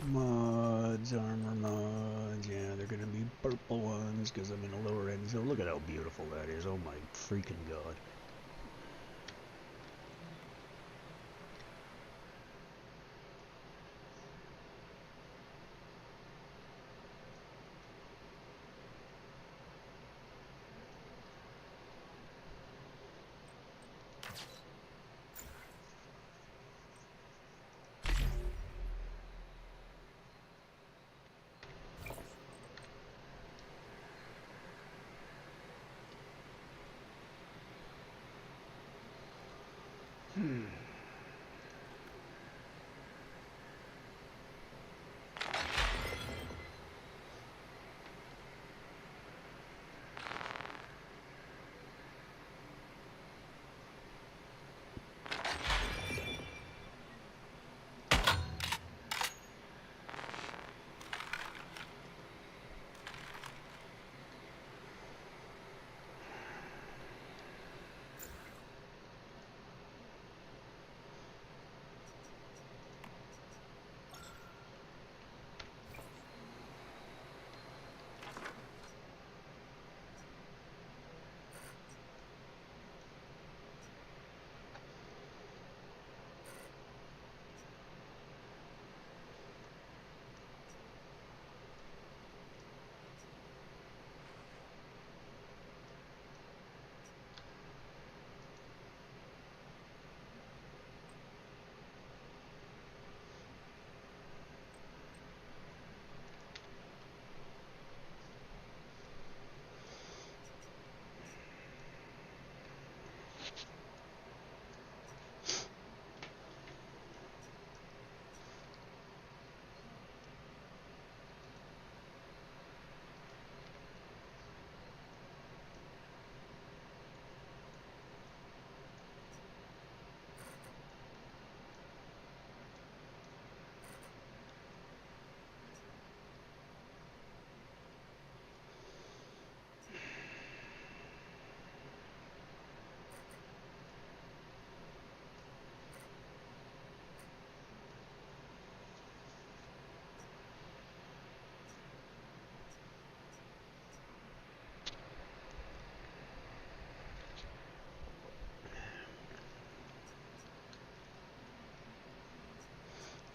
Mods, armor mods, yeah, they're gonna be purple ones because I'm in the lower end. So look at how beautiful that is. Oh my freaking god.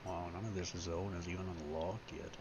Wow, none of this zone is even unlocked yet.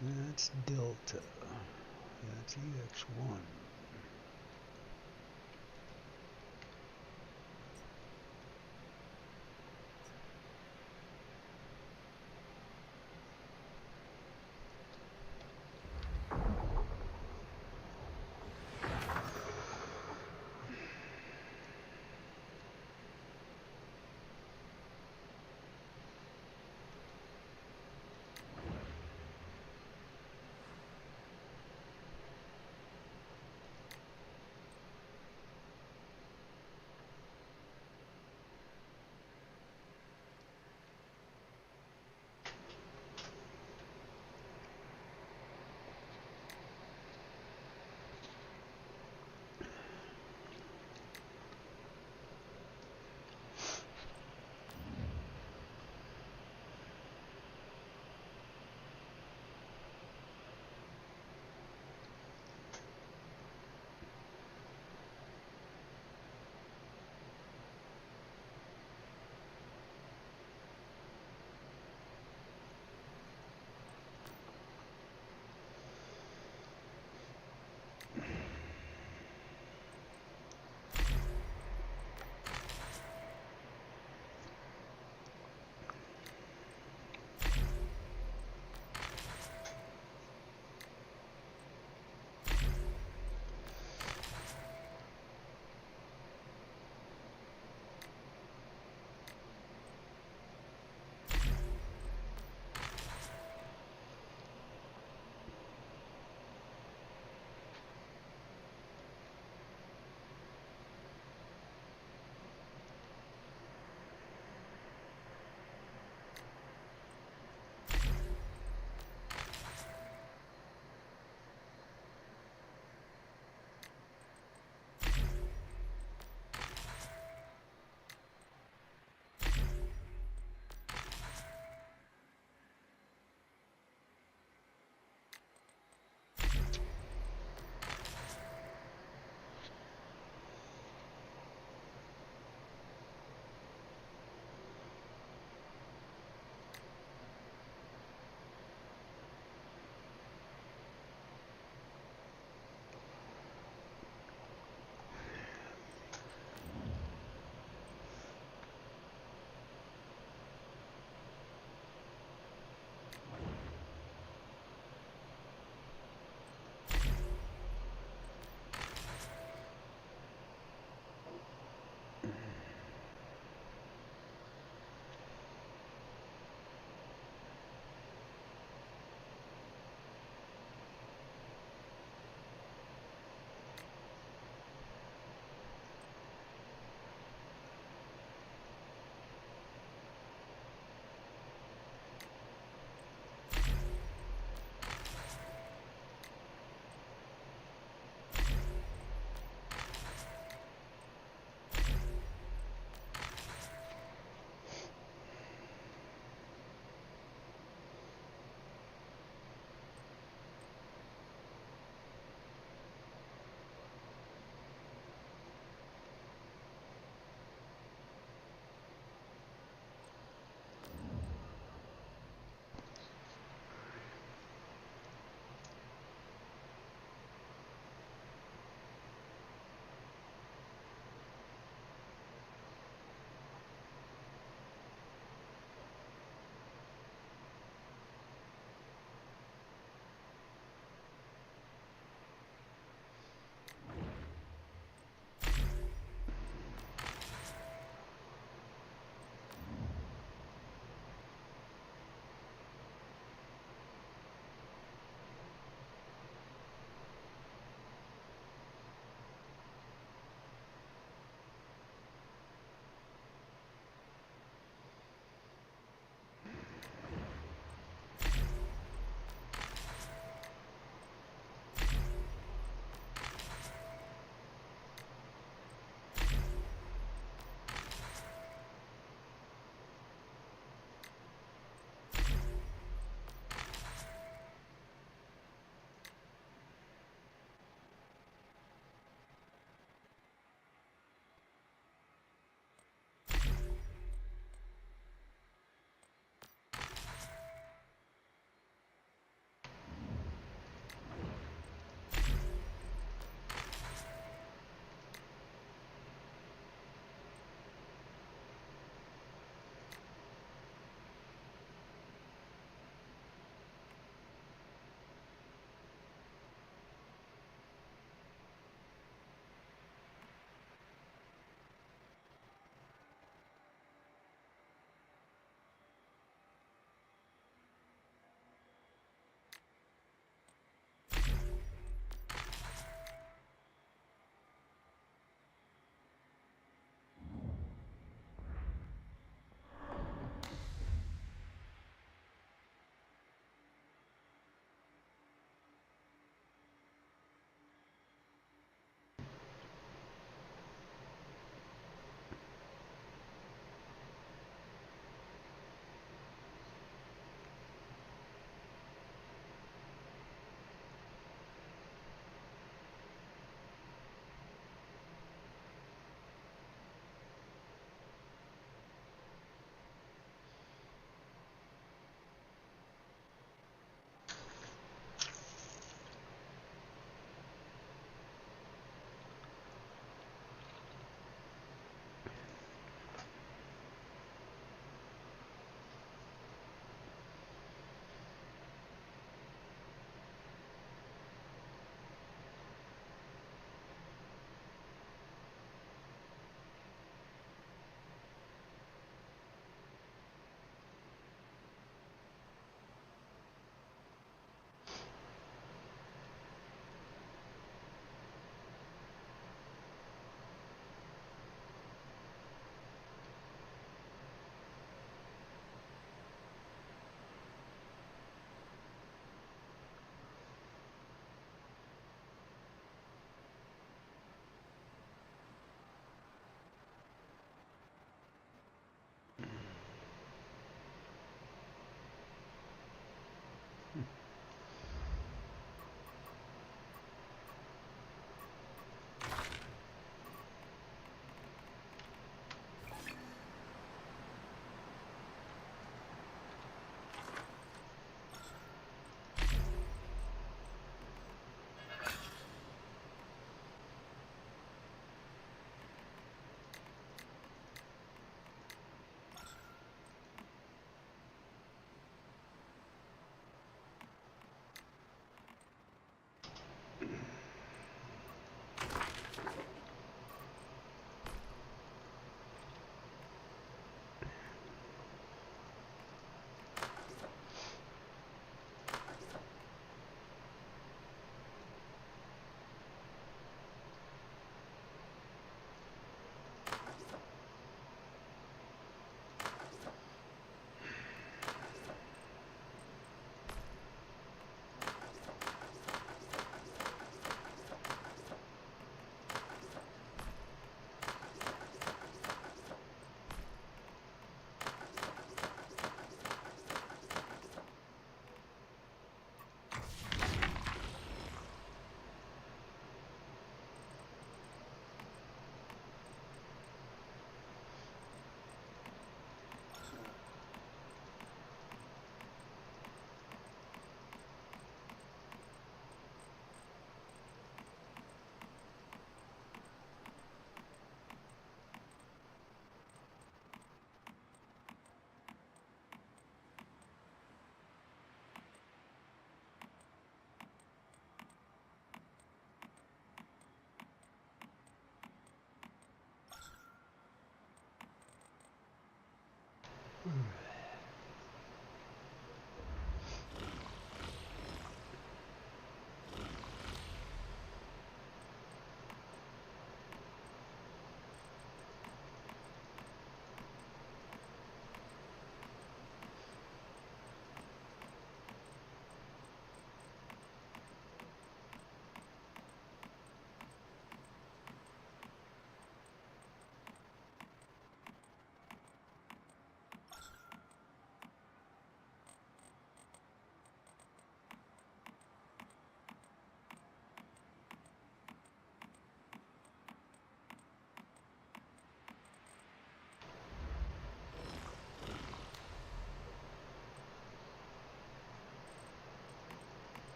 That's Delta. That's EX1.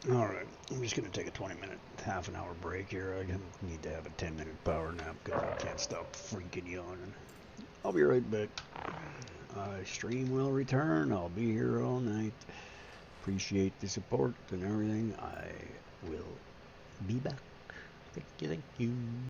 Alright, I'm just going to take a 20-minute, half an hour break here. I need to have a 10-minute power nap because I can't stop freaking yawning. I'll be right back. Stream will return. I'll be here all night. Appreciate the support and everything. I will be back. Thank you, thank you.